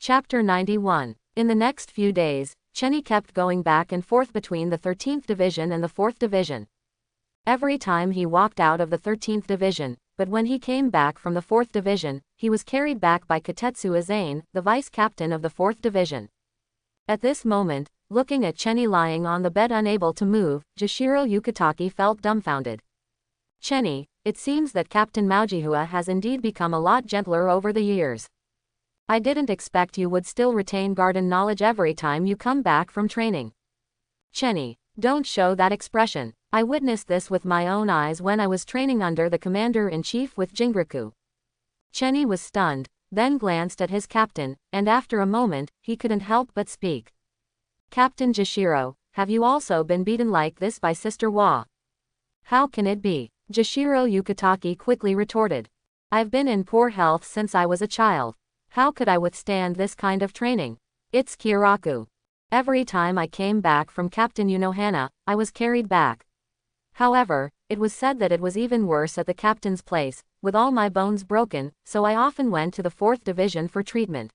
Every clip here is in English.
Chapter 91. In the next few days, Chenny kept going back and forth between the 13th Division and the 4th Division. Every time he walked out of the 13th Division, but when he came back from the 4th Division, he was carried back by Katetsu Azane, the vice-captain of the 4th Division. At this moment, looking at Chenny lying on the bed unable to move, Jashiro Yukitake felt dumbfounded. Chenny, it seems that Captain Maujihua has indeed become a lot gentler over the years. I didn't expect you would still retain garden knowledge every time you come back from training. Chenny, don't show that expression. I witnessed this with my own eyes when I was training under the Commander-in-Chief with Jingaku. Chenny was stunned, then glanced at his captain, and after a moment, he couldn't help but speak. Captain Jashiro, have you also been beaten like this by Sister Wa? How can it be? Jashiro Yukitake quickly retorted. I've been in poor health since I was a child. How could I withstand this kind of training? It's Kiraku. Every time I came back from Captain Unohana, I was carried back. However, it was said that it was even worse at the captain's place, with all my bones broken, so I often went to the 4th Division for treatment.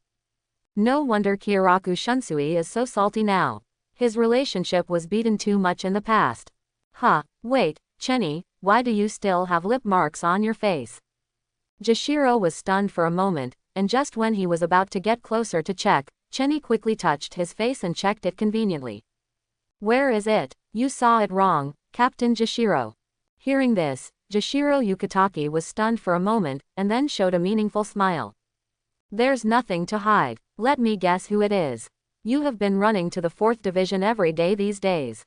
No wonder Kiraku Shunsui is so salty now. His relationship was beaten too much in the past. Wait, Chenny, why do you still have lip marks on your face? Jashiro was stunned for a moment, and just when he was about to get closer to check, Chenny quickly touched his face and checked it conveniently. Where is it? You saw it wrong, Captain Jashiro. Hearing this, Jashiro Yukitake was stunned for a moment, and then showed a meaningful smile. There's nothing to hide. Let me guess who it is. You have been running to the 4th Division every day these days.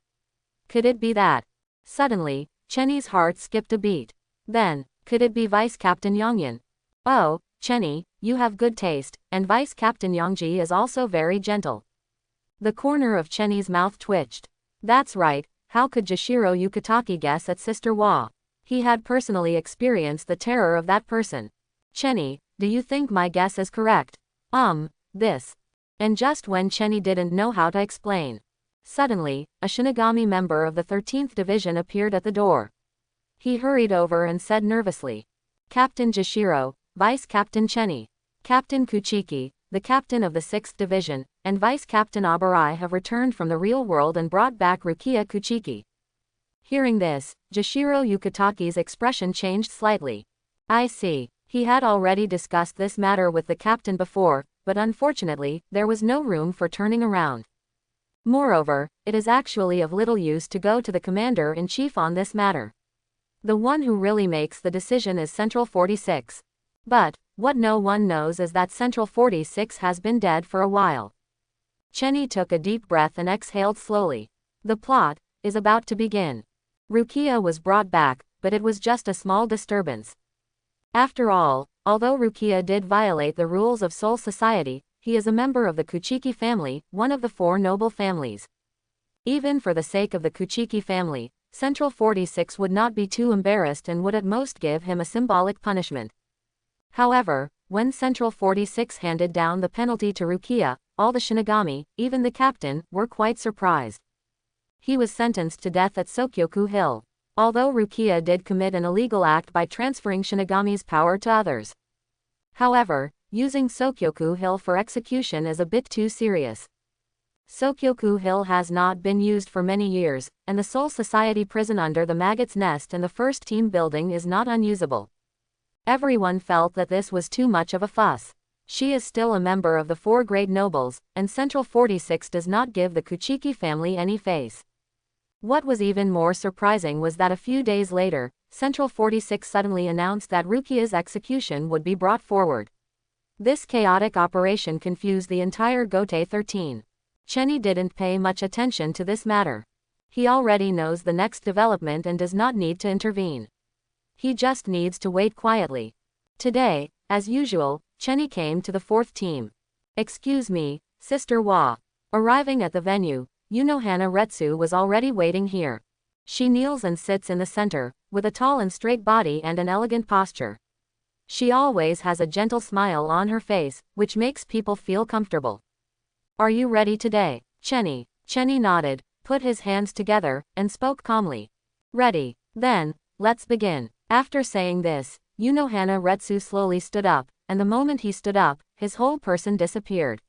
Could it be that? Suddenly, Chenny's heart skipped a beat. Then, could it be Vice Captain Yongyan? Oh, Chenny, you have good taste, and Vice Captain Yongji is also very gentle. The corner of Chenny's mouth twitched. That's right, how could Jashiro Yukitake guess at Sister Wa? He had personally experienced the terror of that person. Chenny, do you think my guess is correct? This. And just when Chenny didn't know how to explain. Suddenly, a Shinigami member of the 13th Division appeared at the door. He hurried over and said nervously. Captain Jashiro, Vice Captain Chenny, Captain Kuchiki, the captain of the 6th Division, and Vice Captain Abarai have returned from the real world and brought back Rukia Kuchiki. Hearing this, Jashiro Yukitake's expression changed slightly. I see. He had already discussed this matter with the captain before, but unfortunately, there was no room for turning around. Moreover, it is actually of little use to go to the Commander-in-Chief on this matter. The one who really makes the decision is Central 46. But, what no one knows is that Central 46 has been dead for a while. Chenny took a deep breath and exhaled slowly. The plot is about to begin. Rukia was brought back, but it was just a small disturbance. After all, although Rukia did violate the rules of Soul Society, he is a member of the Kuchiki family, one of the 4 noble families. Even for the sake of the Kuchiki family, Central 46 would not be too embarrassed and would at most give him a symbolic punishment. However, when Central 46 handed down the penalty to Rukia, all the Shinigami, even the captain, were quite surprised. He was sentenced to death at Sokyoku Hill. Although Rukia did commit an illegal act by transferring Shinigami's power to others. However, using Sokyoku Hill for execution is a bit too serious. Sokyoku Hill has not been used for many years, and the Soul Society prison under the Maggot's Nest and the first team building is not unusable. Everyone felt that this was too much of a fuss. She is still a member of the 4 great nobles, and Central 46 does not give the Kuchiki family any face. What was even more surprising was that a few days later, Central 46 suddenly announced that Rukia's execution would be brought forward. This chaotic operation confused the entire Gotei 13. Chenny didn't pay much attention to this matter. He already knows the next development and does not need to intervene. He just needs to wait quietly. Today, as usual, Chenny came to the 4th team. Excuse me, Sister Wa. Arriving at the venue, Unohana Retsu was already waiting here. She kneels and sits in the center, with a tall and straight body and an elegant posture. She always has a gentle smile on her face, which makes people feel comfortable. Are you ready today, Chenny? Chenny nodded, put his hands together, and spoke calmly. Ready. Then, let's begin. After saying this, Unohana Retsu slowly stood up, and the moment he stood up, his whole person disappeared.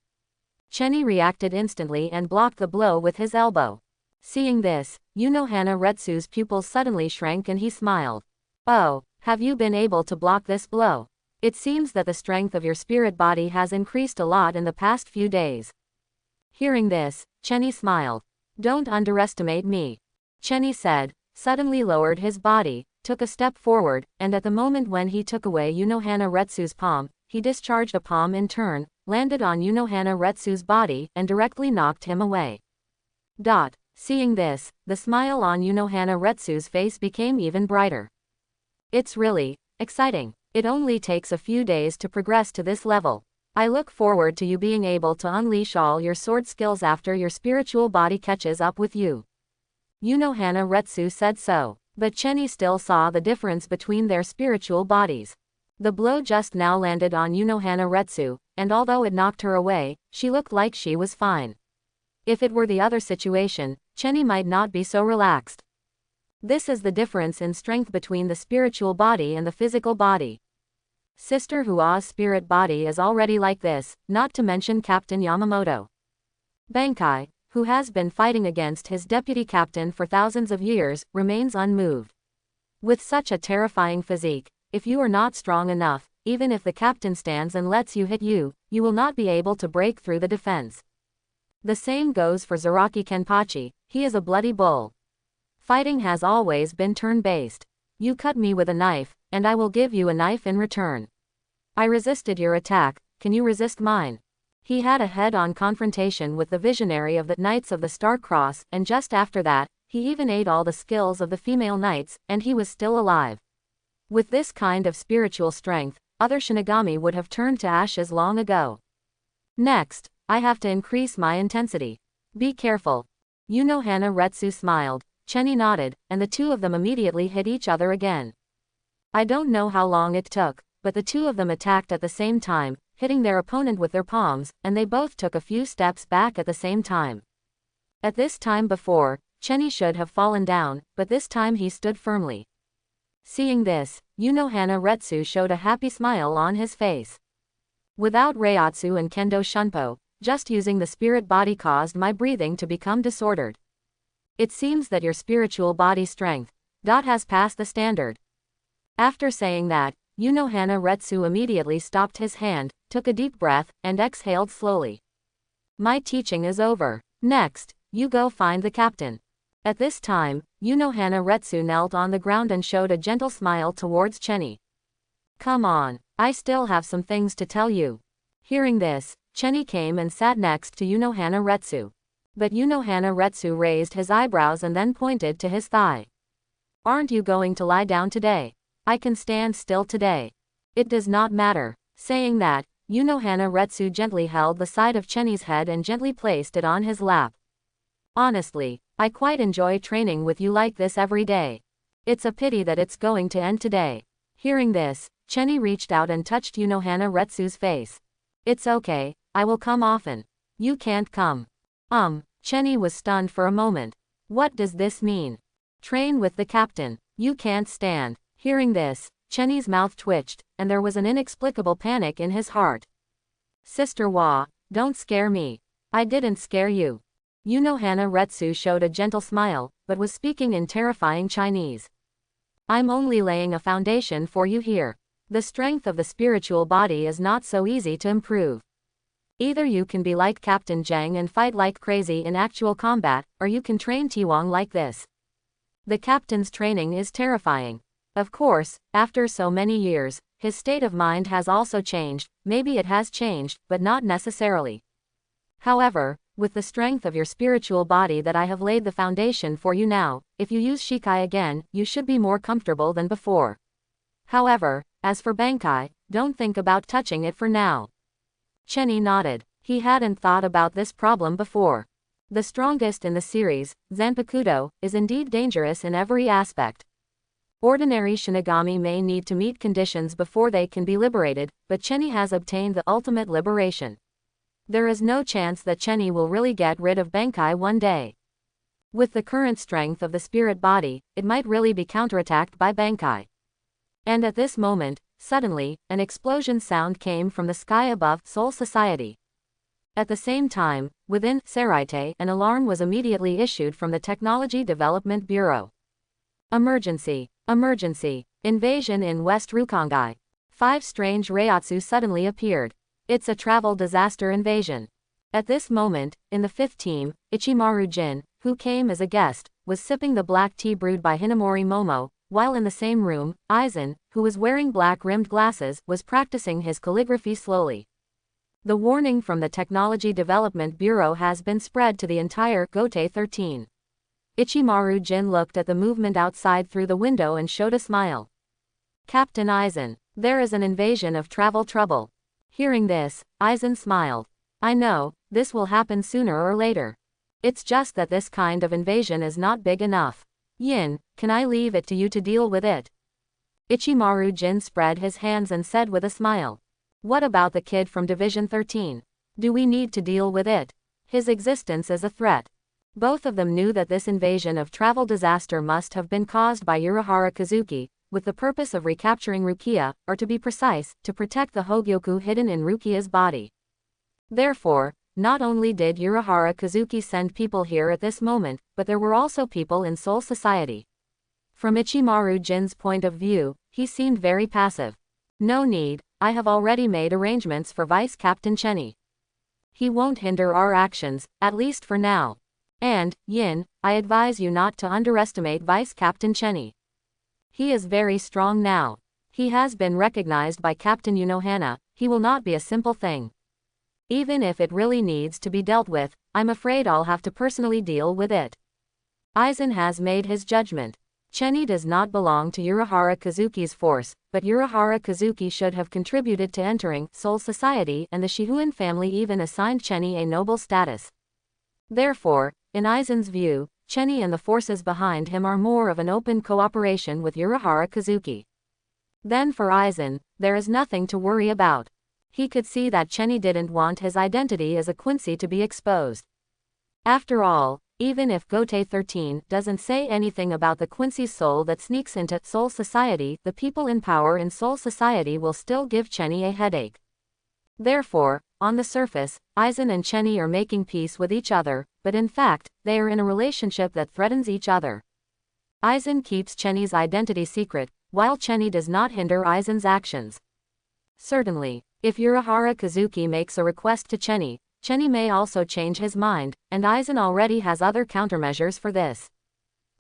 Chenny reacted instantly and blocked the blow with his elbow. Seeing this, Unohana Retsu's pupils suddenly shrank and he smiled. Oh, have you been able to block this blow? It seems that the strength of your spirit body has increased a lot in the past few days. Hearing this, Chenny smiled. Don't underestimate me. Chenny said, suddenly lowered his body, took a step forward, and at the moment when he took away Unohana Retsu's palm, he discharged a palm in turn, landed on Unohana Retsu's body, and directly knocked him away. Seeing this, the smile on Unohana Retsu's face became even brighter. It's really exciting. It only takes a few days to progress to this level. I look forward to you being able to unleash all your sword skills after your spiritual body catches up with you. Unohana Retsu said so, but Chenny still saw the difference between their spiritual bodies. The blow just now landed on Unohana Retsu, and although it knocked her away, she looked like she was fine. If it were the other situation, Chenny might not be so relaxed. This is the difference in strength between the spiritual body and the physical body. Sister Hua's spirit body is already like this, not to mention Captain Yamamoto. Bankai, who has been fighting against his deputy captain for thousands of years, remains unmoved. With such a terrifying physique, if you are not strong enough, even if the captain stands and lets you hit you, you will not be able to break through the defense. The same goes for Zaraki Kenpachi, he is a bloody bull. Fighting has always been turn-based. You cut me with a knife, and I will give you a knife in return. I resisted your attack, can you resist mine? He had a head-on confrontation with the visionary of the Knights of the Star Cross, and just after that, he even ate all the skills of the female knights, and he was still alive. With this kind of spiritual strength, other Shinigami would have turned to ashes long ago. Next, I have to increase my intensity. Be careful. Unohana Retsu smiled, Chenny nodded, and the two of them immediately hit each other again. I don't know how long it took, but the two of them attacked at the same time, hitting their opponent with their palms, and they both took a few steps back at the same time. At this time before, Chenny should have fallen down, but this time he stood firmly. Seeing this, Unohana Retsu showed a happy smile on his face. Without Reiatsu and Kendo Shunpo, just using the spirit body caused my breathing to become disordered. It seems that your spiritual body strength has passed the standard. After saying that, Unohana Retsu immediately stopped his hand, took a deep breath, and exhaled slowly. My teaching is over. Next, you go find the captain. At this time, Unohana Retsu knelt on the ground and showed a gentle smile towards Chenny. Come on, I still have some things to tell you. Hearing this, Chenny came and sat next to Unohana Retsu. But Unohana Retsu raised his eyebrows and then pointed to his thigh. Aren't you going to lie down today? I can stand still today. It does not matter. Saying that, Unohana Retsu gently held the side of Chenny's head and gently placed it on his lap. Honestly, I quite enjoy training with you like this every day. It's a pity that it's going to end today. Hearing this, Chenny reached out and touched Unohana Retsu's face. It's okay, I will come often. You can't come. Chenny was stunned for a moment. What does this mean? Train with the captain. You can't stand. Hearing this, Chenny's mouth twitched, and there was an inexplicable panic in his heart. Sister Wa, don't scare me. I didn't scare you. Unohana Retsu showed a gentle smile, but was speaking in terrifying Chinese. I'm only laying a foundation for you here. The strength of the spiritual body is not so easy to improve. Either you can be like Captain Zhang and fight like crazy in actual combat, or you can train Tiwang like this. The captain's training is terrifying. Of course, after so many years, his state of mind has also changed, maybe it has changed, but not necessarily. However, with the strength of your spiritual body that I have laid the foundation for you now, if you use Shikai again, you should be more comfortable than before. However, as for Bankai, don't think about touching it for now. Chenny nodded. He hadn't thought about this problem before. The strongest in the series, Zanpakuto, is indeed dangerous in every aspect. Ordinary Shinigami may need to meet conditions before they can be liberated, but Chenny has obtained the ultimate liberation. There is no chance that Chenny will really get rid of Bankai one day. With the current strength of the spirit body, it might really be counterattacked by Bankai. And at this moment, suddenly, an explosion sound came from the sky above Soul Society. At the same time, within Seraite, an alarm was immediately issued from the Technology Development Bureau. Emergency! Emergency! Invasion in West Rukongai. 5 strange Reiatsu suddenly appeared. It's a travel disaster invasion. At this moment, in the 5th team, Ichimaru Jin, who came as a guest, was sipping the black tea brewed by Hinamori Momo, while in the same room, Aizen, who was wearing black-rimmed glasses, was practicing his calligraphy slowly. The warning from the Technology Development Bureau has been spread to the entire Gotei 13. Ichimaru Jin looked at the movement outside through the window and showed a smile. Captain Aizen, there is an invasion of travel trouble. Hearing this, Aizen smiled. I know, this will happen sooner or later. It's just that this kind of invasion is not big enough. Yin, can I leave it to you to deal with it? Ichimaru Jin spread his hands and said with a smile. What about the kid from Division 13? Do we need to deal with it? His existence is a threat. Both of them knew that this invasion of travel disaster must have been caused by Urahara Kazuki, with the purpose of recapturing Rukia, or to be precise, to protect the Hogyoku hidden in Rukia's body. Therefore, not only did Urahara Kazuki send people here at this moment, but there were also people in Soul Society. From Ichimaru Jin's point of view, he seemed very passive. No need, I have already made arrangements for Vice Captain Chenny. He won't hinder our actions, at least for now. And, Yin, I advise you not to underestimate Vice Captain Chenny. He is very strong now. He has been recognized by Captain Unohana, he will not be a simple thing. Even if it really needs to be dealt with, I'm afraid I'll have to personally deal with it. Aizen has made his judgment. Chenny does not belong to Urahara Kazuki's force, but Urahara Kazuki should have contributed to entering Soul Society, and the Shihuan family even assigned Chenny a noble status. Therefore, in Aizen's view, Chenny and the forces behind him are more of an open cooperation with Urahara Kazuki. Then for Aizen, there is nothing to worry about. He could see that Chenny didn't want his identity as a Quincy to be exposed. After all, even if Gotei 13 doesn't say anything about the Quincy's soul that sneaks into Soul Society, the people in power in Soul Society will still give Chenny a headache. Therefore, on the surface, Aizen and Chenny are making peace with each other, but in fact, they are in a relationship that threatens each other. Aizen keeps Chenny's identity secret, while Chenny does not hinder Aizen's actions. Certainly, if Urahara Kazuki makes a request to Chenny, Chenny may also change his mind, and Aizen already has other countermeasures for this.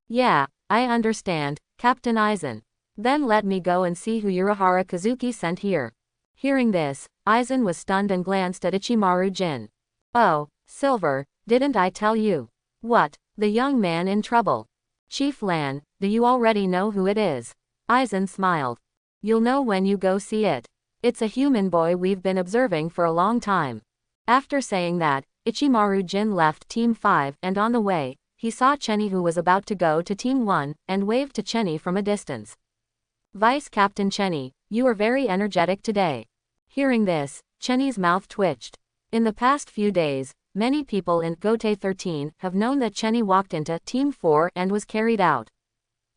Yeah, I understand, Captain Aizen. Then let me go and see who Urahara Kazuki sent here. Hearing this, Aizen was stunned and glanced at Ichimaru Jin. Oh, Silver, didn't I tell you? What, the young man in trouble? Chief Lan, do you already know who it is? Aizen smiled. You'll know when you go see it. It's a human boy we've been observing for a long time. After saying that, Ichimaru Jin left Team 5, and on the way, he saw Chenny, who was about to go to Team 1, and waved to Chenny from a distance. Vice Captain Chenny, you are very energetic today. Hearing this, Chenny's mouth twitched. In the past few days, many people in Gotei 13 have known that Chenny walked into Team 4 and was carried out.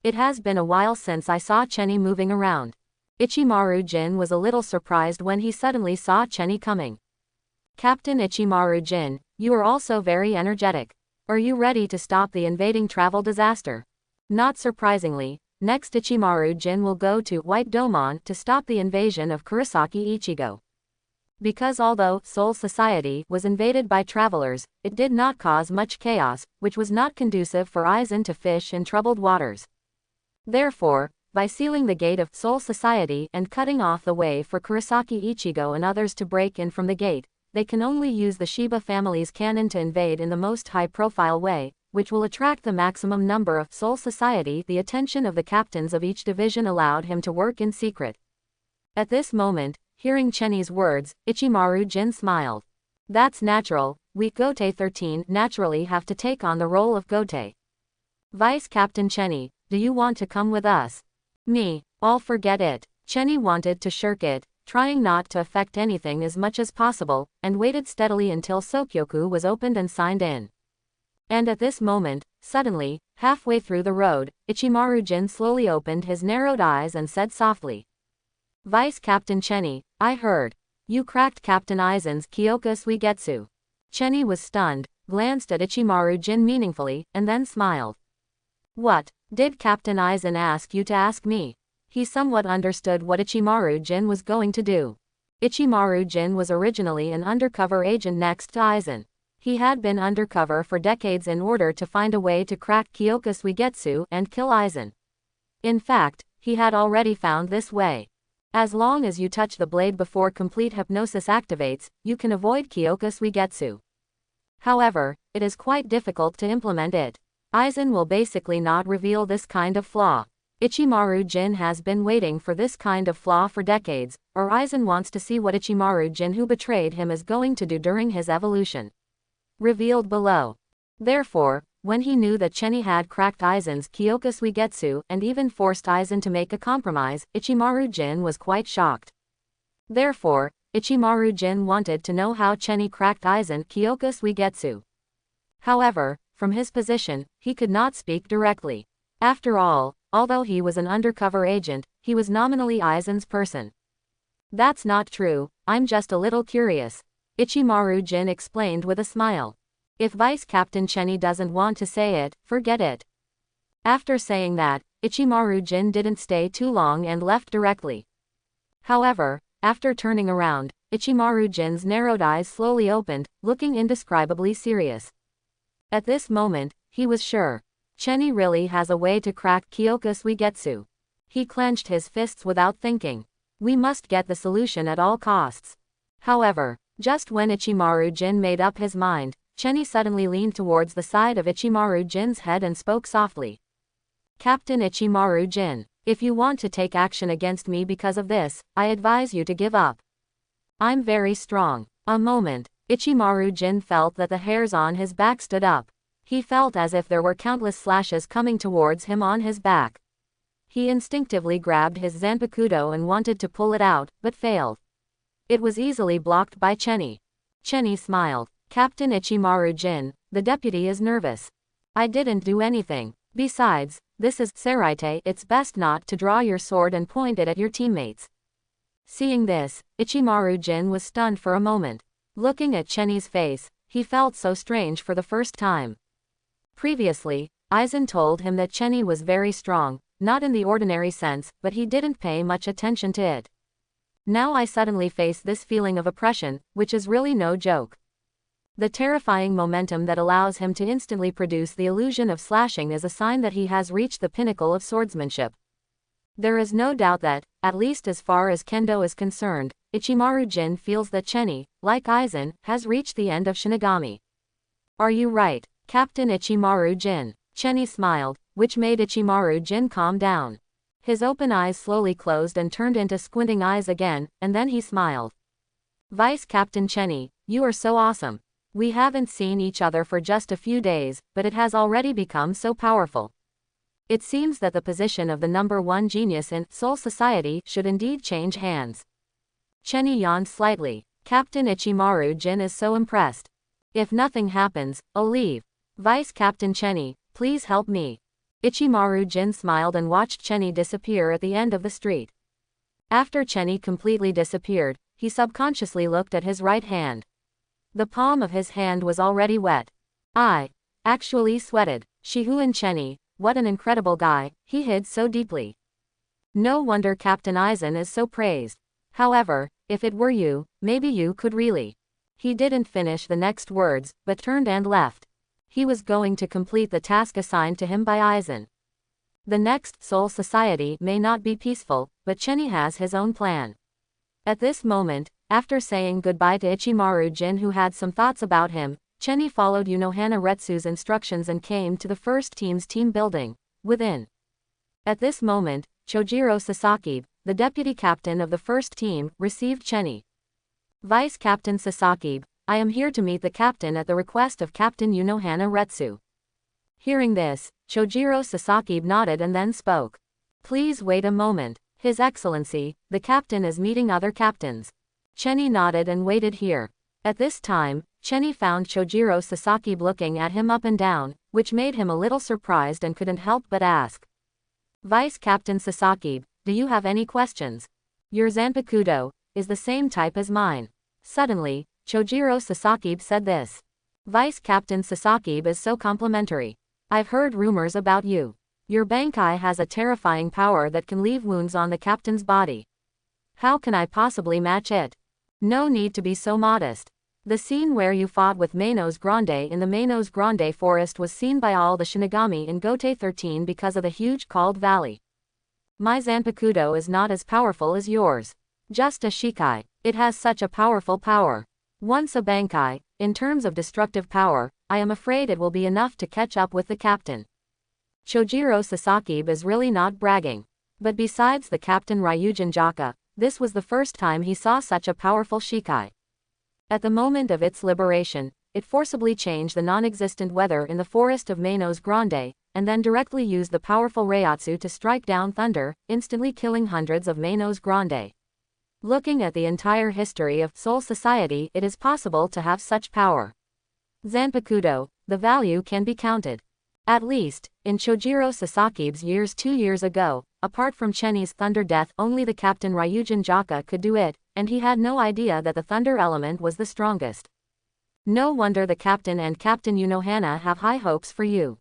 It has been a while since I saw Chenny moving around. Ichimaru Jin was a little surprised when he suddenly saw Chenny coming. Captain Ichimaru Jin, you are also very energetic. Are you ready to stop the invading travel disaster? Not surprisingly, next Ichimaru Jin will go to White Domon to stop the invasion of Kurosaki Ichigo. Because although Soul Society was invaded by travelers, it did not cause much chaos, which was not conducive for Aizen to fish in troubled waters. Therefore, by sealing the gate of Soul Society and cutting off the way for Kurosaki Ichigo and others to break in from the gate, they can only use the Shiba family's cannon to invade in the most high-profile way, which will attract the maximum number of Soul Society. The attention of the captains of each division allowed him to work in secret. At this moment, hearing Chenny's words, Ichimaru Jin smiled. That's natural, we Gotei 13 naturally have to take on the role of Gotei. Vice Captain Chenny, do you want to come with us? Me, I'll forget it. Chenny wanted to shirk it, trying not to affect anything as much as possible, and waited steadily until Sokyoku was opened and signed in. And at this moment, suddenly, halfway through the road, Ichimaru Jin slowly opened his narrowed eyes and said softly. Vice Captain Chenny, I heard. You cracked Captain Aizen's Kyoka Suigetsu. Chenny was stunned, glanced at Ichimaru-jin meaningfully, and then smiled. What, did Captain Aizen ask you to ask me? He somewhat understood what Ichimaru-jin was going to do. Ichimaru-jin was originally an undercover agent next to Aizen. He had been undercover for decades in order to find a way to crack Kyoka Suigetsu and kill Aizen. In fact, he had already found this way. As long as you touch the blade before complete hypnosis activates, you can avoid Kyoka Suigetsu. However, it is quite difficult to implement it. Aizen will basically not reveal this kind of flaw. Ichimaru-jin has been waiting for this kind of flaw for decades, or Aizen wants to see what Ichimaru-jin who betrayed him is going to do during his evolution. Revealed below. Therefore, when he knew that Chenny had cracked Aizen's Kyoka Suigetsu and even forced Aizen to make a compromise, Ichimaru-jin was quite shocked. Therefore, Ichimaru-jin wanted to know how Chenny cracked Aizen Kyoka Suigetsu. However, from his position, he could not speak directly. After all, although he was an undercover agent, he was nominally Aizen's person. That's not true, I'm just a little curious. Ichimaru-jin explained with a smile. If Vice Captain Chenny doesn't want to say it, forget it. After saying that, Ichimaru-jin didn't stay too long and left directly. However, after turning around, Ichimaru-jin's narrowed eyes slowly opened, looking indescribably serious. At this moment, he was sure. Chenny really has a way to crack Kyoka Suigetsu. He clenched his fists without thinking. We must get the solution at all costs. However, just when Ichimaru-jin made up his mind, Chenny suddenly leaned towards the side of Ichimaru-jin's head and spoke softly. Captain Ichimaru-jin, if you want to take action against me because of this, I advise you to give up. I'm very strong. A moment, Ichimaru-jin felt that the hairs on his back stood up. He felt as if there were countless slashes coming towards him on his back. He instinctively grabbed his Zanpakuto and wanted to pull it out, but failed. It was easily blocked by Chenny. Chenny smiled. Captain Ichimaru-jin, the deputy is nervous. I didn't do anything. Besides, this is Seraite, it's best not to draw your sword and point it at your teammates. Seeing this, Ichimaru-jin was stunned for a moment. Looking at Chenny's face, he felt so strange for the first time. Previously, Aizen told him that Chenny was very strong, not in the ordinary sense, but he didn't pay much attention to it. Now I suddenly face this feeling of oppression, which is really no joke. The terrifying momentum that allows him to instantly produce the illusion of slashing is a sign that he has reached the pinnacle of swordsmanship. There is no doubt that, at least as far as Kendo is concerned, Ichimaru-jin feels that Chenny, like Aizen, has reached the end of Shinigami. Are you right, Captain Ichimaru-jin? Chenny smiled, which made Ichimaru-jin calm down. His open eyes slowly closed and turned into squinting eyes again, and then he smiled. Vice Captain Chenny, you are so awesome. We haven't seen each other for just a few days, but it has already become so powerful. It seems that the position of the #1 genius in Soul Society should indeed change hands. Chenny yawned slightly. Captain Ichimaru-jin is so impressed. If nothing happens, I'll leave. Vice Captain Chenny, please help me. Ichimaru-jin smiled and watched Chenny disappear at the end of the street. After Chenny completely disappeared, he subconsciously looked at his right hand. The palm of his hand was already wet. I actually sweated. Shihu and Chenny, what an incredible guy, he hid so deeply. No wonder Captain Aizen is so praised. However, if it were you, maybe you could really. He didn't finish the next words, but turned and left. He was going to complete the task assigned to him by Aizen. The next Soul Society may not be peaceful, but Chenny has his own plan. At this moment, after saying goodbye to Ichimaru-jin who had some thoughts about him, Chenny followed Unohana Retsu's instructions and came to the first team's team building, within. At this moment, Chojiro Sasaki, the deputy captain of the first team, received Chenny. Vice Captain Sasaki, I am here to meet the captain at the request of Captain Unohana Retsu. Hearing this, Chojiro Sasaki nodded and then spoke. Please wait a moment. His Excellency, the captain is meeting other captains. Chenny nodded and waited here. At this time, Chenny found Chojiro Sasaki looking at him up and down, which made him a little surprised and couldn't help but ask. Vice Captain Sasaki, do you have any questions? Your Zanpakuto is the same type as mine. Suddenly, Chojiro Sasaki said this. Vice Captain Sasaki is so complimentary. I've heard rumors about you. Your bankai has a terrifying power that can leave wounds on the captain's body. How can I possibly match it? No need to be so modest. The scene where you fought with Manos Grande in the Manos Grande forest was seen by all the Shinigami in Gote 13 because of the huge called valley. My Zanpakuto is not as powerful as yours. Just a shikai. It has such a powerful power. Once a bankai, in terms of destructive power, I am afraid it will be enough to catch up with the captain. Chojiro Sasaki is really not bragging. But besides the captain Ryujin Jaka, this was the first time he saw such a powerful shikai. At the moment of its liberation, it forcibly changed the non-existent weather in the forest of Manos Grande, and then directly used the powerful Reiatsu to strike down thunder, instantly killing hundreds of Manos Grande. Looking at the entire history of Soul Society, it is possible to have such power. Zanpakuto, the value can be counted. At least, in Chojiro Sasaki's years 2 years ago, apart from Cheni's thunder death, only the captain Ryujin Jaka could do it, and he had no idea that the thunder element was the strongest. No wonder the captain and Captain Unohana have high hopes for you.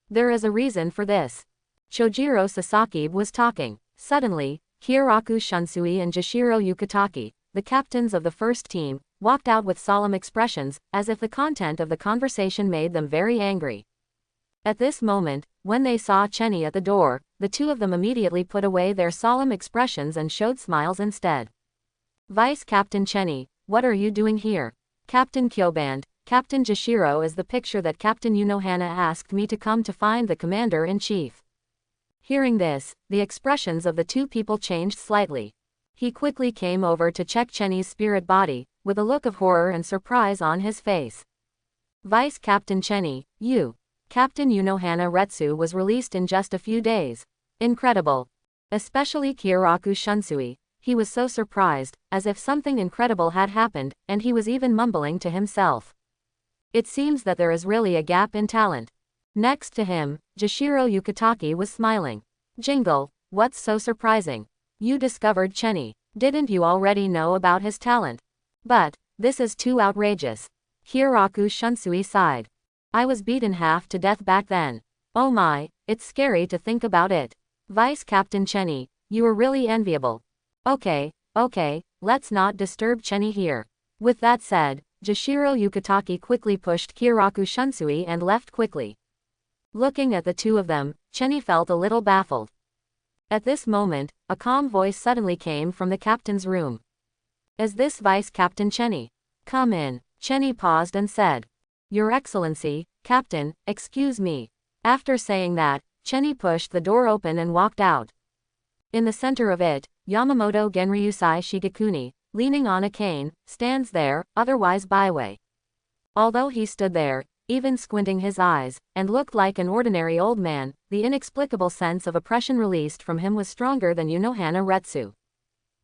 There is a reason for this. Chojiro Sasaki was talking. Suddenly, Kyoraku Shunsui and Jashiro Yukitaki, the captains of the first team, walked out with solemn expressions, as if the content of the conversation made them very angry. At this moment, when they saw Cheni at the door, the two of them immediately put away their solemn expressions and showed smiles instead. Vice Captain Cheni, what are you doing here? Captain Kyoband, Captain Jashiro is the picture that Captain Unohana asked me to come to find the commander-in-chief. Hearing this, the expressions of the two people changed slightly. He quickly came over to check Cheni's spirit body, with a look of horror and surprise on his face. Vice Captain Cheni, you. Captain Unohana Retsu was released in just a few days. Incredible. Especially Kyoraku Shunsui, he was so surprised, as if something incredible had happened, and he was even mumbling to himself. It seems that there is really a gap in talent. Next to him, Jashiro Yukitaki was smiling. Jingle, what's so surprising? You discovered Cheni. Didn't you already know about his talent? But, this is too outrageous. Kyoraku Shunsui sighed. I was beaten half to death back then. Oh my, it's scary to think about it. Vice Captain Cheni, you are really enviable. Okay, let's not disturb Cheni here. With that said, Jashiro Yukitaki quickly pushed Kyoraku Shunsui and left quickly. Looking at the two of them, Cheni felt a little baffled. At this moment, a calm voice suddenly came from the captain's room. Is this Vice Captain Cheni? Come in. Cheni paused and said. Your Excellency, Captain, excuse me. After saying that, Cheni pushed the door open and walked out. In the center of it, Yamamoto Genryusai Shigekuni, leaning on a cane, stands there, otherwise byway. Although he stood there, even squinting his eyes, and looked like an ordinary old man, the inexplicable sense of oppression released from him was stronger than Unohana Retsu.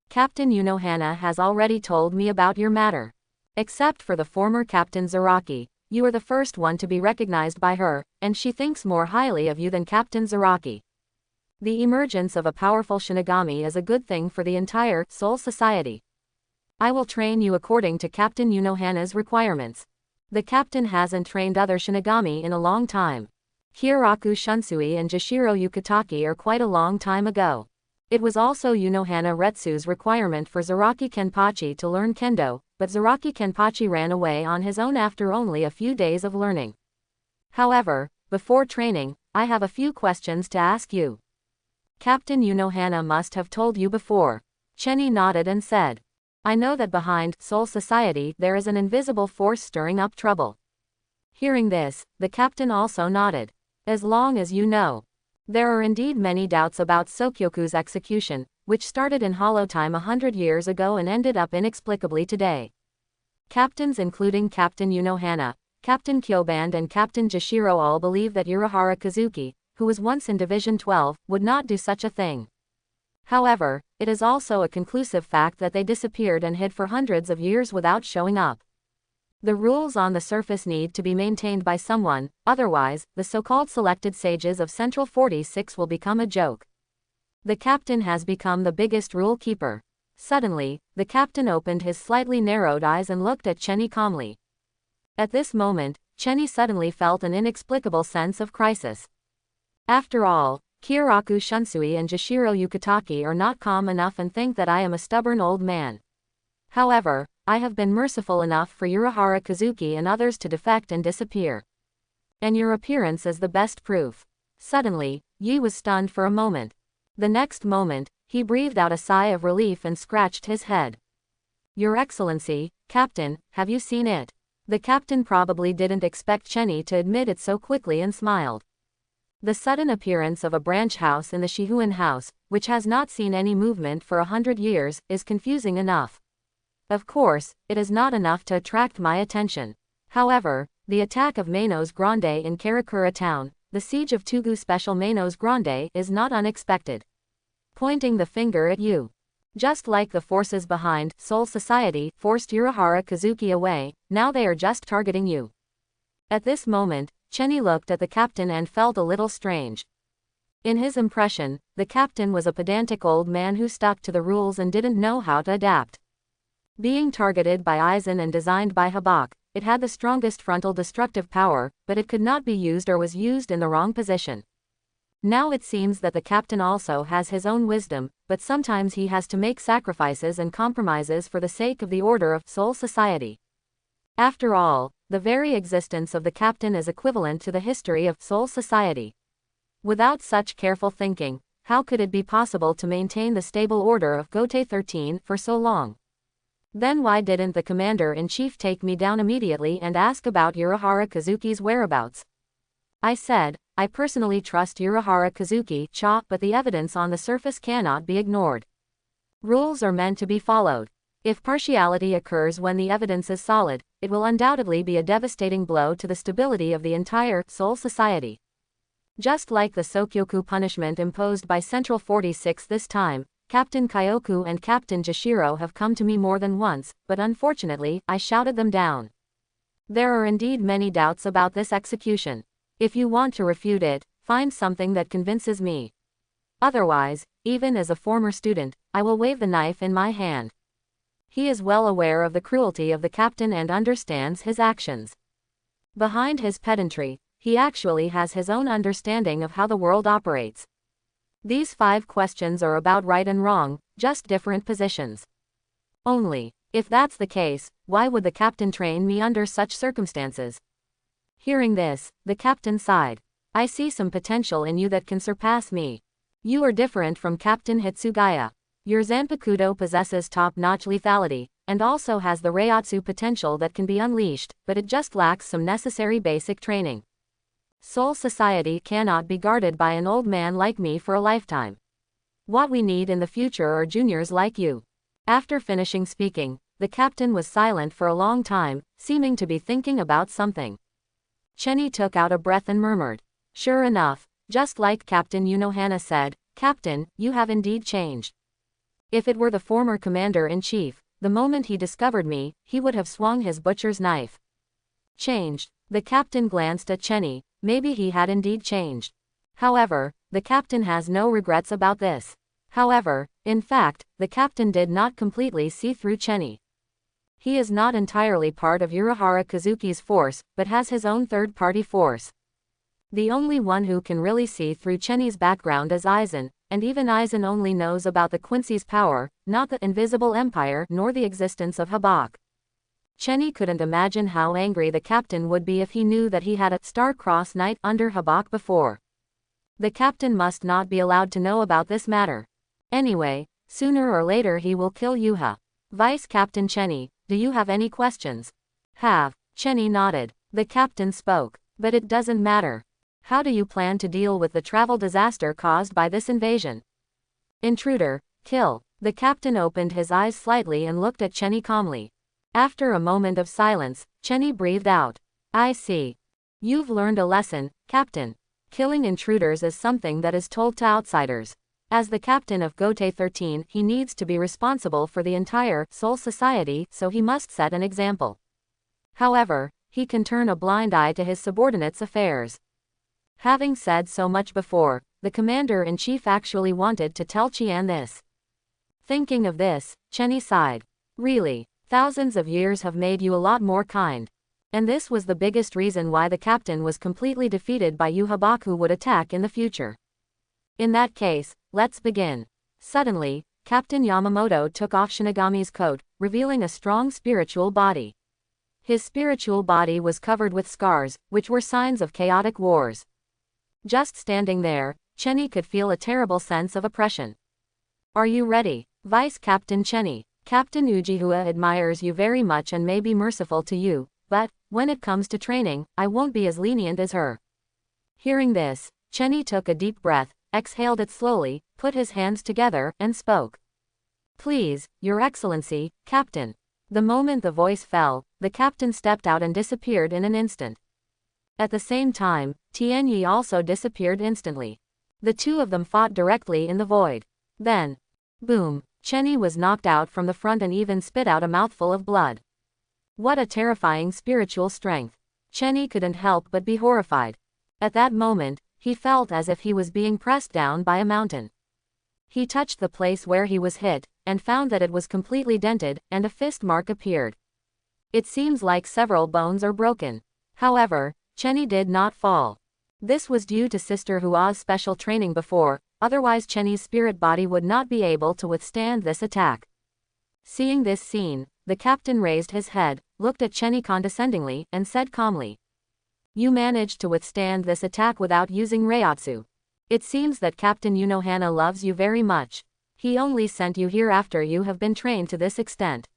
Captain Unohana has already told me about your matter. Except for the former Captain Zaraki, you are the first one to be recognized by her, and she thinks more highly of you than Captain Zaraki. The emergence of a powerful Shinigami is a good thing for the entire Soul Society. I will train you according to Captain Unohana's requirements. The captain hasn't trained other Shinigami in a long time. Kyoraku Shunsui and Jashiro Yukitaki are quite a long time ago. It was also Unohana Retsu's requirement for Zaraki Kenpachi to learn Kendo, but Zaraki Kenpachi ran away on his own after only a few days of learning. However, before training, I have a few questions to ask you. Captain Unohana must have told you before. Cheni nodded and said. I know that behind Soul Society there is an invisible force stirring up trouble. Hearing this, the captain also nodded. As long as you know. There are indeed many doubts about Sokyoku's execution, which started in Hollow Time 100 years ago and ended up inexplicably today. Captains including Captain Unohana, Captain Kyoband and Captain Jashiro all believe that Urahara Kazuki, who was once in Division 12, would not do such a thing. However, it is also a conclusive fact that they disappeared and hid for hundreds of years without showing up. The rules on the surface need to be maintained by someone, otherwise, the so-called selected sages of Central 46 will become a joke. The captain has become the biggest rule keeper. Suddenly, the captain opened his slightly narrowed eyes and looked at Cheni calmly. At this moment, Chenny suddenly felt an inexplicable sense of crisis. After all, Kyoraku Shunsui and Jashiro Yukitaki are not calm enough and think that I am a stubborn old man. However, I have been merciful enough for Urahara Kazuki and others to defect and disappear. And your appearance is the best proof. Suddenly, Yi was stunned for a moment. The next moment, he breathed out a sigh of relief and scratched his head. Your Excellency, Captain, have you seen it? The captain probably didn't expect Chenny to admit it so quickly and smiled. The sudden appearance of a branch house in the Shihuan house, which has not seen any movement for 100 years, is confusing enough. Of course, it is not enough to attract my attention. However, the attack of Manos Grande in Karakura town, the siege of Tugu Special Manos Grande is not unexpected. Pointing the finger at you. Just like the forces behind Soul Society forced Urahara Kazuki away, now they are just targeting you. At this moment, Chenny looked at the captain and felt a little strange. In his impression, the captain was a pedantic old man who stuck to the rules and didn't know how to adapt. Being targeted by Aizen and designed by Habak, it had the strongest frontal destructive power, but it could not be used or was used in the wrong position. Now it seems that the captain also has his own wisdom, but sometimes he has to make sacrifices and compromises for the sake of the order of Soul Society. After all, the very existence of the captain is equivalent to the history of Soul Society. Without such careful thinking, how could it be possible to maintain the stable order of Gote 13 for so long? Then why didn't the commander-in-chief take me down immediately and ask about Urahara Kazuki's whereabouts? I said, I personally trust Urahara Kazuki, but the evidence on the surface cannot be ignored. Rules are meant to be followed. If partiality occurs when the evidence is solid, it will undoubtedly be a devastating blow to the stability of the entire Soul Society. Just like the Sokyoku punishment imposed by Central 46 this time, Captain Kyoku and Captain Jashiro have come to me more than once, but unfortunately, I shouted them down. There are indeed many doubts about this execution. If you want to refute it, find something that convinces me. Otherwise, even as a former student, I will wave the knife in my hand. He is well aware of the cruelty of the captain and understands his actions. Behind his pedantry, he actually has his own understanding of how the world operates. These 5 questions are about right and wrong, just different positions. Only, if that's the case, why would the captain train me under such circumstances? Hearing this, the captain sighed. I see some potential in you that can surpass me. You are different from Captain Hitsugaya. Your Zanpakuto possesses top-notch lethality, and also has the Reiatsu potential that can be unleashed, but it just lacks some necessary basic training. Soul Society cannot be guarded by an old man like me for a lifetime. What we need in the future are juniors like you. After finishing speaking, the captain was silent for a long time, seeming to be thinking about something. Chenny took out a breath and murmured. Sure enough, just like Captain Unohana said, Captain, you have indeed changed. If it were the former commander-in-chief, the moment he discovered me, he would have swung his butcher's knife. Changed. The captain glanced at Chenny. Maybe he had indeed changed. However, the captain has no regrets about this. However, in fact, the captain did not completely see through Chenny. He is not entirely part of Urahara Kazuki's force, but has his own third-party force. The only one who can really see through Chenny's background is Aizen, and even Aizen only knows about the Quincy's power, not the Invisible Empire nor the existence of Habak. Chenny couldn't imagine how angry the captain would be if he knew that he had a star-crossed knight under Habak before. The captain must not be allowed to know about this matter. Anyway, sooner or later he will kill Yuha. Vice Captain Chenny, do you have any questions? Have. Chenny nodded. The captain spoke. But it doesn't matter. How do you plan to deal with the travel disaster caused by this invasion? Intruder, kill. The captain opened his eyes slightly and looked at Chenny calmly. After a moment of silence, Chenny breathed out. I see. You've learned a lesson, Captain. Killing intruders is something that is told to outsiders. As the captain of Gote 13, he needs to be responsible for the entire Soul Society, so he must set an example. However, he can turn a blind eye to his subordinates' affairs. Having said so much before, the commander-in-chief actually wanted to tell Qian this. Thinking of this, Chenny sighed. Really, thousands of years have made you a lot more kind. And this was the biggest reason why the captain was completely defeated by Yuhabaku would attack in the future. In that case, let's begin. Suddenly, Captain Yamamoto took off Shinigami's coat, revealing a strong spiritual body. His spiritual body was covered with scars, which were signs of chaotic wars. Just standing there, Chenny could feel a terrible sense of oppression. Are you ready? Vice Captain Chenny. Captain Ujiha admires you very much and may be merciful to you, but, when it comes to training, I won't be as lenient as her. Hearing this, Chenny took a deep breath, exhaled it slowly, put his hands together, and spoke. Please, Your Excellency, Captain. The moment the voice fell, the captain stepped out and disappeared in an instant. At the same time, Tianyi also disappeared instantly. The two of them fought directly in the void. Then, boom, Chenny was knocked out from the front and even spit out a mouthful of blood. What a terrifying spiritual strength. Chenny couldn't help but be horrified. At that moment, he felt as if he was being pressed down by a mountain. He touched the place where he was hit, and found that it was completely dented, and a fist mark appeared. It seems like several bones are broken. However, Chenny did not fall. This was due to Sister Hua's special training before, otherwise Chenny's spirit body would not be able to withstand this attack. Seeing this scene, the captain raised his head, looked at Chenny condescendingly, and said calmly. You managed to withstand this attack without using Reiatsu. It seems that Captain Unohana loves you very much. He only sent you here after you have been trained to this extent.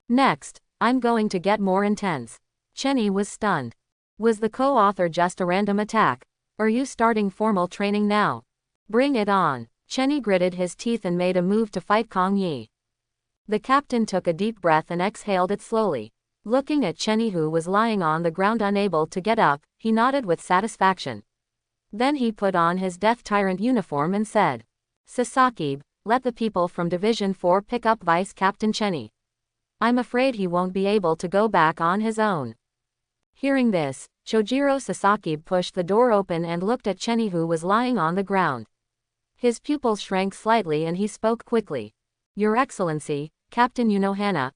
Next, I'm going to get more intense. Chenny was stunned. Was the co-author just a random attack? Are you starting formal training now? Bring it on. Chenny gritted his teeth and made a move to fight Kong Yi. The captain took a deep breath and exhaled it slowly. Looking at Chenny, who was lying on the ground unable to get up, he nodded with satisfaction. Then he put on his Death Tyrant uniform and said, Sasaki, let the people from Division 4 pick up Vice Captain Chenny. I'm afraid he won't be able to go back on his own. Hearing this, Chojiro Sasaki pushed the door open and looked at Chenny, who was lying on the ground. His pupils shrank slightly and he spoke quickly. Your Excellency, Captain Unohana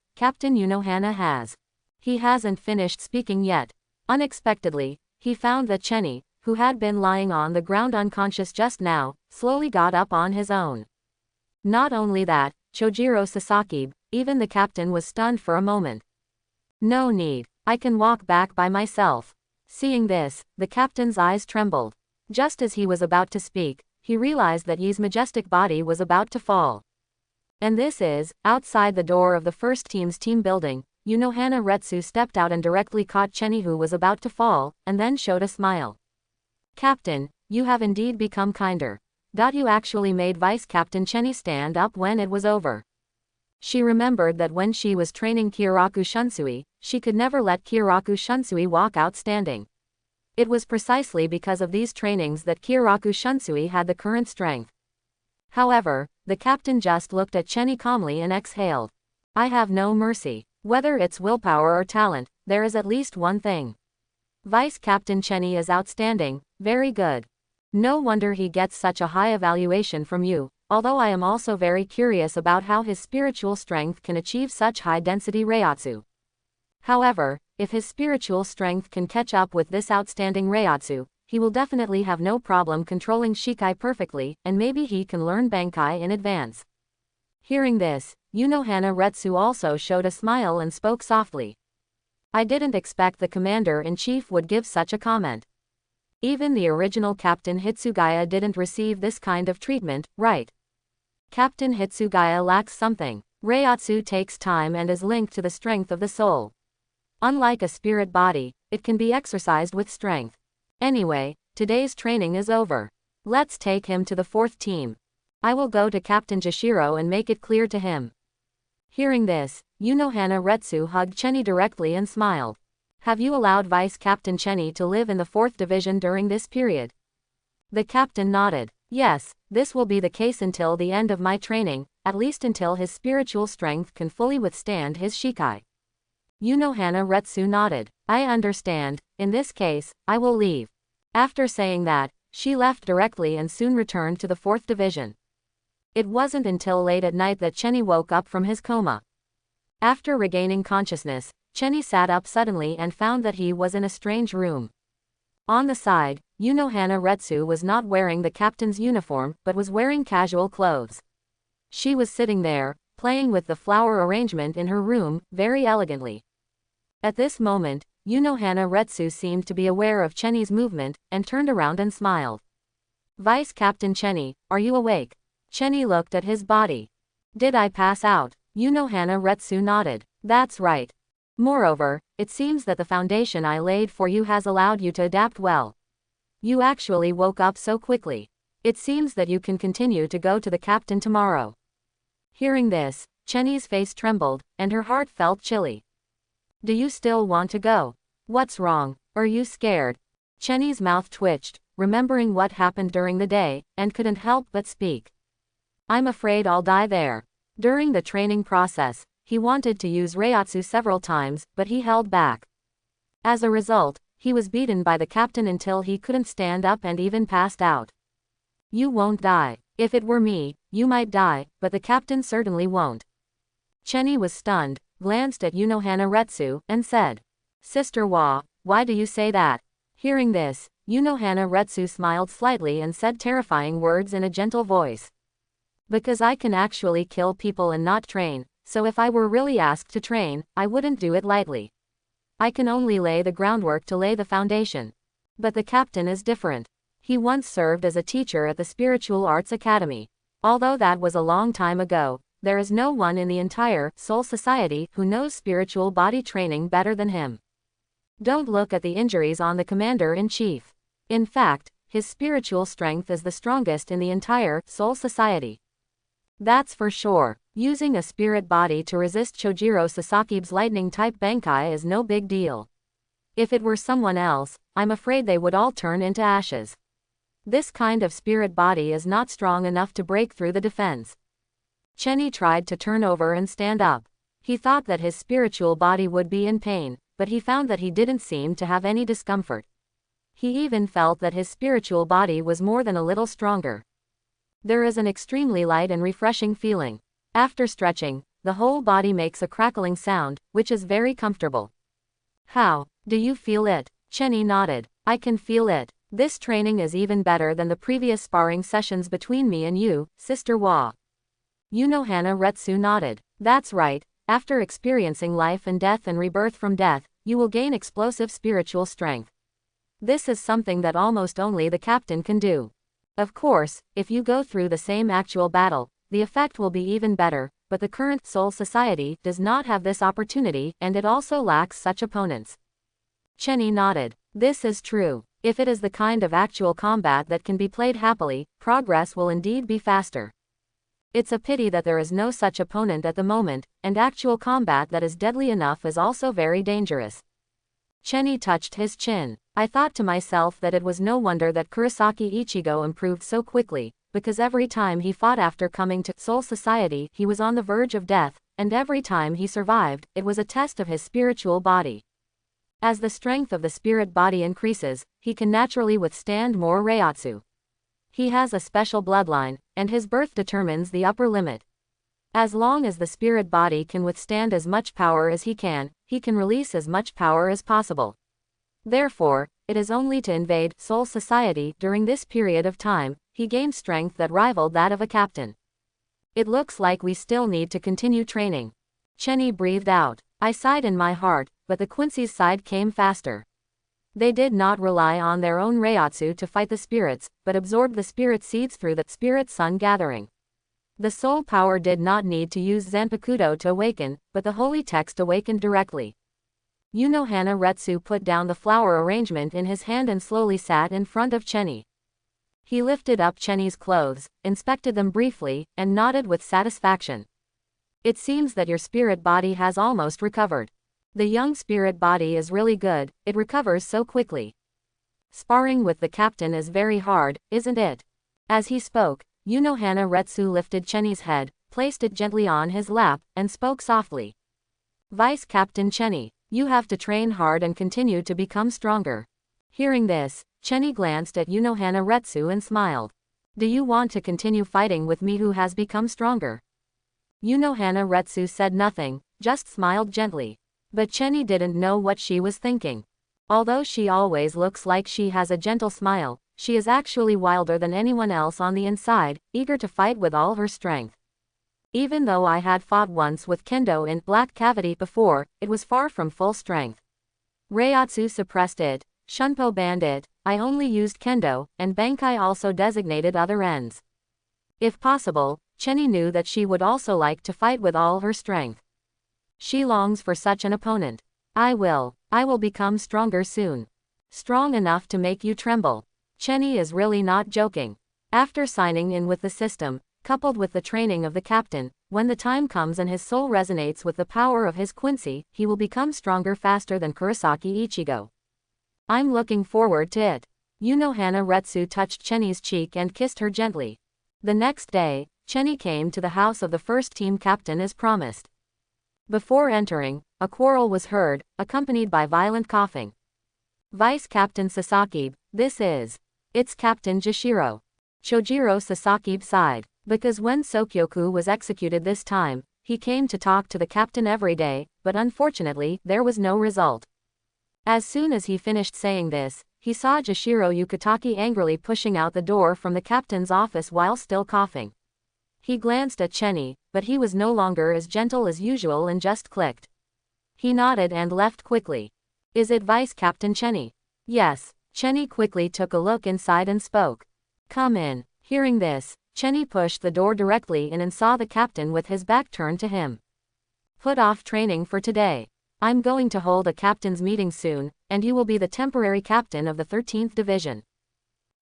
has. He hasn't finished speaking yet. Unexpectedly, he found that Chenny, who had been lying on the ground unconscious just now, slowly got up on his own. Not only that, Chojiro Sasaki, even the captain was stunned for a moment. No need, I can walk back by myself. Seeing this, the captain's eyes trembled. Just as he was about to speak, he realized that Yi's majestic body was about to fall. And this is, outside the door of the first team's team building, Unohana Retsu stepped out and directly caught Chenny, who was about to fall, and then showed a smile. Captain, you have indeed become kinder. You actually made Vice Captain Chenny stand up when it was over. She remembered that when she was training Kyoraku Shunsui, she could never let Kyoraku Shunsui walk out standing. It was precisely because of these trainings that Kyoraku Shunsui had the current strength. However, the captain just looked at Chenny calmly and exhaled. I have no mercy. Whether it's willpower or talent, there is at least one thing. Vice Captain Chenny is outstanding, very good. No wonder he gets such a high evaluation from you, although I am also very curious about how his spiritual strength can achieve such high-density Reiatsu. However, if his spiritual strength can catch up with this outstanding Reiatsu, he will definitely have no problem controlling Shikai perfectly, and maybe he can learn Bankai in advance. Hearing this, Unohana Retsu also showed a smile and spoke softly. I didn't expect the commander-in-chief would give such a comment. Even the original Captain Hitsugaya didn't receive this kind of treatment, right? Captain Hitsugaya lacks something. Reiatsu takes time and is linked to the strength of the soul. Unlike a spirit body, it can be exercised with strength. Anyway, today's training is over. Let's take him to the fourth team. I will go to Captain Jashiro and make it clear to him. Hearing this, Unohana Retsu hugged Chenny directly and smiled. Have you allowed Vice Captain Chenny to live in the 4th Division during this period? The captain nodded. Yes, this will be the case until the end of my training, at least until his spiritual strength can fully withstand his Shikai. Unohana Retsu nodded. I understand, in this case, I will leave. After saying that, she left directly and soon returned to the 4th Division. It wasn't until late at night that Chenny woke up from his coma. After regaining consciousness, Chenny sat up suddenly and found that he was in a strange room. On the side, Unohana Retsu was not wearing the captain's uniform but was wearing casual clothes. She was sitting there, playing with the flower arrangement in her room, very elegantly. At this moment, Unohana Retsu seemed to be aware of Chenny's movement, and turned around and smiled. "Vice Captain Chenny, are you awake?" Chenny looked at his body. "Did I pass out?" Unohana Retsu nodded. "That's right. Moreover, it seems that the foundation I laid for you has allowed you to adapt well. You actually woke up so quickly. It seems that you can continue to go to the captain tomorrow." Hearing this, Chenny's face trembled, and her heart felt chilly. "Do you still want to go? What's wrong? Are you scared?" Chenny's mouth twitched, remembering what happened during the day, and couldn't help but speak. "I'm afraid I'll die there." During the training process, he wanted to use Reiatsu several times, but he held back. As a result, he was beaten by the captain until he couldn't stand up and even passed out. "You won't die. If it were me, you might die, but the captain certainly won't." Chenny was stunned, glanced at Unohana Retsu, and said, "Sister Wa, why do you say that?" Hearing this, Unohana Retsu smiled slightly and said terrifying words in a gentle voice. "Because I can actually kill people and not train, so if I were really asked to train, I wouldn't do it lightly. I can only lay the groundwork to lay the foundation. But the captain is different. He once served as a teacher at the Spiritual Arts Academy. Although that was a long time ago, there is no one in the entire Soul Society who knows spiritual body training better than him. Don't look at the injuries on the commander-in-chief. In fact, his spiritual strength is the strongest in the entire Soul Society. That's for sure. Using a spirit body to resist Chojiro Sasaki's lightning-type Bankai is no big deal. If it were someone else, I'm afraid they would all turn into ashes. This kind of spirit body is not strong enough to break through the defense." Chenny tried to turn over and stand up. He thought that his spiritual body would be in pain, but he found that he didn't seem to have any discomfort. He even felt that his spiritual body was more than a little stronger. There is an extremely light and refreshing feeling. After stretching, the whole body makes a crackling sound, which is very comfortable. "How? Do you feel it?" Chenny nodded. "I can feel it. This training is even better than the previous sparring sessions between me and you, Sister Wa." Unohana Retsu nodded. "That's right. After experiencing life and death and rebirth from death, you will gain explosive spiritual strength. This is something that almost only the captain can do. Of course, if you go through the same actual battle, the effect will be even better, but the current Soul Society does not have this opportunity and it also lacks such opponents." Chenny nodded. "This is true. If it is the kind of actual combat that can be played happily, progress will indeed be faster. It's a pity that there is no such opponent at the moment, and actual combat that is deadly enough is also very dangerous." Chenny touched his chin. "I thought to myself that it was no wonder that Kurosaki Ichigo improved so quickly, because every time he fought after coming to Soul Society he was on the verge of death, and every time he survived, it was a test of his spiritual body. As the strength of the spirit body increases, he can naturally withstand more Reiatsu. He has a special bloodline, and his birth determines the upper limit. As long as the spirit body can withstand as much power as he can release as much power as possible. Therefore, it is only to invade Soul Society during this period of time, he gained strength that rivaled that of a captain. It looks like we still need to continue training." Chenny breathed out. "I sighed in my heart, but the Quincy's side came faster. They did not rely on their own Reiatsu to fight the spirits, but absorbed the spirit seeds through the spirit sun gathering. The soul power did not need to use Zanpakuto to awaken, but the holy text awakened directly." Unohana Retsu put down the flower arrangement in his hand and slowly sat in front of Chenny. He lifted up Chenny's clothes, inspected them briefly, and nodded with satisfaction. "It seems that your spirit body has almost recovered. The young spirit body is really good, it recovers so quickly. Sparring with the captain is very hard, isn't it?" As he spoke, Unohana Retsu lifted Chenny's head, placed it gently on his lap, and spoke softly. "Vice Captain Chenny, you have to train hard and continue to become stronger." Hearing this, Chenny glanced at Unohana Retsu and smiled. "Do you want to continue fighting with me who has become stronger?" Unohana Retsu said nothing, just smiled gently. But Chenny didn't know what she was thinking. Although she always looks like she has a gentle smile, she is actually wilder than anyone else on the inside, eager to fight with all her strength. Even though I had fought once with kendo in Black Cavity before, it was far from full strength. Reiatsu suppressed it, Shunpo banned it, I only used kendo, and Bankai also designated other ends. If possible, Chenny knew that she would also like to fight with all her strength. She longs for such an opponent. I will become stronger soon. Strong enough to make you tremble. Chenny is really not joking. After signing in with the system, coupled with the training of the captain, when the time comes and his soul resonates with the power of his Quincy, he will become stronger faster than Kurosaki Ichigo. I'm looking forward to it. Hana Retsu touched Chenny's cheek and kissed her gently. The next day, Chenny came to the house of the first team captain as promised. Before entering, a quarrel was heard, accompanied by violent coughing. Vice Captain Sasaki, it's Captain Jishiro. Chojiro Sasaki sighed, because when Sokyoku was executed this time, he came to talk to the captain every day, but unfortunately, there was no result. As soon as he finished saying this, he saw Jishiro Yukitaki angrily pushing out the door from the captain's office while still coughing. He glanced at Chenny, but he was no longer as gentle as usual and just clicked. He nodded and left quickly. Is it Vice Captain Chenny? Yes. Chenny quickly took a look inside and spoke. Come in. Hearing this, Chenny pushed the door directly in and saw the captain with his back turned to him. Put off training for today. I'm going to hold a captain's meeting soon, and you will be the temporary captain of the 13th Division.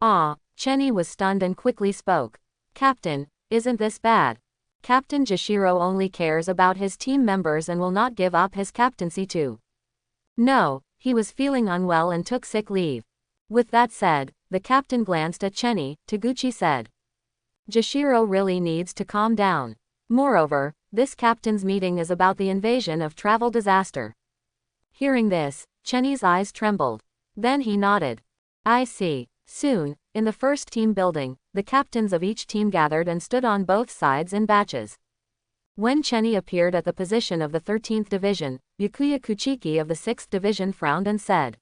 Ah, Chenny was stunned and quickly spoke. Captain, isn't this bad? Captain Jishiro only cares about his team members and will not give up his captaincy too. No, he was feeling unwell and took sick leave. With that said, the captain glanced at Chenny. Taguchi said. Jishiro really needs to calm down. Moreover, this captain's meeting is about the invasion of travel disaster. Hearing this, Chenny's eyes trembled. Then he nodded. I see. Soon, in the first team building, the captains of each team gathered and stood on both sides in batches. When Chenny appeared at the position of the 13th Division, Yukuya Kuchiki of the 6th Division frowned and said.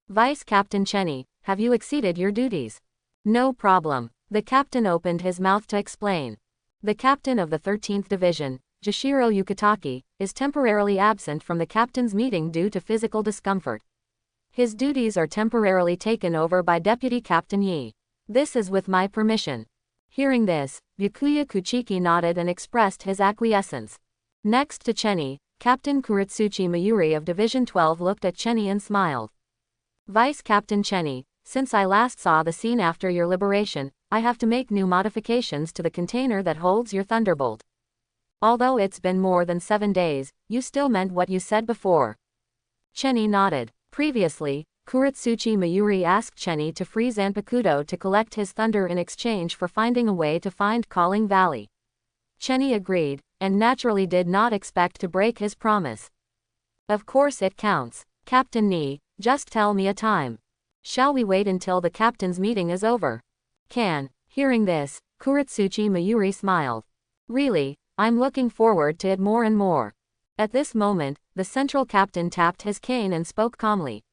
Vice Captain Chenny, have you exceeded your duties? No problem. The captain opened his mouth to explain. The captain of the 13th Division, Jishiro Yukitaki, is temporarily absent from the captain's meeting due to physical discomfort. His duties are temporarily taken over by Deputy Captain Yi. This is with my permission. Hearing this, Yukuya Kuchiki nodded and expressed his acquiescence. Next to Chenny, Captain Kuritsuchi Mayuri of Division 12 looked at Chenny and smiled. Vice Captain Chenny, since I last saw the scene after your liberation, I have to make new modifications to the container that holds your thunderbolt. Although it's been more than 7 days, you still meant what you said before. Chenny nodded. Previously, Kuritsuchi Mayuri asked Chenny to free Zanpakuto to collect his thunder in exchange for finding a way to find Calling Valley. Chenny agreed, and naturally did not expect to break his promise. Of course it counts. Captain Ni, just tell me a time. Shall we wait until the captain's meeting is over? Can. Hearing this, Kuritsuchi Mayuri smiled. Really, I'm looking forward to it more and more. At this moment, the central captain tapped his cane and spoke calmly.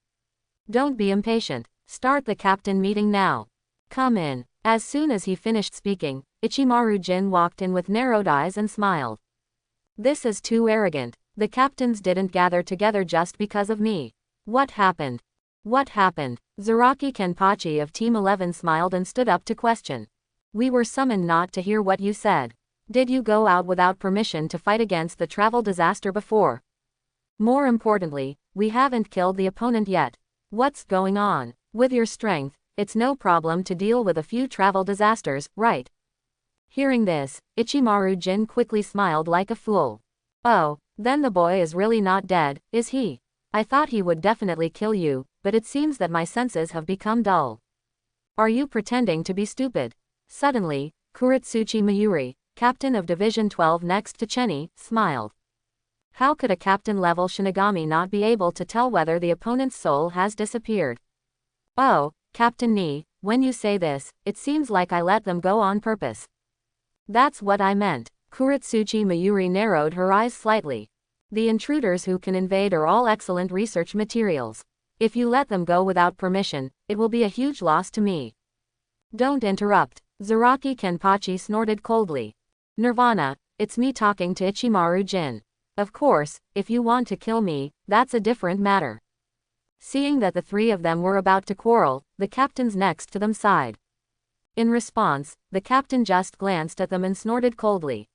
Don't be impatient. Start the captain meeting now. Come in. As soon as he finished speaking, Ichimaru Jin walked in with narrowed eyes and smiled. This is too arrogant. The captains didn't gather together just because of me. What happened? What happened? Zaraki Kenpachi of Team 11 smiled and stood up to question. We were summoned not to hear what you said. Did you go out without permission to fight against the travel disaster before? More importantly, we haven't killed the opponent yet. What's going on? With your strength, it's no problem to deal with a few travel disasters, right? Hearing this, Ichimaru Jin quickly smiled like a fool. Oh, then the boy is really not dead, is he? I thought he would definitely kill you, but it seems that my senses have become dull. Are you pretending to be stupid? Suddenly, Kuritsuchi Mayuri, captain of Division 12 next to Chenny, smiled. How could a captain-level Shinigami not be able to tell whether the opponent's soul has disappeared? Oh, Captain Ni, when you say this, it seems like I let them go on purpose. That's what I meant. Kuritsuchi Mayuri narrowed her eyes slightly. The intruders who can invade are all excellent research materials. If you let them go without permission, it will be a huge loss to me. Don't interrupt. Zaraki Kenpachi snorted coldly. Nirvana, it's me talking to Ichimaru Jin. Of course, if you want to kill me, that's a different matter. Seeing that the three of them were about to quarrel, the captains next to them sighed. In response, the captain just glanced at them and snorted coldly.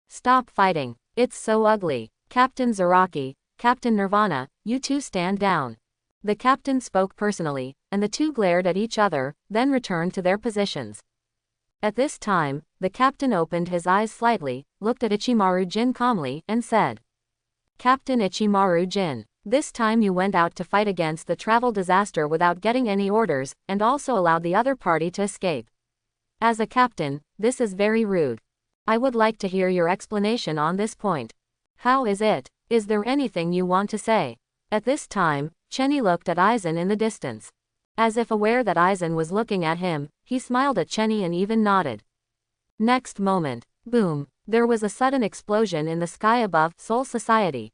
Stop fighting. It's so ugly. Captain Zaraki, Captain Nirvana, you two stand down. The captain spoke personally, and the two glared at each other, then returned to their positions. At this time, the captain opened his eyes slightly, looked at Ichimaru Jin calmly, and said, Captain Ichimaru Jin, this time you went out to fight against the travel disaster without getting any orders, and also allowed the other party to escape. As a captain, this is very rude. I would like to hear your explanation on this point. How is it? Is there anything you want to say? At this time, Chenny looked at Aizen in the distance. As if aware that Aizen was looking at him, he smiled at Chenny and even nodded. Next moment, boom, there was a sudden explosion in the sky above Soul Society.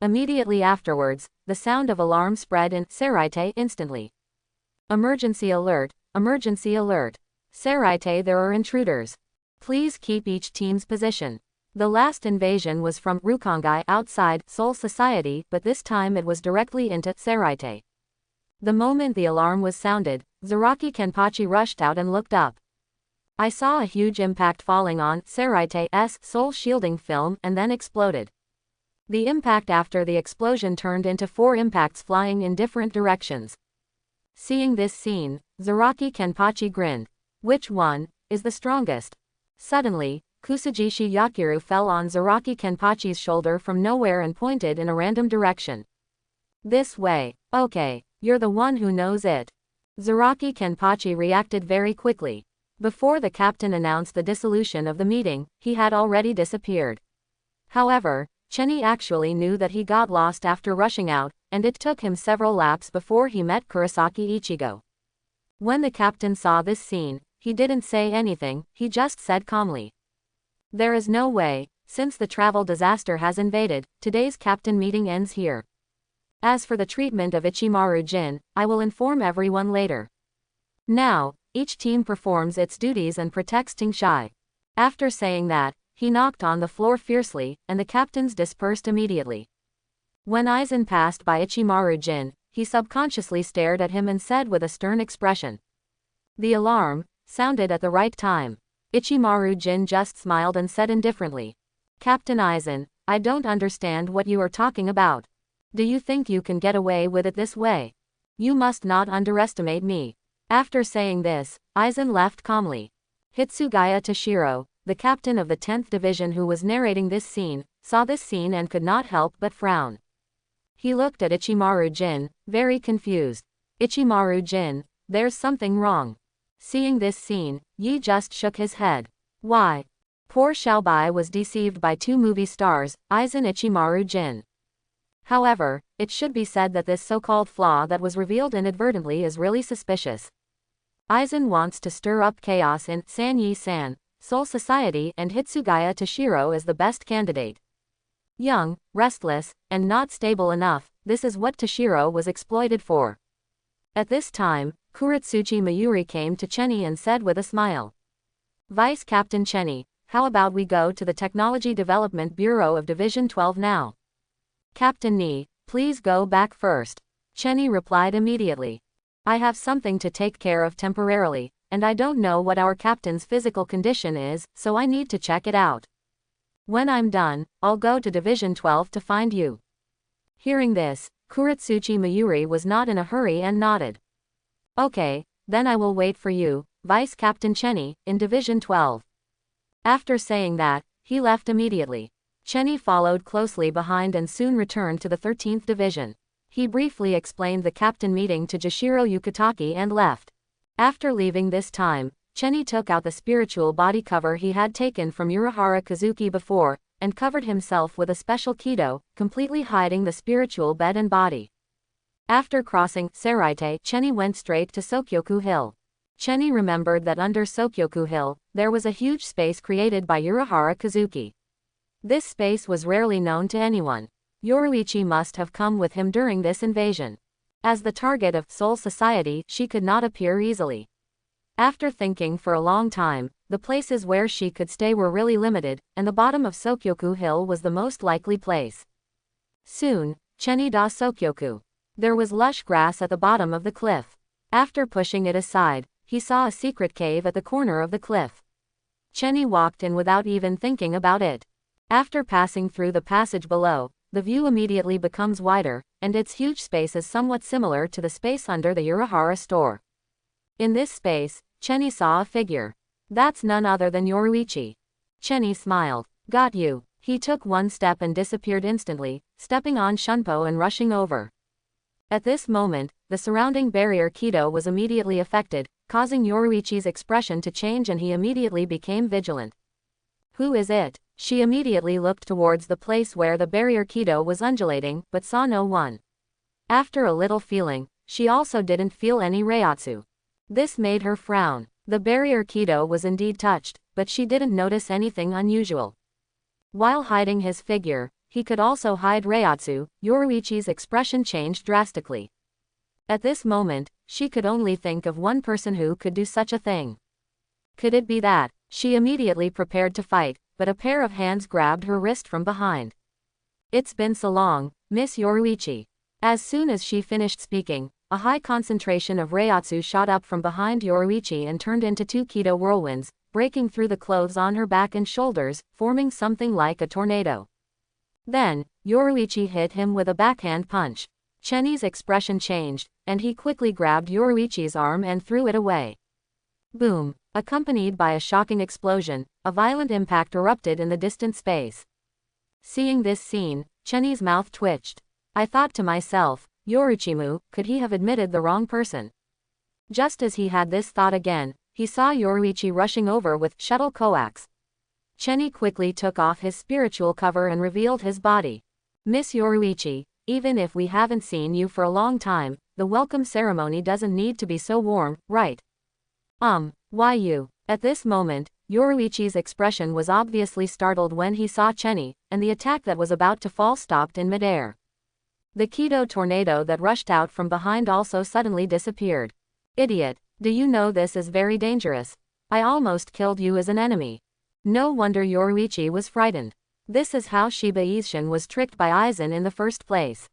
Immediately afterwards, the sound of alarm spread in Seraite instantly. Emergency alert, emergency alert. Seraite, there are intruders. Please keep each team's position. The last invasion was from Rukongai outside Soul Society, but this time it was directly into Seraite. The moment the alarm was sounded, Zaraki Kenpachi rushed out and looked up. I saw a huge impact falling on Seraite's soul shielding film and then exploded. The impact after the explosion turned into 4 impacts flying in different directions. Seeing this scene, Zaraki Kenpachi grinned. Which one is the strongest? Suddenly, Kusajishi Yakiru fell on Zaraki Kenpachi's shoulder from nowhere and pointed in a random direction. This way. Okay, you're the one who knows it. Zaraki Kenpachi reacted very quickly. Before the captain announced the dissolution of the meeting, he had already disappeared. However, Chenny actually knew that he got lost after rushing out, and it took him several laps before he met Kurosaki Ichigo. When the captain saw this scene, he didn't say anything, he just said calmly. There is no way, since the travel disaster has invaded, today's captain meeting ends here. As for the treatment of Ichimaru Jin, I will inform everyone later. Now, each team performs its duties and protects Tingshai. After saying that, he knocked on the floor fiercely, and the captains dispersed immediately. When Aizen passed by Ichimaru Jin, he subconsciously stared at him and said with a stern expression. The alarm sounded at the right time. Ichimaru Jin just smiled and said indifferently, Captain Aizen, I don't understand what you are talking about. Do you think you can get away with it this way? You must not underestimate me. After saying this, Aizen left calmly. Hitsugaya Toshiro, the captain of the 10th Division who was narrating this scene, saw this scene and could not help but frown. He looked at Ichimaru Jin, very confused. Ichimaru Jin, there's something wrong. Seeing this scene, Yi just shook his head. Why? Poor Xiaobai was deceived by 2 movie stars, Aizen Ichimaru Jin. However, it should be said that this so-called flaw that was revealed inadvertently is really suspicious. Aizen wants to stir up chaos in San Yi-san, Soul Society, and Hitsugaya Toshiro is the best candidate. Young, restless, and not stable enough, this is what Toshiro was exploited for. At this time, Kuritsuchi Mayuri came to Chenny and said with a smile. Vice Captain Chenny, how about we go to the Technology Development Bureau of Division 12 now? Captain Ni, please go back first. Chenny replied immediately. I have something to take care of temporarily, and I don't know what our captain's physical condition is, so I need to check it out. When I'm done, I'll go to Division 12 to find you. Hearing this, Kuritsuchi Mayuri was not in a hurry and nodded. Okay, then I will wait for you, Vice Captain Chenny, in Division 12. After saying that, he left immediately. Chenny followed closely behind and soon returned to the 13th Division. He briefly explained the captain meeting to Jashiro Yukitaki and left. After leaving this time, Chenny took out the spiritual body cover he had taken from Urahara Kazuki before, and covered himself with a special kido, completely hiding the spiritual bed and body. After crossing Seraite, Chenny went straight to Sokyoku Hill. Chenny remembered that under Sokyoku Hill, there was a huge space created by Urahara Kazuki. This space was rarely known to anyone. Yoruichi must have come with him during this invasion. As the target of Soul Society, she could not appear easily. After thinking for a long time, the places where she could stay were really limited, and the bottom of Sokyoku Hill was the most likely place. Soon, Cheni da Sokyoku. There was lush grass at the bottom of the cliff. After pushing it aside, he saw a secret cave at the corner of the cliff. Cheni walked in without even thinking about it. After passing through the passage below, the view immediately becomes wider, and its huge space is somewhat similar to the space under the Urahara store. In this space, Cheni saw a figure. That's none other than Yoruichi. Cheni smiled. Got you. He took one step and disappeared instantly, stepping on Shunpo and rushing over. At this moment, the surrounding barrier Kido was immediately affected, causing Yoruichi's expression to change and he immediately became vigilant. Who is it? She immediately looked towards the place where the barrier Kido was undulating, but saw no one. After a little feeling, she also didn't feel any Reiatsu. This made her frown. The barrier Kido was indeed touched, but she didn't notice anything unusual. While hiding his figure, he could also hide Reiatsu. Yoruichi's expression changed drastically. At this moment, she could only think of one person who could do such a thing. Could it be that? She immediately prepared to fight, but a pair of hands grabbed her wrist from behind. It's been so long, Miss Yoruichi. As soon as she finished speaking, a high concentration of Reiatsu shot up from behind Yoruichi and turned into two Kido whirlwinds, breaking through the clothes on her back and shoulders, forming something like a tornado. Then, Yoruichi hit him with a backhand punch. Cheni's expression changed, and he quickly grabbed Yoruichi's arm and threw it away. Boom! Accompanied by a shocking explosion, a violent impact erupted in the distant space. Seeing this scene, Cheni's mouth twitched. I thought to myself, Yoruichimu, could he have admitted the wrong person? Just as he had this thought again, he saw Yoruichi rushing over with shuttle coax. Cheni quickly took off his spiritual cover and revealed his body. Miss Yoruichi, even if we haven't seen you for a long time, the welcome ceremony doesn't need to be so warm, right? Why you? At this moment, Yoruichi's expression was obviously startled when he saw Cheni, and the attack that was about to fall stopped in midair. The Kido tornado that rushed out from behind also suddenly disappeared. Idiot, do you know this is very dangerous? I almost killed you as an enemy. No wonder Yoruichi was frightened. This is how Shiba Isen was tricked by Aizen in the first place.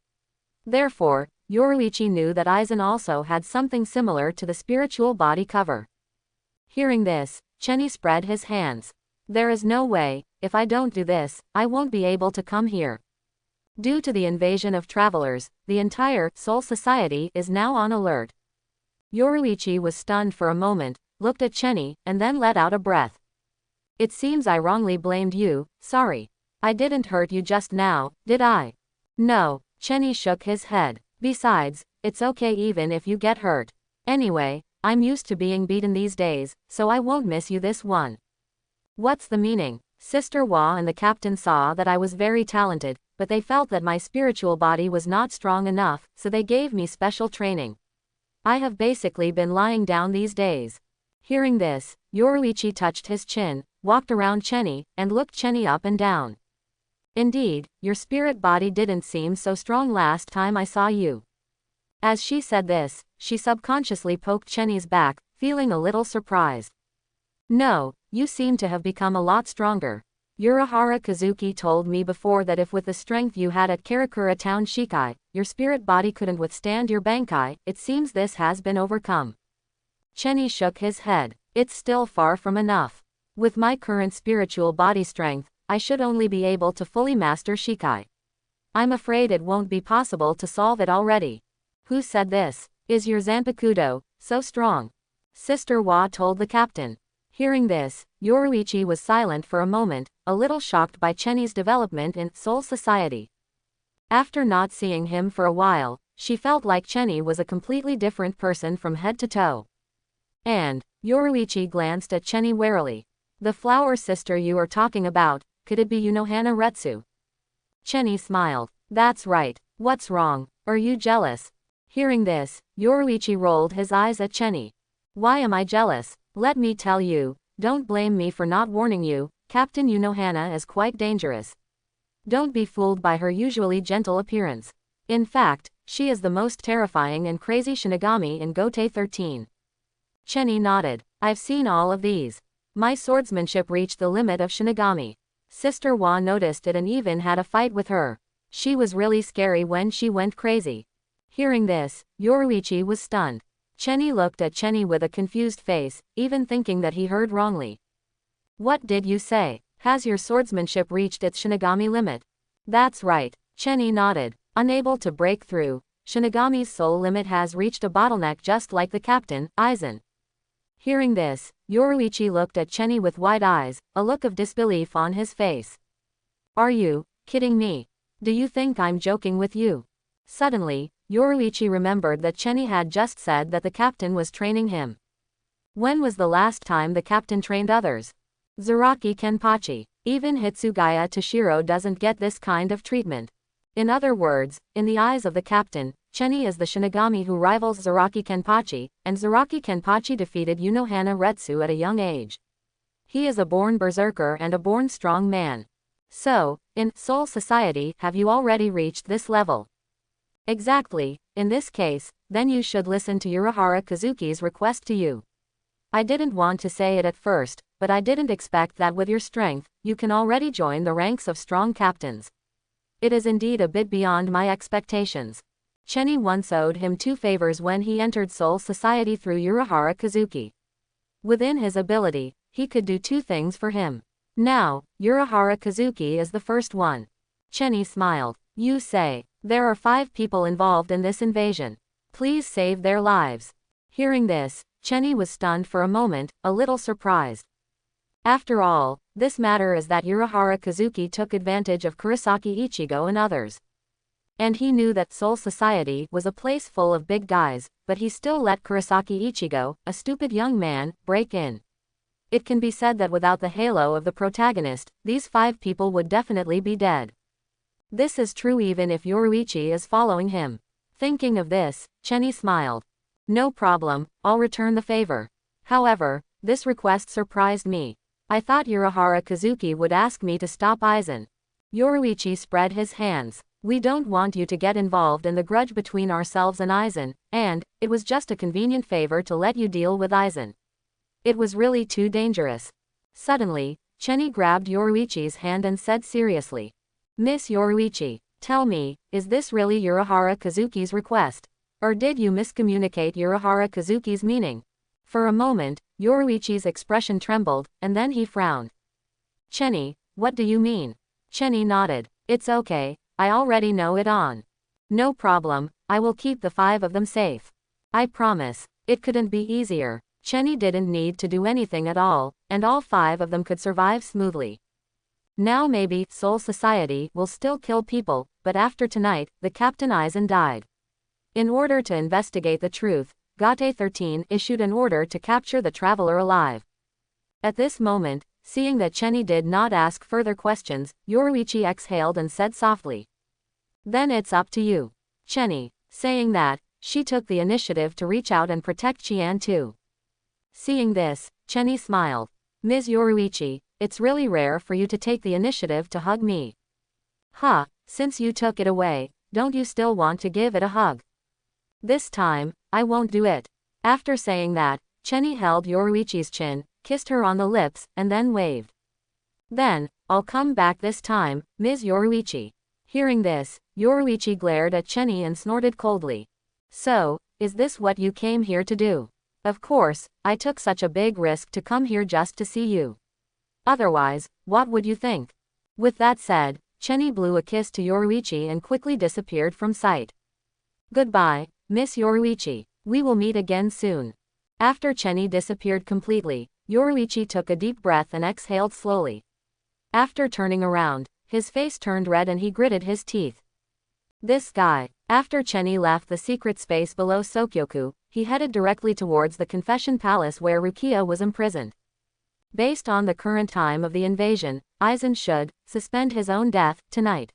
Therefore, Yoruichi knew that Aizen also had something similar to the spiritual body cover. Hearing this, Cheni spread his hands. There is no way, if I don't do this, I won't be able to come here. Due to the invasion of travelers, the entire Soul Society is now on alert. Yoruichi was stunned for a moment, looked at Cheni, and then let out a breath. It seems I wrongly blamed you, sorry. I didn't hurt you just now, did I? No, Cheni shook his head. Besides, it's okay even if you get hurt. Anyway, I'm used to being beaten these days, so I won't miss you this one. What's the meaning? Sister Wa and the captain saw that I was very talented, but they felt that my spiritual body was not strong enough, so they gave me special training. I have basically been lying down these days. Hearing this, Yoruichi touched his chin, walked around Cheni, and looked Cheni up and down. Indeed, your spirit body didn't seem so strong last time I saw you. As she said this, she subconsciously poked Cheni's back, feeling a little surprised. No, you seem to have become a lot stronger. Urahara Kazuki told me before that if with the strength you had at Karakura Town Shikai, your spirit body couldn't withstand your Bankai, it seems this has been overcome. Cheni shook his head. It's still far from enough. With my current spiritual body strength, I should only be able to fully master Shikai. I'm afraid it won't be possible to solve it already. Who said this? Is your Zanpakudo so strong? Sister Wa told the captain. Hearing this, Yoruichi was silent for a moment, a little shocked by Cheni's development in Soul Society. After not seeing him for a while, she felt like Cheni was a completely different person from head to toe. And, Yoruichi glanced at Cheni warily. The flower sister you are talking about, could it be Unohana Retsu? Cheni smiled. That's right. What's wrong? Are you jealous? Hearing this, Yoruichi rolled his eyes at Cheni. Why am I jealous? Let me tell you, don't blame me for not warning you, Captain Unohana is quite dangerous. Don't be fooled by her usually gentle appearance. In fact, she is the most terrifying and crazy Shinigami in Gotei 13. Chenny nodded. I've seen all of these. My swordsmanship reached the limit of Shinigami. Sister Wa noticed it and even had a fight with her. She was really scary when she went crazy. Hearing this, Yoruichi was stunned. Chenny looked at Chenny with a confused face, even thinking that he heard wrongly. What did you say? Has your swordsmanship reached its Shinigami limit? That's right. Chenny nodded. Unable to break through, Shinigami's soul limit has reached a bottleneck just like the captain, Aizen. Hearing this, Yoruichi looked at Chenny with wide eyes, a look of disbelief on his face. Are you kidding me? Do you think I'm joking with you? Suddenly, Yoruichi remembered that Chenny had just said that the captain was training him. When was the last time the captain trained others? Zaraki Kenpachi. Even Hitsugaya Toshiro doesn't get this kind of treatment. In other words, in the eyes of the captain, Chenny is the Shinigami who rivals Zaraki Kenpachi, and Zaraki Kenpachi defeated Unohana Retsu at a young age. He is a born berserker and a born strong man. So, in Soul Society, have you already reached this level? Exactly. In this case, then you should listen to Urahara Kazuki's request to you. I didn't want to say it at first, but I didn't expect that with your strength, you can already join the ranks of strong captains. It is indeed a bit beyond my expectations. Chenny once owed him 2 favors when he entered Soul Society through Urahara Kazuki. Within his ability, he could do 2 things for him. Now, Urahara Kazuki is the first one. Chenny smiled. You say, there are 5 people involved in this invasion. Please save their lives. Hearing this, Chenny was stunned for a moment, a little surprised. After all, this matter is that Urahara Kazuki took advantage of Kurosaki Ichigo and others. And he knew that Soul Society was a place full of big guys, but he still let Kurosaki Ichigo, a stupid young man, break in. It can be said that without the halo of the protagonist, these 5 people would definitely be dead. This is true even if Yoruichi is following him. Thinking of this, Chenny smiled. No problem, I'll return the favor. However, this request surprised me. I thought Urahara Kazuki would ask me to stop Aizen. Yoruichi spread his hands. We don't want you to get involved in the grudge between ourselves and Aizen, and it was just a convenient favor to let you deal with Aizen. It was really too dangerous. Suddenly, Chenny grabbed Yoruichi's hand and said seriously. Miss Yoruichi, tell me, is this really Urahara Kazuki's request? Or did you miscommunicate Urahara Kazuki's meaning? For a moment, Yoruichi's expression trembled, and then he frowned. Chenny, what do you mean? Chenny nodded. It's okay, I already know it on. No problem, I will keep the 5 of them safe. I promise. It couldn't be easier. Chenny didn't need to do anything at all, and all 5 of them could survive smoothly. Now maybe Soul Society will still kill people, but after tonight, the Captain Aizen died. In order to investigate the truth, Gotei 13 issued an order to capture the traveler alive. At this moment, seeing that Chenny did not ask further questions, Yoruichi exhaled and said softly. Then it's up to you. Chenny. Saying that, she took the initiative to reach out and protect Qian too. Seeing this, Chenny smiled. Ms. Yoruichi, it's really rare for you to take the initiative to hug me. Huh, since you took it away, don't you still want to give it a hug? This time, I won't do it. After saying that, Chenny held Yoruichi's chin, kissed her on the lips, and then waved. Then, I'll come back this time, Ms. Yoruichi. Hearing this, Yoruichi glared at Chenny and snorted coldly. So, is this what you came here to do? Of course, I took such a big risk to come here just to see you. Otherwise, what would you think? With that said, Chenny blew a kiss to Yoruichi and quickly disappeared from sight. Goodbye, Miss Yoruichi. We will meet again soon. After Chenny disappeared completely, Yoruichi took a deep breath and exhaled slowly. After turning around, his face turned red and he gritted his teeth. This guy. After Chenny left the secret space below Sokyoku, he headed directly towards the confession palace where Rukia was imprisoned. Based on the current time of the invasion, Aizen should suspend his own death tonight.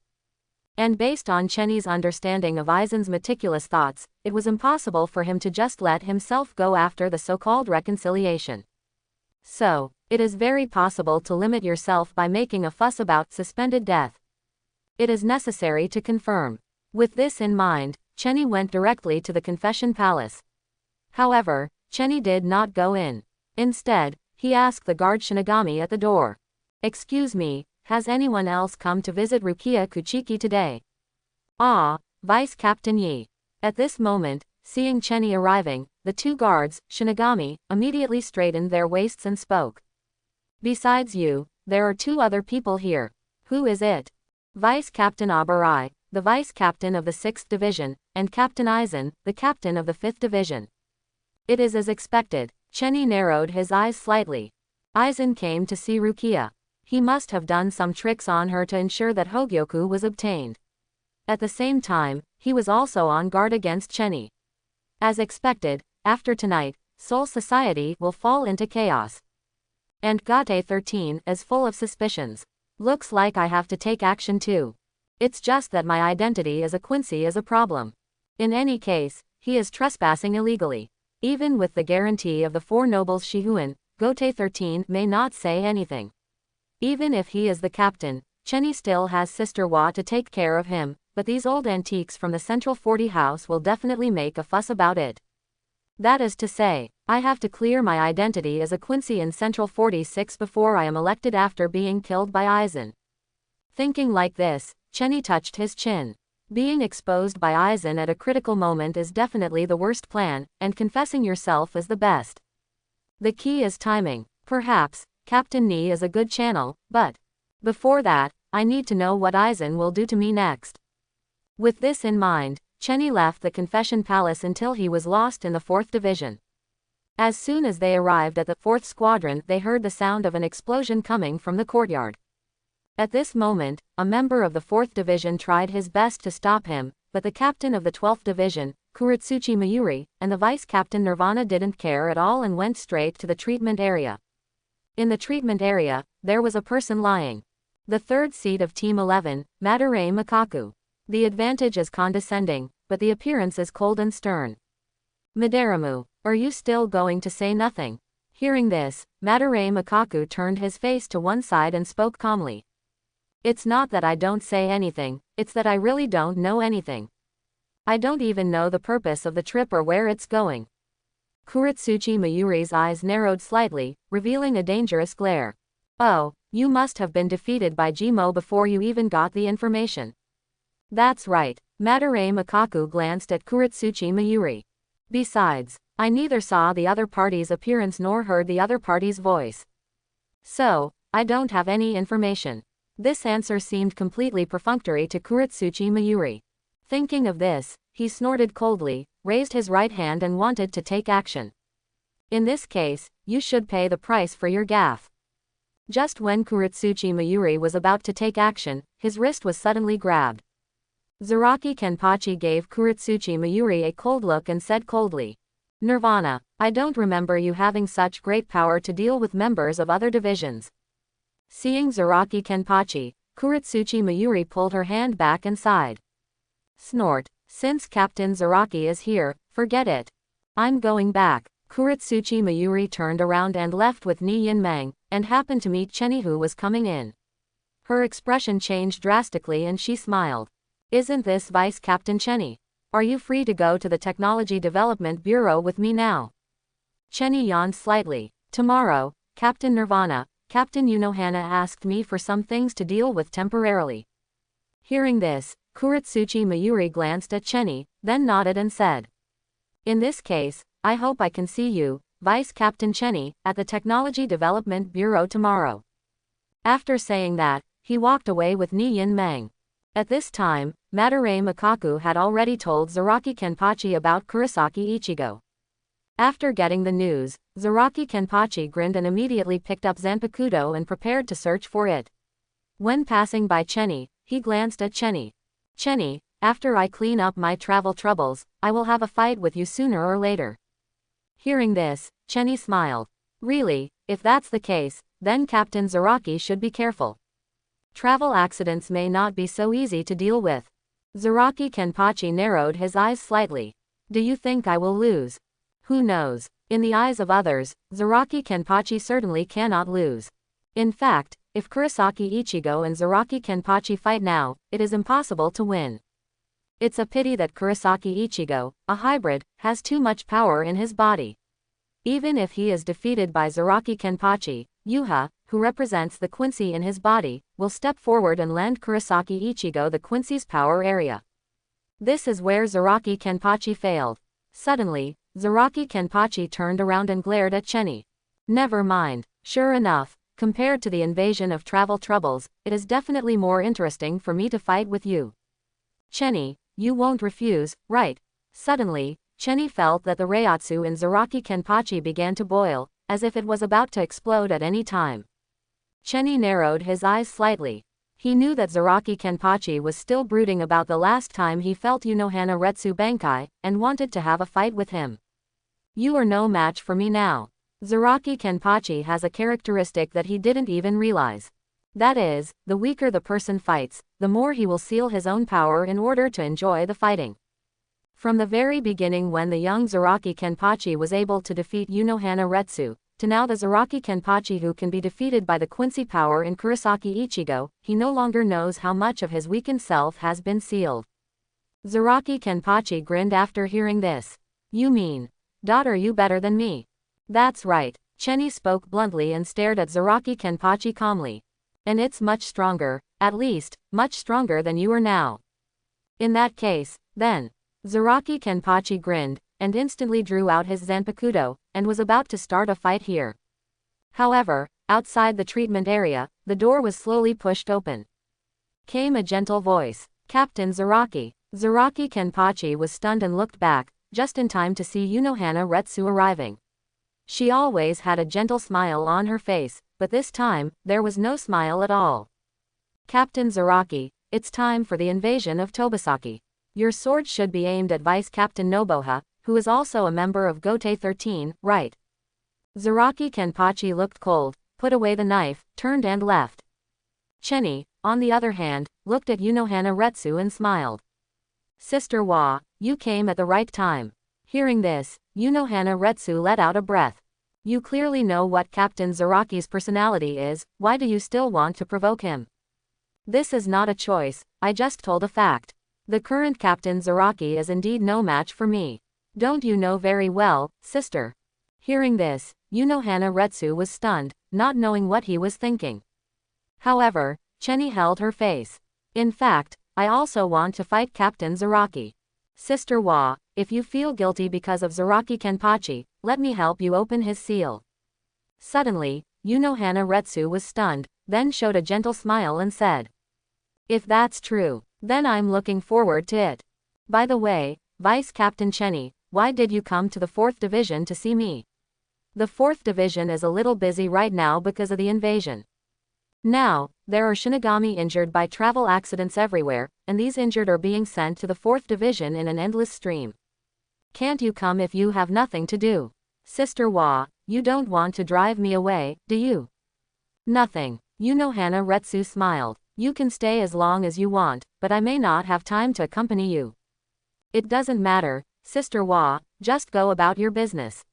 And based on Chenny's understanding of Aizen's meticulous thoughts, it was impossible for him to just let himself go after the so-called reconciliation. So, it is very possible to limit yourself by making a fuss about suspended death. It is necessary to confirm. With this in mind, Chenny went directly to the confession palace. However, Chenny did not go in. Instead, he asked the guard Shinigami at the door. "Excuse me, has anyone else come to visit Rukia Kuchiki today?" "Ah, Vice Captain Yi." At this moment, seeing Chenny arriving, the two guards, Shinigami, immediately straightened their waists and spoke. "Besides you, there are two other people here. Who is it?" "Vice Captain Abarai, the Vice Captain of the 6th Division, and Captain Aizen, the Captain of the 5th Division." "It is as expected." Chenny narrowed his eyes slightly. Aizen came to see Rukia. He must have done some tricks on her to ensure that Hogyoku was obtained. At the same time, he was also on guard against Chenny. As expected, after tonight, Soul Society will fall into chaos. And Gate 13 is full of suspicions. Looks like I have to take action too. It's just that my identity as a Quincy is a problem. In any case, he is trespassing illegally. Even with the guarantee of the four nobles Shihuan, Gate 13 may not say anything. Even if he is the captain, Chenny still has Sister Wa to take care of him, but these old antiques from the Central 40 house will definitely make a fuss about it. That is to say, I have to clear my identity as a Quincy in Central 46 before I am elected after being killed by Aizen. Thinking like this, Chenny touched his chin. Being exposed by Aizen at a critical moment is definitely the worst plan, and confessing yourself is the best. The key is timing. Perhaps, Captain Ni is a good channel, but before that, I need to know what Aizen will do to me next. With this in mind, Chenny left the confession palace until he was lost in the 4th Division. As soon as they arrived at the 4th Squadron, they heard the sound of an explosion coming from the courtyard. At this moment, a member of the 4th Division tried his best to stop him, but the captain of the 12th Division, Kuretsuchi Mayuri, and the vice captain Nirvana didn't care at all and went straight to the treatment area. In the treatment area, there was a person lying. The third seat of Team 11, Madarame Makaku. The advantage is condescending, but the appearance is cold and stern. "Madaramu, are you still going to say nothing?" Hearing this, Madarame Makaku turned his face to one side and spoke calmly. "It's not that I don't say anything, it's that I really don't know anything. I don't even know the purpose of the trip or where it's going." Kuretsuchi Mayuri's eyes narrowed slightly, revealing a dangerous glare. "Oh, you must have been defeated by Jimo before you even got the information." "That's right." Madarame Makaku glanced at Kuretsuchi Mayuri. "Besides, I neither saw the other party's appearance nor heard the other party's voice. So, I don't have any information." This answer seemed completely perfunctory to Kuretsuchi Mayuri. Thinking of this, he snorted coldly, raised his right hand and wanted to take action. "In this case, you should pay the price for your gaffe." Just when Kuretsuchi Mayuri was about to take action, his wrist was suddenly grabbed. Zaraki Kenpachi gave Kuretsuchi Mayuri a cold look and said coldly, "Nirvana, I don't remember you having such great power to deal with members of other divisions." Seeing Zaraki Kenpachi, Kuretsuchi Mayuri pulled her hand back and sighed. Snort. "Since Captain Zaraki is here, forget it. I'm going back." Kuretsuchi Mayuri turned around and left with Ni Yinmeng, and happened to meet Chenny, who was coming in. Her expression changed drastically and she smiled. "Isn't this Vice Captain Chenny? Are you free to go to the Technology Development Bureau with me now?" Chenny yawned slightly. "Tomorrow, Captain Nirvana, Captain Unohana asked me for some things to deal with temporarily." Hearing this, Kuretsuchi Mayuri glanced at Chenny, then nodded and said, "In this case, I hope I can see you, Vice Captain Chenny, at the Technology Development Bureau tomorrow." After saying that, he walked away with Ni Yinmeng. At this time, Madarame Makaku had already told Zaraki Kenpachi about Kurosaki Ichigo. After getting the news, Zaraki Kenpachi grinned and immediately picked up Zanpakuto and prepared to search for it. When passing by Chenny, he glanced at Chenny. "Chenny, after I clean up my travel troubles, I will have a fight with you sooner or later." Hearing this, Chenny smiled. "Really, if that's the case, then Captain Zaraki should be careful. Travel accidents may not be so easy to deal with." Zaraki Kenpachi narrowed his eyes slightly. "Do you think I will lose?" "Who knows? In the eyes of others, Zaraki Kenpachi certainly cannot lose. In fact, if Kurosaki Ichigo and Zaraki Kenpachi fight now, it is impossible to win. It's a pity that Kurosaki Ichigo, a hybrid, has too much power in his body. Even if he is defeated by Zaraki Kenpachi, Yuha, who represents the Quincy in his body, will step forward and lend Kurosaki Ichigo the Quincy's power area. This is where Zaraki Kenpachi failed. Suddenly, Zaraki Kenpachi turned around and glared at Chenny. Never mind. Sure enough, compared to the invasion of travel troubles, it is definitely more interesting for me to fight with you. Chenny, you won't refuse, right? Suddenly, Chenny felt that the Reiatsu in Zaraki Kenpachi began to boil, as if it was about to explode at any time. Chenny narrowed his eyes slightly. He knew that Zaraki Kenpachi was still brooding about the last time he felt Unohana Retsu Bankai, and wanted to have a fight with him. You are no match for me now. Zaraki Kenpachi has a characteristic that he didn't even realize. That is, the weaker the person fights, the more he will seal his own power in order to enjoy the fighting. From the very beginning, when the young Zaraki Kenpachi was able to defeat Unohana Retsu, to now the Zaraki Kenpachi who can be defeated by the Quincy power in Kurosaki Ichigo, he no longer knows how much of his weakened self has been sealed. Zaraki Kenpachi grinned after hearing this. You mean, are you better than me? That's right. Chenny spoke bluntly and stared at Zaraki Kenpachi calmly. And it's much stronger, at least, much stronger than you are now. In that case, then. Zaraki Kenpachi grinned, and instantly drew out his Zanpakuto, and was about to start a fight here. However, outside the treatment area, the door was slowly pushed open. Came a gentle voice. Captain Zaraki. Zaraki Kenpachi was stunned and looked back, just in time to see Unohana Retsu arriving. She always had a gentle smile on her face, but this time, there was no smile at all. Captain Zaraki, it's time for the invasion of Tobasaki. Your sword should be aimed at Vice Captain Nobuha, who is also a member of Gotei 13, right? Zaraki Kenpachi looked cold, put away the knife, turned and left. Chenny, on the other hand, looked at Unohana Retsu and smiled. Sister Wa, you came at the right time. Hearing this, Unohana Retsu let out a breath. You clearly know what Captain Zaraki's personality is, why do you still want to provoke him? This is not a choice, I just told a fact. The current Captain Zaraki is indeed no match for me. Don't you know very well, sister? Hearing this, Unohana Retsu was stunned, not knowing what he was thinking. However, Chenny held her face. In fact, I also want to fight Captain Zaraki. Sister Wa, if you feel guilty because of Zaraki Kenpachi, let me help you open his seal. Suddenly, Unohana Retsu was stunned, then showed a gentle smile and said. If that's true, then I'm looking forward to it. By the way, Vice Captain Chenny, why did you come to the 4th Division to see me? The 4th Division is a little busy right now because of the invasion. Now, there are Shinigami injured by travel accidents everywhere, and these injured are being sent to the 4th Division in an endless stream. Can't you come if you have nothing to do? Sister Wa, you don't want to drive me away, do you? Nothing. Unohana Retsu smiled. You can stay as long as you want, but I may not have time to accompany you. It doesn't matter, Sister Wa, just go about your business.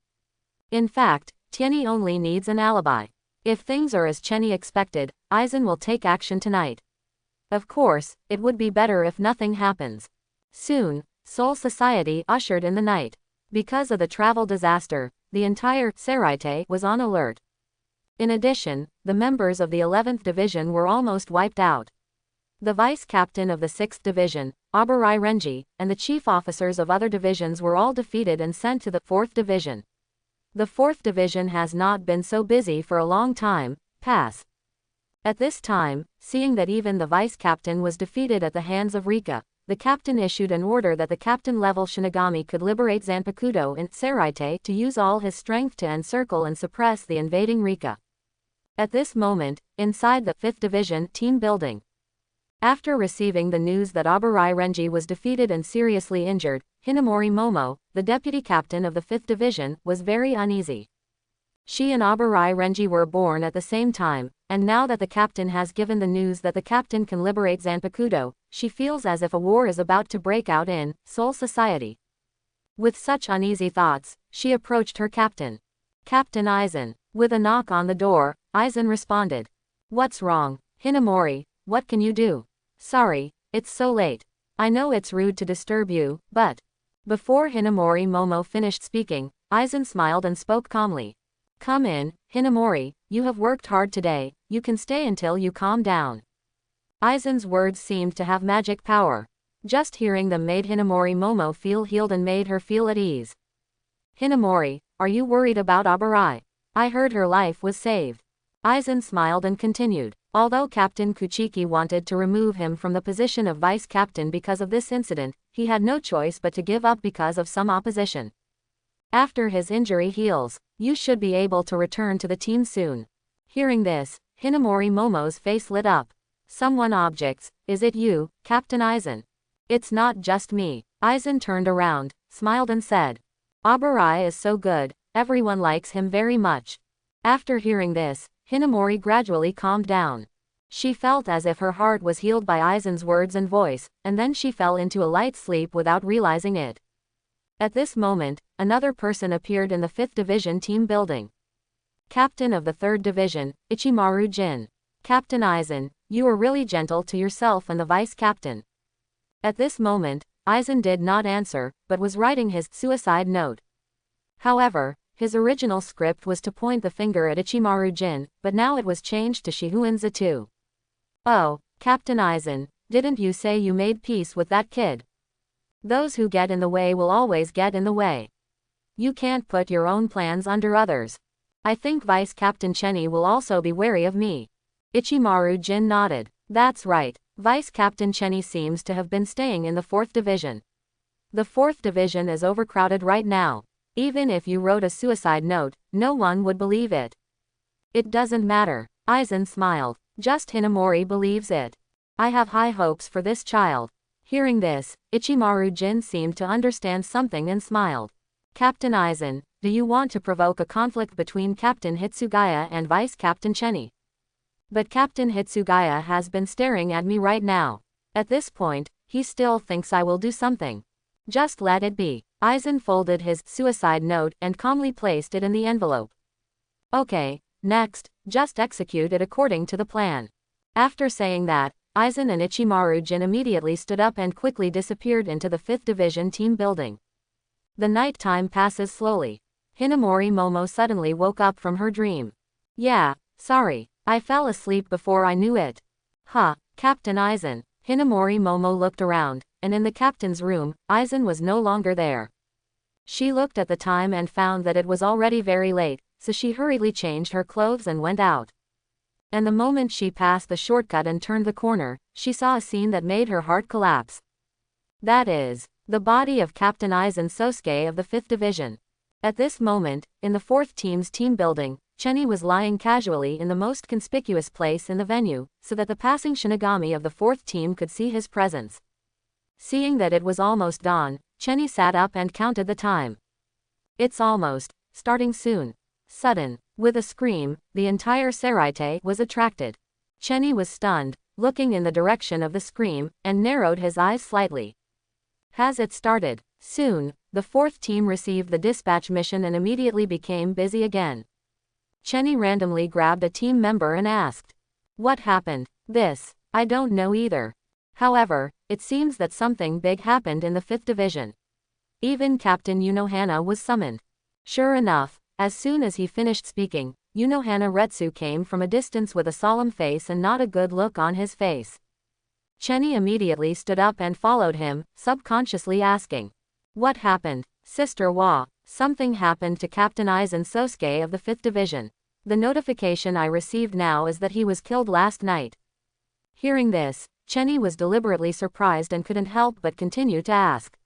In fact, Chenny only needs an alibi. If things are as Chenny expected, Aizen will take action tonight. Of course, it would be better if nothing happens. Soon, Soul Society ushered in the night. Because of the travel disaster, the entire Seraite was on alert. In addition, the members of the 11th Division were almost wiped out. The vice captain of the 6th Division, Aburai Renji, and the chief officers of other divisions were all defeated and sent to the 4th Division. The 4th Division has not been so busy for a long time, pass. At this time, seeing that even the vice captain was defeated at the hands of Rika, the captain issued an order that the captain-level Shinigami could liberate Zanpakuto in Seraite to use all his strength to encircle and suppress the invading Rika. At this moment, inside the 5th Division team building. After receiving the news that Aburai Renji was defeated and seriously injured, Hinamori Momo, the deputy captain of the 5th Division, was very uneasy. She and Aburai Renji were born at the same time, and now that the captain has given the news that the captain can liberate Zanpakuto, she feels as if a war is about to break out in Soul Society. With such uneasy thoughts, she approached her captain. Captain Aizen. With a knock on the door, Aizen responded. What's wrong, Hinamori, what can you do? Sorry, it's so late. I know it's rude to disturb you, but... Before Hinamori Momo finished speaking, Aizen smiled and spoke calmly. Come in, Hinamori, you have worked hard today, you can stay until you calm down. Aizen's words seemed to have magic power. Just hearing them made Hinamori Momo feel healed and made her feel at ease. Hinamori, are you worried about Abarai? I heard her life was saved. Aizen smiled and continued. Although Captain Kuchiki wanted to remove him from the position of vice captain because of this incident, he had no choice but to give up because of some opposition. After his injury heals, you should be able to return to the team soon. Hearing this, Hinamori Momo's face lit up. Someone objects, is it you, Captain Aizen? It's not just me. Aizen turned around, smiled and said. Abarai is so good, everyone likes him very much. After hearing this, Hinamori gradually calmed down. She felt as if her heart was healed by Aizen's words and voice, and then she fell into a light sleep without realizing it. At this moment, another person appeared in the 5th Division team building. Captain of the 3rd Division, Ichimaru Jin. Captain Aizen, you were really gentle to yourself and the vice captain. At this moment, Aizen did not answer, but was writing his suicide note. However, his original script was to point the finger at Ichimaru Jin, but now it was changed to Shihuen Zatu. Oh, Captain Aizen, didn't you say you made peace with that kid? Those who get in the way will always get in the way. You can't put your own plans under others. I think Vice Captain Chenny will also be wary of me. Ichimaru Jin nodded. That's right, Vice Captain Chenny seems to have been staying in the 4th Division. The 4th Division is overcrowded right now. Even if you wrote a suicide note, no one would believe it. It doesn't matter. Aizen smiled. Just Hinamori believes it. I have high hopes for this child. Hearing this, Ichimaru Jin seemed to understand something and smiled. Captain Aizen, do you want to provoke a conflict between Captain Hitsugaya and Vice Captain Chenny? But Captain Hitsugaya has been staring at me right now. At this point, he still thinks I will do something. Just let it be. Aizen folded his suicide note and calmly placed it in the envelope. Okay, next, just execute it according to the plan. After saying that, Aizen and Ichimaru Jin immediately stood up and quickly disappeared into the 5th Division team building. The night time passes slowly. Hinamori Momo suddenly woke up from her dream. Yeah, sorry, I fell asleep before I knew it. Huh, Captain Aizen. Hinamori Momo looked around, and in the captain's room, Aizen was no longer there. She looked at the time and found that it was already very late, so she hurriedly changed her clothes and went out. And the moment she passed the shortcut and turned the corner, she saw a scene that made her heart collapse. That is, the body of Captain Aizen Sosuke of the 5th Division. At this moment, in the 4th team's team building, Chenny was lying casually in the most conspicuous place in the venue, so that the passing Shinigami of the 4th team could see his presence. Seeing that it was almost dawn, Chenny sat up and counted the time. It's almost starting soon. Sudden, with a scream, the entire Seraite was attracted. Chenny was stunned, looking in the direction of the scream, and narrowed his eyes slightly. Has it started? Soon, the 4th team received the dispatch mission and immediately became busy again. Chenny randomly grabbed a team member and asked, what happened? This, I don't know either. However, it seems that something big happened in the 5th Division. Even Captain Unohana was summoned. Sure enough, as soon as he finished speaking, Unohana Retsu came from a distance with a solemn face and not a good look on his face. Chenny immediately stood up and followed him, subconsciously asking, what happened, Sister Wa? Something happened to Captain Aizen Sosuke of the 5th Division. The notification I received now is that he was killed last night. Hearing this, Chenny was deliberately surprised and couldn't help but continue to ask.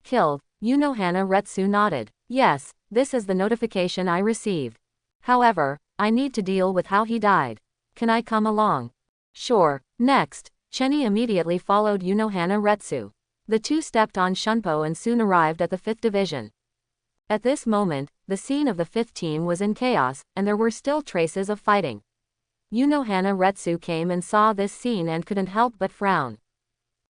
Killed? Unohana Retsu nodded. Yes, this is the notification I received. However, I need to deal with how he died. Can I come along? Sure. Next, Chenny immediately followed Unohana Retsu. The two stepped on Shunpo and soon arrived at the 5th Division. At this moment, the scene of the 5th team was in chaos, and there were still traces of fighting. Unohana Retsu came and saw this scene and couldn't help but frown.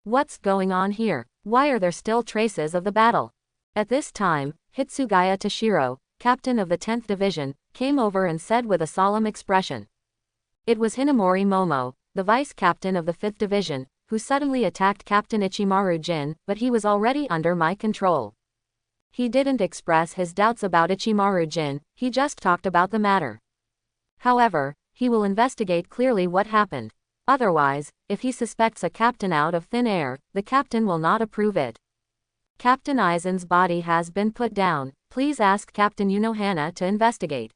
What's going on here? Why are there still traces of the battle? At this time, Hitsugaya Toshiro, captain of the 10th Division, came over and said with a solemn expression. It was Hinamori Momo, the vice-captain of the 5th Division, who suddenly attacked Captain Ichimaru Jin, but he was already under my control. He didn't express his doubts about Ichimaru Jin, he just talked about the matter. However, he will investigate clearly what happened. Otherwise, if he suspects a captain out of thin air, the captain will not approve it. Captain Aizen's body has been put down, please ask Captain Unohana to investigate.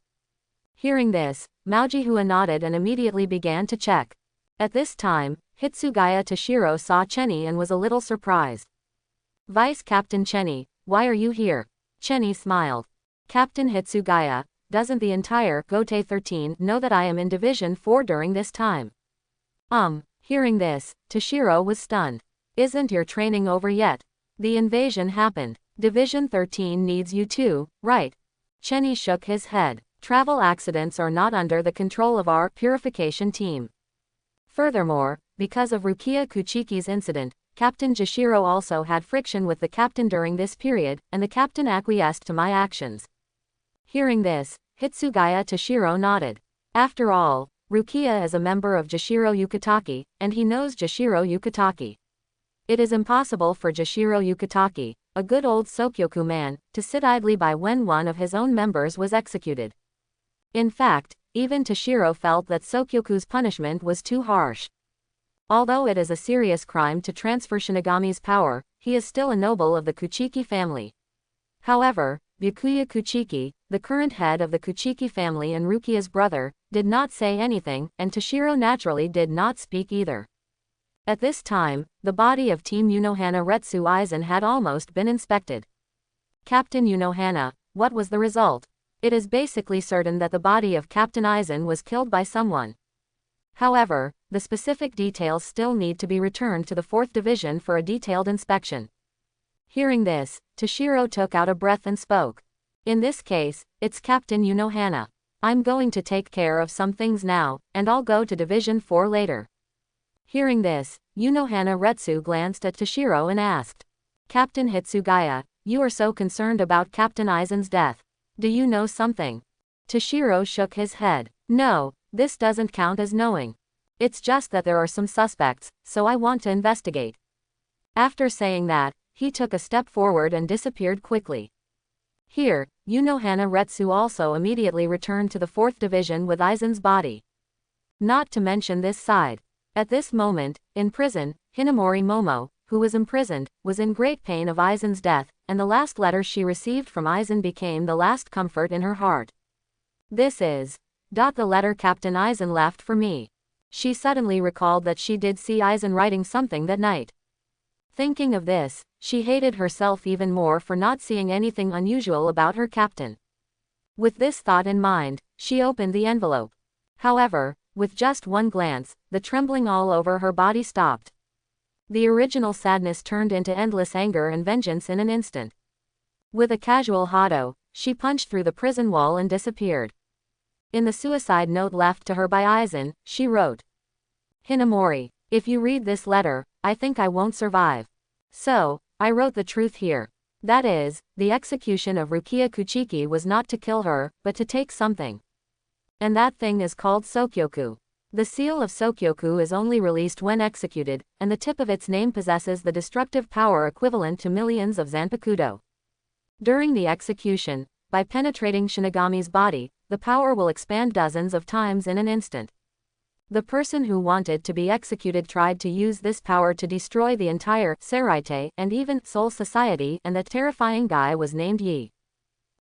Hearing this, Maojihua nodded and immediately began to check. At this time, Hitsugaya Toshiro saw Chenny and was a little surprised. Vice Captain Chenny, why are you here? Chenny smiled. Captain Hitsugaya, doesn't the entire Gote 13 know that I am in Division 4 during this time? Hearing this, Toshiro was stunned. Isn't your training over yet? The invasion happened. Division 13 needs you too, right? Chenny shook his head. Travel accidents are not under the control of our purification team. Furthermore, because of Rukia Kuchiki's incident, Captain Jashiro also had friction with the captain during this period, and the captain acquiesced to my actions. Hearing this, Hitsugaya Toshiro nodded. After all, Rukia is a member of Jashiro Yukitaki, and he knows Jashiro Yukitaki. It is impossible for Jashiro Yukitaki, a good old Sokyoku man, to sit idly by when one of his own members was executed. In fact, even Toshiro felt that Sokyoku's punishment was too harsh. Although it is a serious crime to transfer Shinigami's power, he is still a noble of the Kuchiki family. However, Byakuya Kuchiki, the current head of the Kuchiki family and Rukia's brother, did not say anything, and Toshiro naturally did not speak either. At this time, the body of Team Unohana Retsu Aizen had almost been inspected. Captain Unohana, what was the result? It is basically certain that the body of Captain Aizen was killed by someone. However, the specific details still need to be returned to the 4th Division for a detailed inspection. Hearing this, Toshiro took out a breath and spoke. In this case, it's Captain Unohana. I'm going to take care of some things now, and I'll go to Division 4 later. Hearing this, Unohana Retsu glanced at Toshiro and asked. Captain Hitsugaya, you are so concerned about Captain Aizen's death. Do you know something? Toshiro shook his head. No, this doesn't count as knowing. It's just that there are some suspects, so I want to investigate. After saying that, he took a step forward and disappeared quickly. Here, Unohana Retsu also immediately returned to the 4th Division with Aizen's body. Not to mention this side. At this moment, in prison, Hinamori Momo, who was imprisoned, was in great pain of Aizen's death, and the last letter she received from Aizen became the last comfort in her heart. This is the letter Captain Aizen left for me. She suddenly recalled that she did see Aizen writing something that night. Thinking of this, she hated herself even more for not seeing anything unusual about her captain. With this thought in mind, she opened the envelope. However, with just one glance, the trembling all over her body stopped. The original sadness turned into endless anger and vengeance in an instant. With a casual hado, she punched through the prison wall and disappeared. In the suicide note left to her by Aizen, she wrote, Hinamori, if you read this letter, I think I won't survive. So, I wrote the truth here. That is, the execution of Rukia Kuchiki was not to kill her, but to take something. And that thing is called Sokyoku. The seal of Sokyoku is only released when executed, and the tip of its name possesses the destructive power equivalent to millions of Zanpakuto. During the execution, by penetrating Shinigami's body, the power will expand dozens of times in an instant. The person who wanted to be executed tried to use this power to destroy the entire Seraite and even Soul Society, and the terrifying guy was named Yi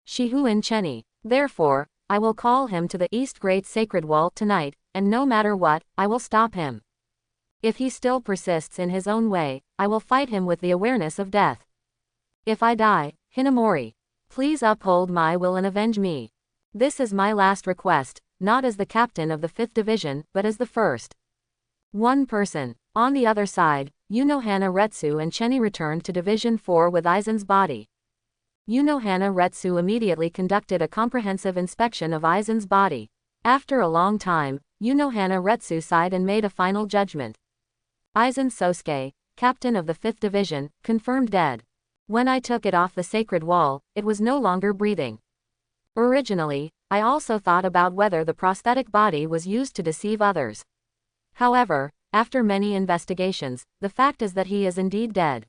Shihuin Chenny. Therefore, I will call him to the East Great Sacred Wall tonight, and no matter what, I will stop him. If he still persists in his own way, I will fight him with the awareness of death. If I die, Hinamori, please uphold my will and avenge me. This is my last request, not as the captain of the 5th Division, but as the first. One person. On the other side, Unohana Retsu and Chenny returned to Division 4 with Aizen's body. Unohana Retsu immediately conducted a comprehensive inspection of Aizen's body. After a long time, Unohana Retsu sighed and made a final judgment. Aizen Sosuke, captain of the 5th Division, confirmed dead. When I took it off the sacred wall, it was no longer breathing. Originally, I also thought about whether the prosthetic body was used to deceive others. However, after many investigations, the fact is that he is indeed dead.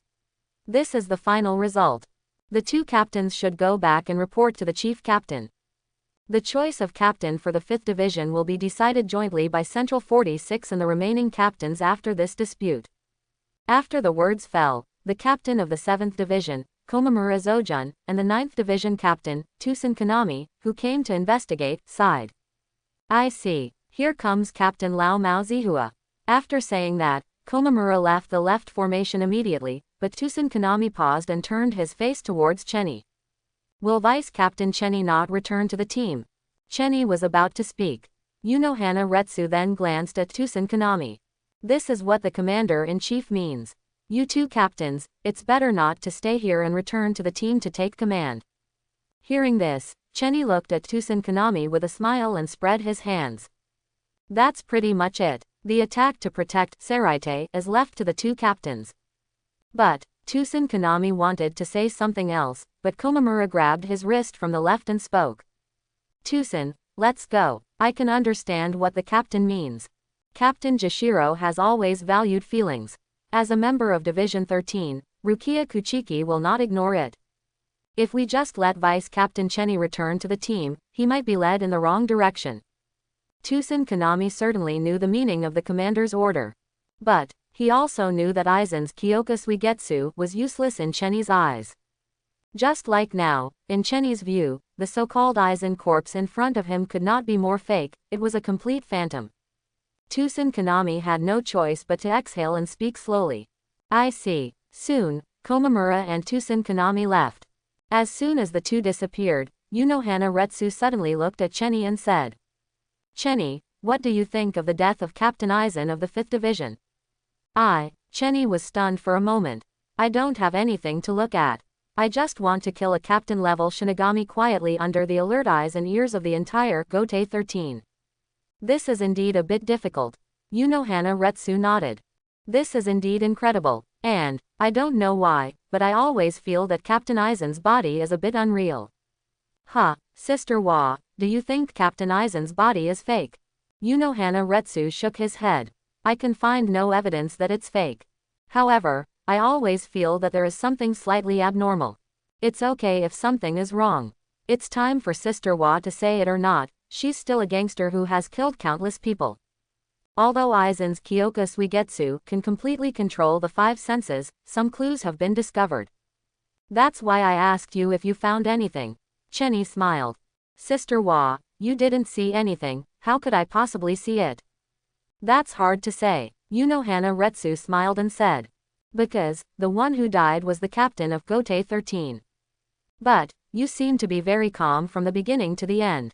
This is the final result. The two captains should go back and report to the chief captain. The choice of captain for the 5th Division will be decided jointly by Central 46 and the remaining captains after this dispute. After the words fell, the captain of the 7th Division, Komamura Zojun, and the 9th Division captain, Tusen Kanami, who came to investigate, sighed. I see. Here comes Captain Lao Mao Zihua. After saying that, Komamura left the left formation immediately, but Tusen Kanami paused and turned his face towards Chenny. Will Vice Captain Chenny not return to the team? Chenny was about to speak. Unohana Retsu then glanced at Tusen Kanami. This is what the commander-in-chief means. You two captains, it's better not to stay here and return to the team to take command. Hearing this, Chenny looked at Tusen Kanami with a smile and spread his hands. That's pretty much it. The attack to protect Seraite is left to the two captains. But Tusen Kanami wanted to say something else, but Komamura grabbed his wrist from the left and spoke. Tusen, let's go. I can understand what the captain means. Captain Jashiro has always valued feelings. As a member of Division 13, Rukia Kuchiki will not ignore it. If we just let Vice Captain Chenny return to the team, he might be led in the wrong direction. Tusen Kanami certainly knew the meaning of the commander's order. But he also knew that Aizen's Kyoka Suigetsu was useless in Chenny's eyes. Just like now, in Chenny's view, the so-called Aizen corpse in front of him could not be more fake, it was a complete phantom. Tusen Kanami had no choice but to exhale and speak slowly. I see. Soon, Komamura and Tusen Kanami left. As soon as the two disappeared, Unohana Retsu suddenly looked at Chenny and said, Chenny, what do you think of the death of Captain Aizen of the 5th Division? Chenny was stunned for a moment. I don't have anything to look at. I just want to kill a captain-level Shinigami quietly under the alert eyes and ears of the entire Gotei 13. This is indeed a bit difficult. Unohana Retsu nodded. This is indeed incredible, and, I don't know why, but I always feel that Captain Aizen's body is a bit unreal. Sister Wa, do you think Captain Aizen's body is fake? Unohana Retsu shook his head. I can find no evidence that it's fake. However, I always feel that there is something slightly abnormal. It's okay if something is wrong. It's time for Sister Wa to say it or not, she's still a gangster who has killed countless people. Although Aizen's Kyoka Suigetsu can completely control the 5 senses, some clues have been discovered. That's why I asked you if you found anything. Chenny smiled. Sister Wa, you didn't see anything, how could I possibly see it? That's hard to say. Unohana Retsu smiled and said. Because, the one who died was the captain of Gotei 13. But, you seem to be very calm from the beginning to the end.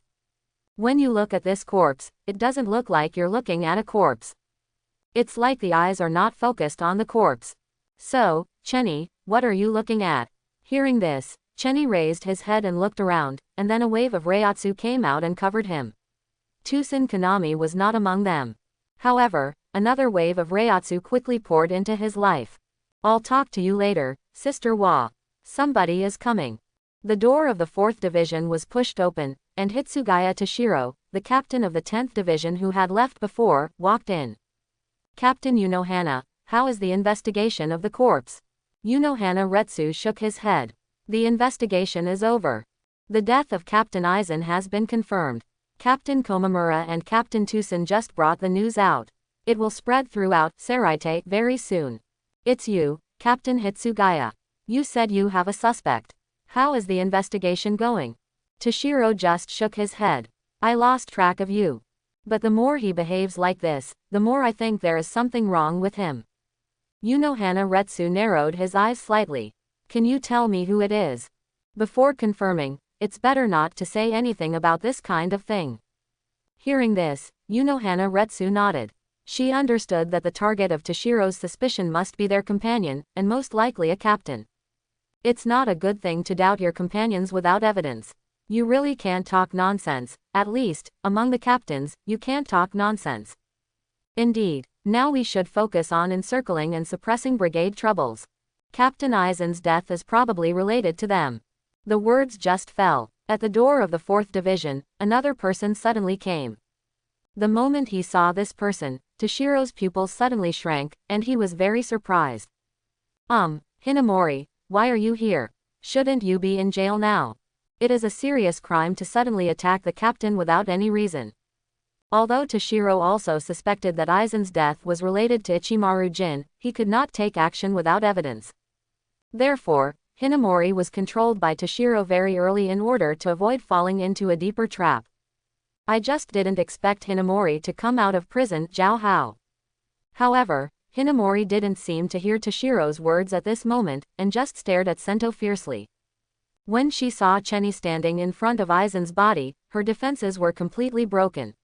When you look at this corpse, it doesn't look like you're looking at a corpse. It's like the eyes are not focused on the corpse. So, Chenny, what are you looking at? Hearing this, Chenny raised his head and looked around, and then a wave of Reiatsu came out and covered him. Tusen Kanami was not among them. However, another wave of Reiatsu quickly poured into his life. I'll talk to you later, Sister Wa. Somebody is coming. The door of the 4th Division was pushed open, and Hitsugaya Toshiro, the captain of the 10th Division who had left before, walked in. Captain Unohana, how is the investigation of the corpse? Unohana Retsu shook his head. The investigation is over. The death of Captain Aizen has been confirmed. Captain Komamura and Captain Tusen just brought the news out. It will spread throughout Seraite very soon. It's you, Captain Hitsugaya. You said you have a suspect. How is the investigation going? Toshiro just shook his head. I lost track of you. But the more he behaves like this, the more I think there is something wrong with him. Unohana Retsu narrowed his eyes slightly. Can you tell me who it is? Before confirming, it's better not to say anything about this kind of thing. Hearing this, Unohana Retsu nodded. She understood that the target of Toshiro's suspicion must be their companion, and most likely a captain. It's not a good thing to doubt your companions without evidence. You really can't talk nonsense, at least, among the captains, you can't talk nonsense. Indeed, now we should focus on encircling and suppressing brigade troubles. Captain Aizen's death is probably related to them. The words just fell. At the door of the 4th Division, another person suddenly came. The moment he saw this person, Toshiro's pupils suddenly shrank, and he was very surprised. Hinamori, why are you here? Shouldn't you be in jail now? It is a serious crime to suddenly attack the captain without any reason. Although Toshiro also suspected that Aizen's death was related to Ichimaru Jin, he could not take action without evidence. Therefore, Hinamori was controlled by Toshiro very early in order to avoid falling into a deeper trap. I just didn't expect Hinamori to come out of prison, Zhao Hao. However, Hinamori didn't seem to hear Toshiro's words at this moment, and just stared at Sento fiercely. When she saw Chenny standing in front of Aizen's body, her defenses were completely broken.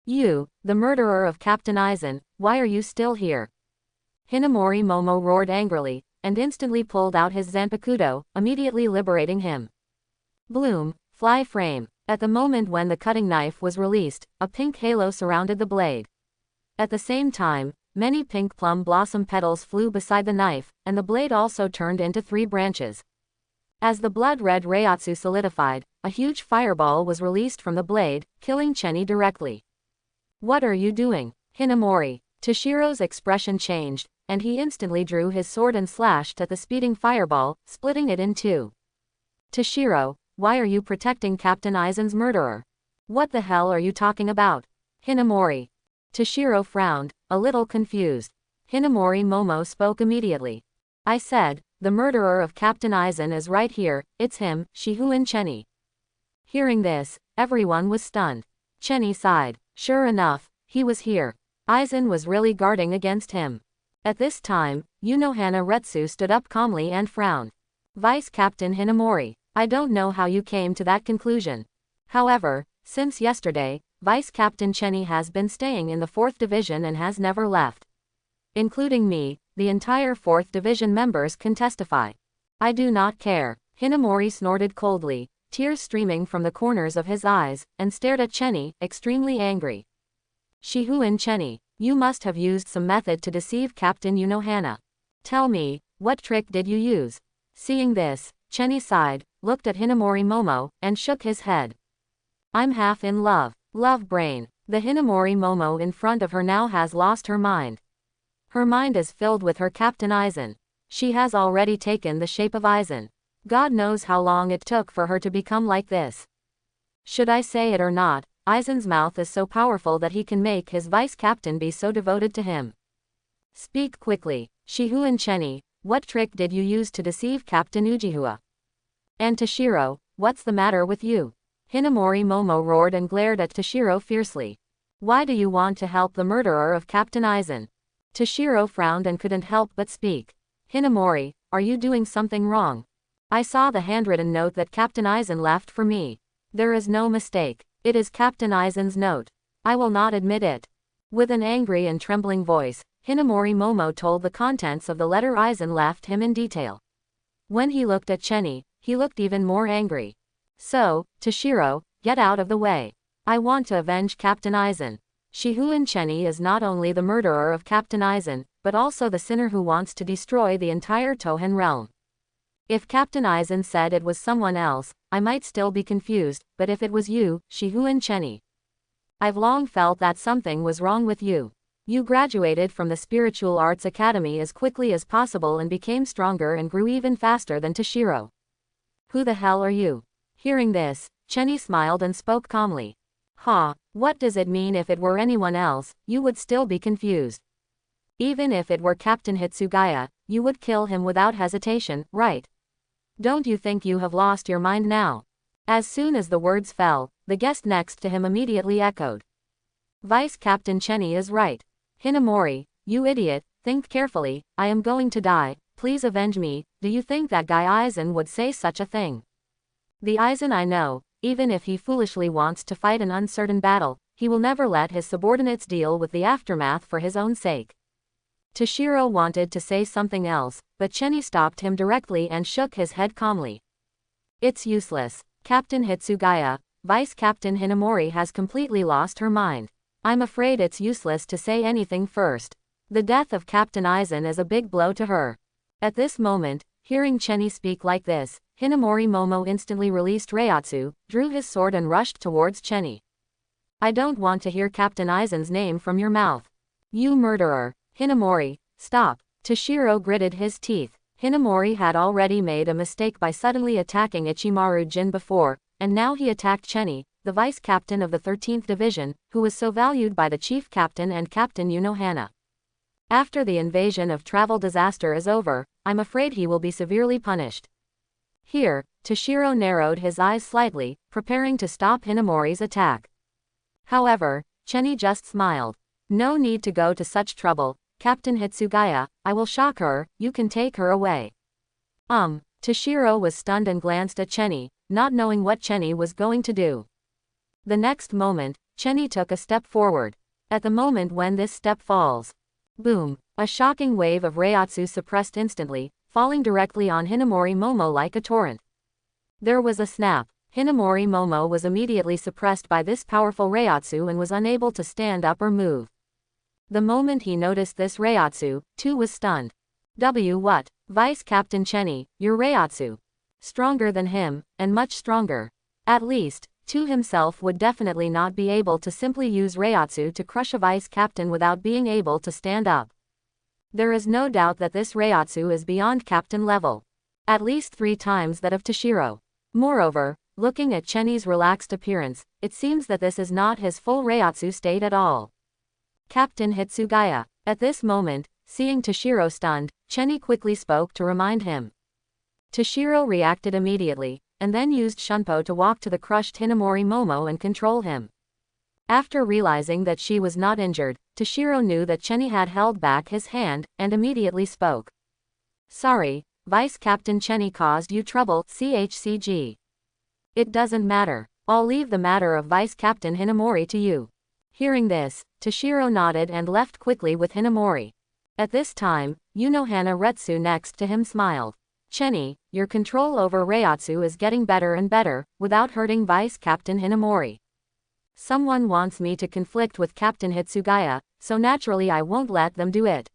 You, the murderer of Captain Aizen, why are you still here? Hinamori Momo roared angrily, and instantly pulled out his Zanpakuto, immediately liberating him. Bloom, fly frame. At the moment when the cutting knife was released, a pink halo surrounded the blade. At the same time, many pink plum blossom petals flew beside the knife, and the blade also turned into 3 branches. As the blood-red Reiatsu solidified, a huge fireball was released from the blade, killing Chenny directly. What are you doing, Hinamori? Toshiro's expression changed, and he instantly drew his sword and slashed at the speeding fireball, splitting it in 2. Toshiro, why are you protecting Captain Aizen's murderer? What the hell are you talking about? Hinamori. Toshiro frowned, a little confused. Hinamori Momo spoke immediately. I said, the murderer of Captain Aizen is right here, it's him, Shihu and Chenny. Hearing this, everyone was stunned. Chenny sighed. Sure enough, he was here. Aizen was really guarding against him. At this time, Unohana Retsu stood up calmly and frowned. Vice Captain Hinamori, I don't know how you came to that conclusion. However, since yesterday, Vice Captain Chenny has been staying in the 4th Division and has never left. Including me, the entire 4th Division members can testify. I do not care. Hinamori snorted coldly, tears streaming from the corners of his eyes, and stared at Chenny, extremely angry. Shihu and Chenny, you must have used some method to deceive Captain Unohana. Tell me, what trick did you use? Seeing this, Chenny sighed, looked at Hinamori Momo, and shook his head. I'm half in love. Love brain. The Hinamori Momo in front of her now has lost her mind. Her mind is filled with her Captain Aizen. She has already taken the shape of Aizen. God knows how long it took for her to become like this. Should I say it or not, Aizen's mouth is so powerful that he can make his vice captain be so devoted to him. Speak quickly, Shihu and Chenny, what trick did you use to deceive Captain Ujihua? And Toshiro, what's the matter with you? Hinamori Momo roared and glared at Toshiro fiercely. Why do you want to help the murderer of Captain Aizen? Toshiro frowned and couldn't help but speak. Hinamori, are you doing something wrong? I saw the handwritten note that Captain Aizen left for me. There is no mistake. It is Captain Aizen's note. I will not admit it. With an angry and trembling voice, Hinamori Momo told the contents of the letter Aizen left him in detail. When he looked at Chenny, he looked even more angry. So, Toshiro, get out of the way. I want to avenge Captain Aizen. Shihu and Chenny is not only the murderer of Captain Aizen, but also the sinner who wants to destroy the entire Tohen realm. If Captain Aizen said it was someone else, I might still be confused, but if it was you, Shihu and Chenny, I've long felt that something was wrong with you. You graduated from the Spiritual Arts Academy as quickly as possible and became stronger and grew even faster than Toshiro. Who the hell are you? Hearing this, Chenny smiled and spoke calmly. What does it mean? If it were anyone else, you would still be confused. Even if it were Captain Hitsugaya, you would kill him without hesitation, right? Don't you think you have lost your mind now? As soon as the words fell, the guest next to him immediately echoed. Vice Captain Chenny is right. Hinamori, you idiot, think carefully, I am going to die, please avenge me. Do you think that guy Aizen would say such a thing? The Aizen I know, even if he foolishly wants to fight an uncertain battle, he will never let his subordinates deal with the aftermath for his own sake. Toshiro wanted to say something else, but Chenny stopped him directly and shook his head calmly. It's useless. Captain Hitsugaya, Vice Captain Hinamori has completely lost her mind. I'm afraid it's useless to say anything first. The death of Captain Aizen is a big blow to her. At this moment, hearing Chenny speak like this, Hinamori Momo instantly released Reiatsu, drew his sword and rushed towards Chenny. I don't want to hear Captain Aizen's name from your mouth. You murderer. Hinamori, stop. Toshiro gritted his teeth. Hinamori had already made a mistake by suddenly attacking Ichimaru Jin before, and now he attacked Chenny, the vice captain of the 13th Division, who was so valued by the chief captain and Captain Unohana. After the invasion of travel disaster is over, I'm afraid he will be severely punished. Here, Toshiro narrowed his eyes slightly, preparing to stop Hinamori's attack. However, Chenny just smiled. No need to go to such trouble, Captain Hitsugaya, I will shock her, you can take her away. Toshiro was stunned and glanced at Chenny, not knowing what Chenny was going to do. The next moment, Chenny took a step forward. At the moment when this step falls, boom, a shocking wave of Reiatsu suppressed instantly, falling directly on Hinamori Momo like a torrent. There was a snap. Hinamori Momo was immediately suppressed by this powerful Reiatsu and was unable to stand up or move. The moment he noticed this Reiatsu, too was stunned. What? Vice Captain Chenny, your Reiatsu. Stronger than him, and much stronger. At least, Tu himself would definitely not be able to simply use Reiatsu to crush a vice captain without being able to stand up. There is no doubt that this Reiatsu is beyond captain level. At least 3 times that of Toshiro. Moreover, looking at Chenny's relaxed appearance, it seems that this is not his full Reiatsu state at all. Captain Hitsugaya. At this moment, seeing Toshiro stunned, Chenny quickly spoke to remind him. Toshiro reacted immediately, and then used Shunpo to walk to the crushed Hinamori Momo and control him. After realizing that she was not injured, Toshiro knew that Chenny had held back his hand, and immediately spoke. Sorry, Vice Captain Chenny caused you trouble, CHCG. It doesn't matter. I'll leave the matter of Vice Captain Hinamori to you. Hearing this, Toshiro nodded and left quickly with Hinamori. At this time, Unohana Retsu next to him smiled. Chenny, your control over Reiatsu is getting better and better, without hurting Vice Captain Hinamori. Someone wants me to conflict with Captain Hitsugaya, so naturally I won't let them do it.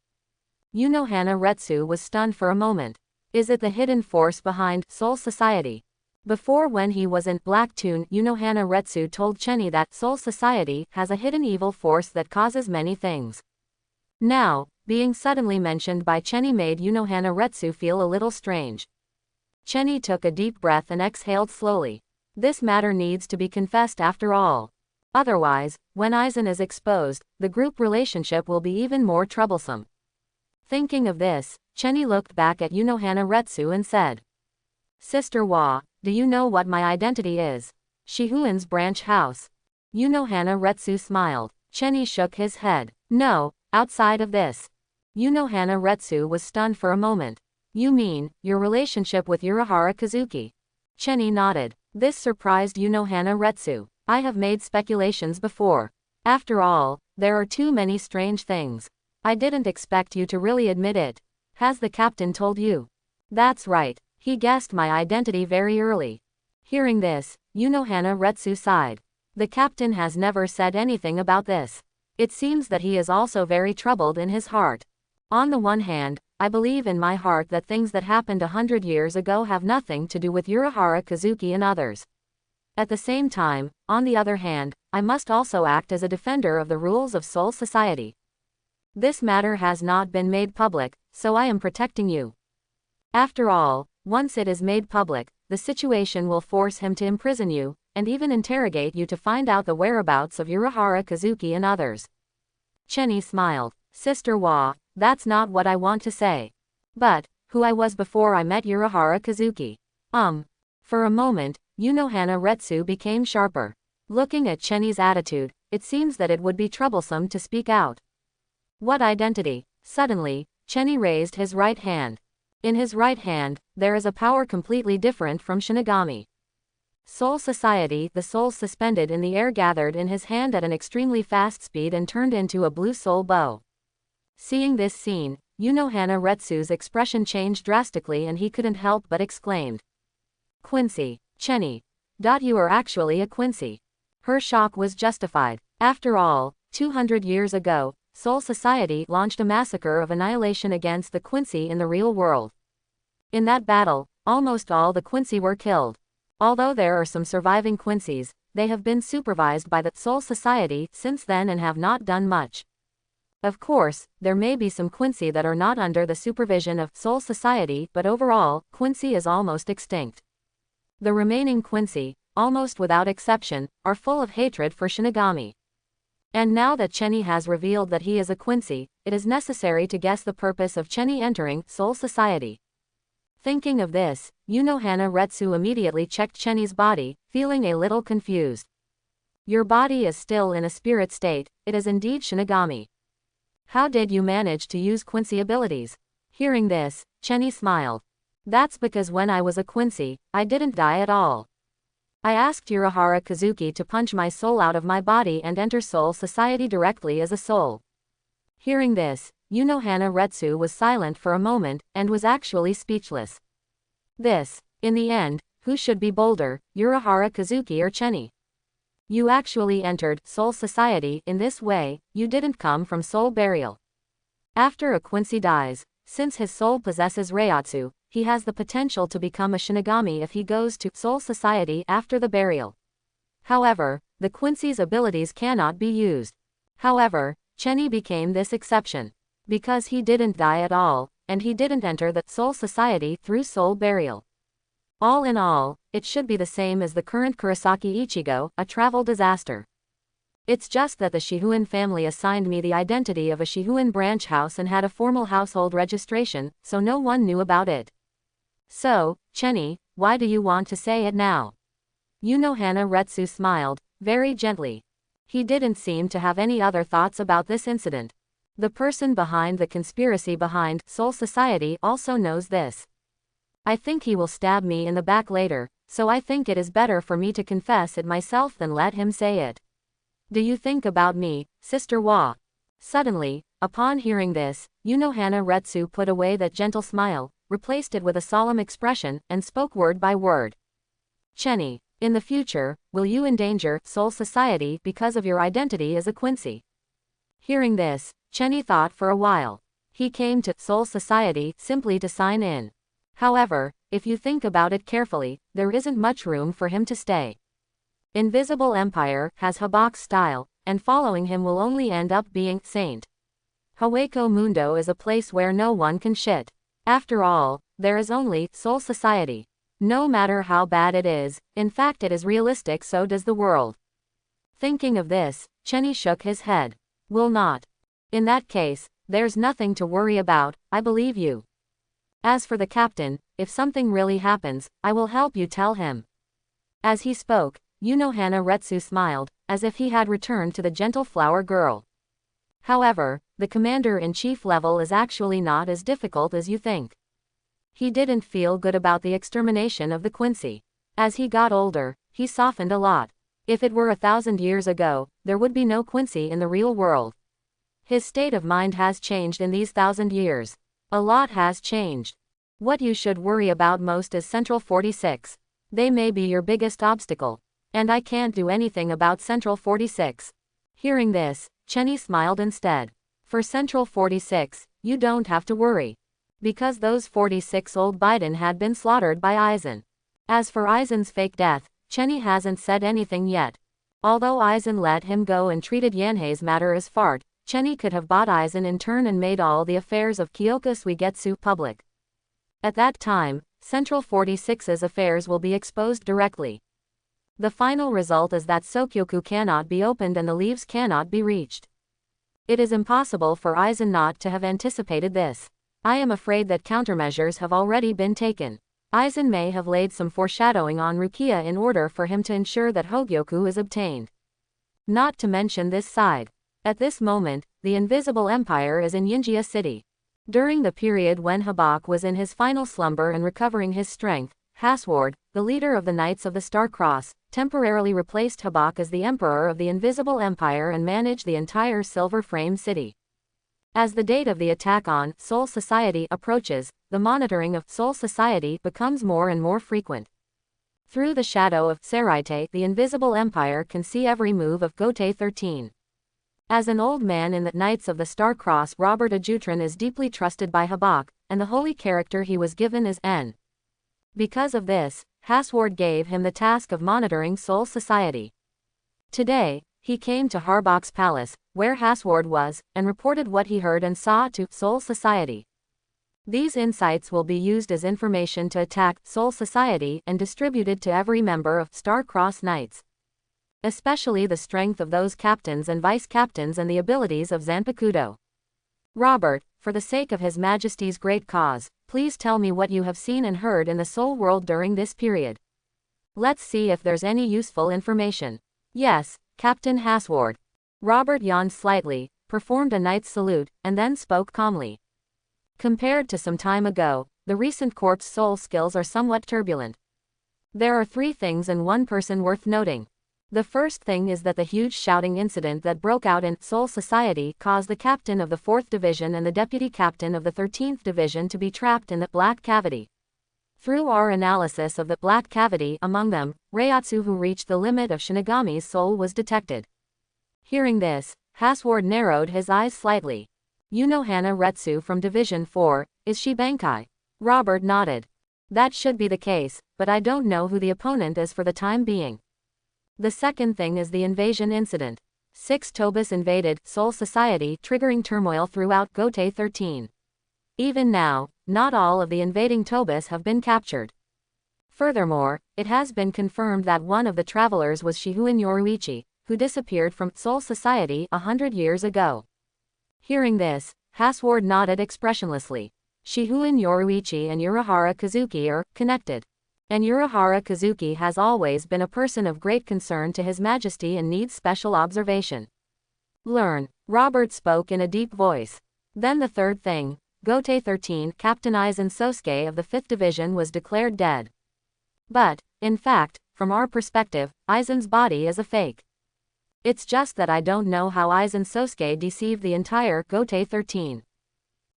Unohana Retsu was stunned for a moment. Is it the hidden force behind Soul Society? Before, when he was in Black Tune, Unohana Retsu told Chenny that Soul Society has a hidden evil force that causes many things. Now, being suddenly mentioned by Chenny made Unohana Retsu feel a little strange. Chenny took a deep breath and exhaled slowly. This matter needs to be confessed after all. Otherwise, when Aizen is exposed, the group relationship will be even more troublesome. Thinking of this, Chenny looked back at Unohana Retsu and said, Sister Wa, do you know what my identity is? Shihuan's branch house. Unohana Retsu smiled. Chenny shook his head. No, outside of this. Unohana Retsu was stunned for a moment. You mean, your relationship with Urahara Kazuki? Chenny nodded. This surprised Unohana Retsu. I have made speculations before. After all, there are too many strange things. I didn't expect you to really admit it. Has the captain told you? That's right. He guessed my identity very early. Hearing this, Unohana Retsu sighed. The captain has never said anything about this. It seems that he is also very troubled in his heart. On the one hand, I believe in my heart that things that happened 100 years ago have nothing to do with Urahara Kazuki and others. At the same time, on the other hand, I must also act as a defender of the rules of Soul Society. This matter has not been made public, so I am protecting you. After all, once it is made public, the situation will force him to imprison you, and even interrogate you to find out the whereabouts of Urahara Kazuki and others. Chenny smiled. Sister Wa, that's not what I want to say. But, who I was before I met Urahara Kazuki. For a moment, Unohana Retsu became sharper. Looking at Chenny's attitude, it seems that it would be troublesome to speak out. What identity? Suddenly, Chenny raised his right hand. In his right hand, there is a power completely different from Shinigami. Soul Society, the souls suspended in the air gathered in his hand at an extremely fast speed and turned into a blue soul bow. Seeing this scene, Unohana Retsu's expression changed drastically and he couldn't help but exclaimed. Quincy, Chenny. You are actually a Quincy. Her shock was justified. After all, 200 years ago, Soul Society launched a massacre of annihilation against the Quincy in the real world. In that battle, almost all the Quincy were killed. Although there are some surviving Quincy's, they have been supervised by the Soul Society since then and have not done much. Of course, there may be some Quincy that are not under the supervision of Soul Society, but overall, Quincy is almost extinct. The remaining Quincy, almost without exception, are full of hatred for Shinigami. And now that Chenny has revealed that he is a Quincy, it is necessary to guess the purpose of Chenny entering Soul Society. Thinking of this, Unohana Retsu immediately checked Chenny's body, feeling a little confused. Your body is still in a spirit state, it is indeed Shinigami. How did you manage to use Quincy abilities? Hearing this, Chenny smiled. That's because when I was a Quincy, I didn't die at all. I asked Urahara Kazuki to punch my soul out of my body and enter Soul Society directly as a soul. Hearing this, Unohana Retsu was silent for a moment, and was actually speechless. In the end, who should be bolder, Urahara Kazuki or Chenny? You actually entered Soul Society in this way, you didn't come from soul burial. After a Quincy dies, since his soul possesses Reiatsu, he has the potential to become a Shinigami if he goes to Soul Society after the burial. However, the Quincy's abilities cannot be used. However, Chenny became this exception. Because he didn't die at all, and he didn't enter the Soul Society through soul burial. All in all, it should be the same as the current Kurosaki Ichigo, a travel disaster. It's just that the Shihuin family assigned me the identity of a Shihuin branch house and had a formal household registration, so no one knew about it. So, Chenny, why do you want to say it now? Unohana Retsu smiled, very gently. He didn't seem to have any other thoughts about this incident. The person behind the conspiracy behind Soul Society also knows this. I think he will stab me in the back later, so I think it is better for me to confess it myself than let him say it. Do you think about me, Sister Wa? Suddenly, upon hearing this, Unohana Retsu put away that gentle smile, replaced it with a solemn expression, and spoke word by word. Chenny, in the future, will you endanger Soul Society because of your identity as a Quincy? Hearing this, Chenny thought for a while. He came to Soul Society simply to sign in. However, if you think about it carefully, there isn't much room for him to stay. Invisible Empire has Habak's style, and following him will only end up being Saint. Hueco Mundo is a place where no one can shit. After all, there is only Soul Society. No matter how bad it is, in fact it is realistic, so does the world. Thinking of this, Chenny shook his head. Will not. In that case, there's nothing to worry about, I believe you. As for the captain, if something really happens, I will help you tell him. As he spoke, Unohana Retsu smiled, as if he had returned to the gentle flower girl. However, the commander-in-chief level is actually not as difficult as you think. He didn't feel good about the extermination of the Quincy. As he got older, he softened a lot. If it were 1,000 years ago, there would be no Quincy in the real world. His state of mind has changed in these 1,000 years. A lot has changed. What you should worry about most is Central 46. They may be your biggest obstacle. And I can't do anything about Central 46. Hearing this, Chenny smiled instead. For Central 46, you don't have to worry. Because those 46-old Biden had been slaughtered by Aizen. As for Aizen's fake death, Chenny hasn't said anything yet. Although Aizen let him go and treated Yanhei's matter as fart, Chenny could have bought Aizen in turn and made all the affairs of Kyoka Suigetsu public. At that time, Central 46's affairs will be exposed directly. The final result is that Sokyoku cannot be opened and the leaves cannot be reached. It is impossible for Aizen not to have anticipated this. I am afraid that countermeasures have already been taken. Aizen may have laid some foreshadowing on Rukia in order for him to ensure that Hogyoku is obtained. Not to mention this side. At this moment, the Invisible Empire is in Yinjia City. During the period when Habak was in his final slumber and recovering his strength, Hasward, the leader of the Knights of the Star Cross, temporarily replaced Habak as the Emperor of the Invisible Empire and managed the entire Silver Frame City. As the date of the attack on Soul Society approaches, the monitoring of Soul Society becomes more and more frequent. Through the shadow of Seraite, the Invisible Empire can see every move of Gotei 13. As an old man in the Knights of the Star Cross, Robert Ajutran is deeply trusted by Habak, and the holy character he was given is N. Because of this, Hasward gave him the task of monitoring Soul Society. Today, he came to Harbak's palace, where Hasward was, and reported what he heard and saw to Soul Society. These insights will be used as information to attack Soul Society and distributed to every member of Star-Crossed Knights. Especially the strength of those captains and vice-captains and the abilities of Zanpakuto. Robert, for the sake of His Majesty's great cause, please tell me what you have seen and heard in the Soul World during this period. Let's see if there's any useful information. Yes, Captain Hasward. Robert yawned slightly, performed a knight's salute, and then spoke calmly. Compared to some time ago, the recent court's soul skills are somewhat turbulent. There are 3 things and 1 person worth noting. The first thing is that the huge shouting incident that broke out in Soul Society caused the captain of the 4th Division and the deputy captain of the 13th Division to be trapped in the Black Cavity. Through our analysis of the Black Cavity among them, Reiatsu who reached the limit of Shinigami's soul was detected. Hearing this, Hasward narrowed his eyes slightly. Unohana Retsu from Division 4, is she Bankai? Robert nodded. That should be the case, but I don't know who the opponent is for the time being. The second thing is the invasion incident. 6 Tobis invaded Soul Society, triggering turmoil throughout Gotei 13. Even now, not all of the invading Tobis have been captured. Furthermore, it has been confirmed that one of the travelers was Shihuin Yoruichi, who disappeared from Soul Society 100 years ago. Hearing this, Hasward nodded expressionlessly. Shihuin Yoruichi and Urahara Kazuki are connected. And Urahara Kazuki has always been a person of great concern to His Majesty and needs special observation. Learn. Robert spoke in a deep voice. Then the third thing, Gotei 13, Captain Aizen Sosuke of the 5th Division was declared dead. But, in fact, from our perspective, Aizen's body is a fake. It's just that I don't know how Aizen Sosuke deceived the entire Gotei 13.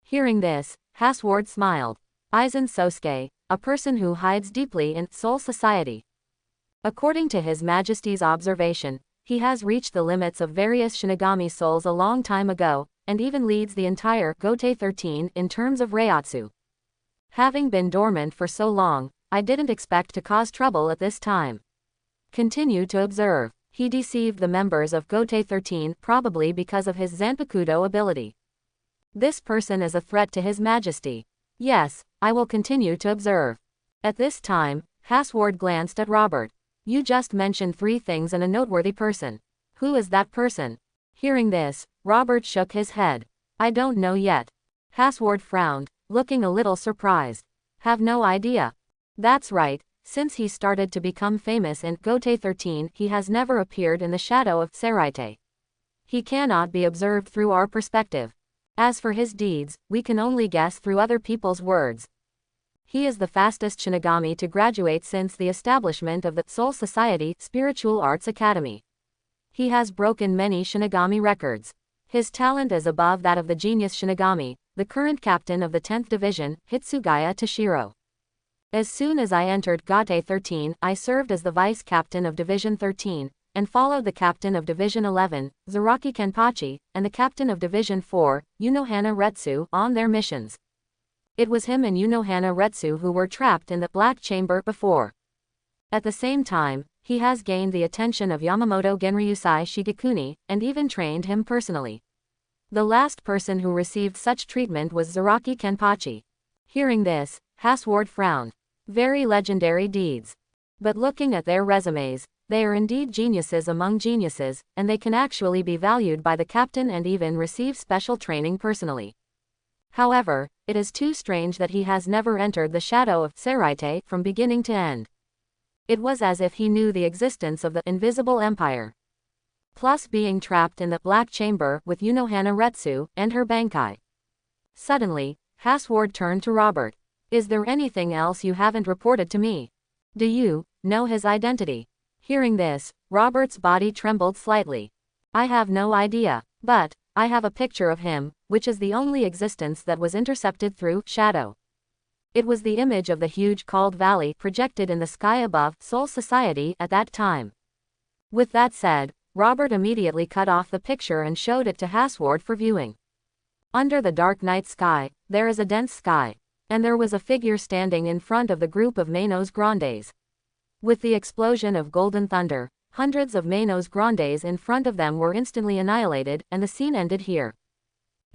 Hearing this, Hasward smiled. Aizen Sosuke, a person who hides deeply in Soul Society. According to His Majesty's observation, he has reached the limits of various Shinigami souls a long time ago, and even leads the entire Gotei 13 in terms of Reiatsu. Having been dormant for so long, I didn't expect to cause trouble at this time. Continue to observe. He deceived the members of Gotei 13 probably because of his Zanpakuto ability. This person is a threat to His Majesty. Yes, I will continue to observe. At this time, Hasward glanced at Robert. You just mentioned 3 things and a noteworthy person. Who is that person? Hearing this, Robert shook his head. I don't know yet. Hasward frowned, looking a little surprised. Have no idea. That's right. Since he started to become famous in Gotei 13, he has never appeared in the shadow of Seraite. He cannot be observed through our perspective. As for his deeds, we can only guess through other people's words. He is the fastest Shinigami to graduate since the establishment of the Soul Society Spiritual Arts Academy. He has broken many Shinigami records. His talent is above that of the genius Shinigami, the current captain of the 10th Division, Hitsugaya Toshiro. As soon as I entered Gotei 13, I served as the vice captain of Division 13, and followed the captain of Division 11, Zaraki Kenpachi, and the captain of Division 4, Unohana Retsu, on their missions. It was him and Unohana Retsu who were trapped in the Black Chamber before. At the same time, he has gained the attention of Yamamoto Genryusai Shigekuni, and even trained him personally. The last person who received such treatment was Zaraki Kenpachi. Hearing this, Hasward frowned. Very legendary deeds. But looking at their resumes, they are indeed geniuses among geniuses, and they can actually be valued by the captain and even receive special training personally. However, it is too strange that he has never entered the shadow of Seraite from beginning to end. It was as if he knew the existence of the Invisible Empire. Plus being trapped in the Black Chamber with Unohana Retsu and her Bankai. Suddenly, Hasward turned to Robert. Is there anything else you haven't reported to me? Do you know his identity? Hearing this, Robert's body trembled slightly. I have no idea, but I have a picture of him, which is the only existence that was intercepted through shadow. It was the image of the huge called valley projected in the sky above Soul Society at that time. With that said, Robert immediately cut off the picture and showed it to Hasward for viewing. Under the dark night sky, there is a dense sky, and there was a figure standing in front of the group of Manos Grandes. With the explosion of golden thunder, hundreds of Manos Grandes in front of them were instantly annihilated, and the scene ended here.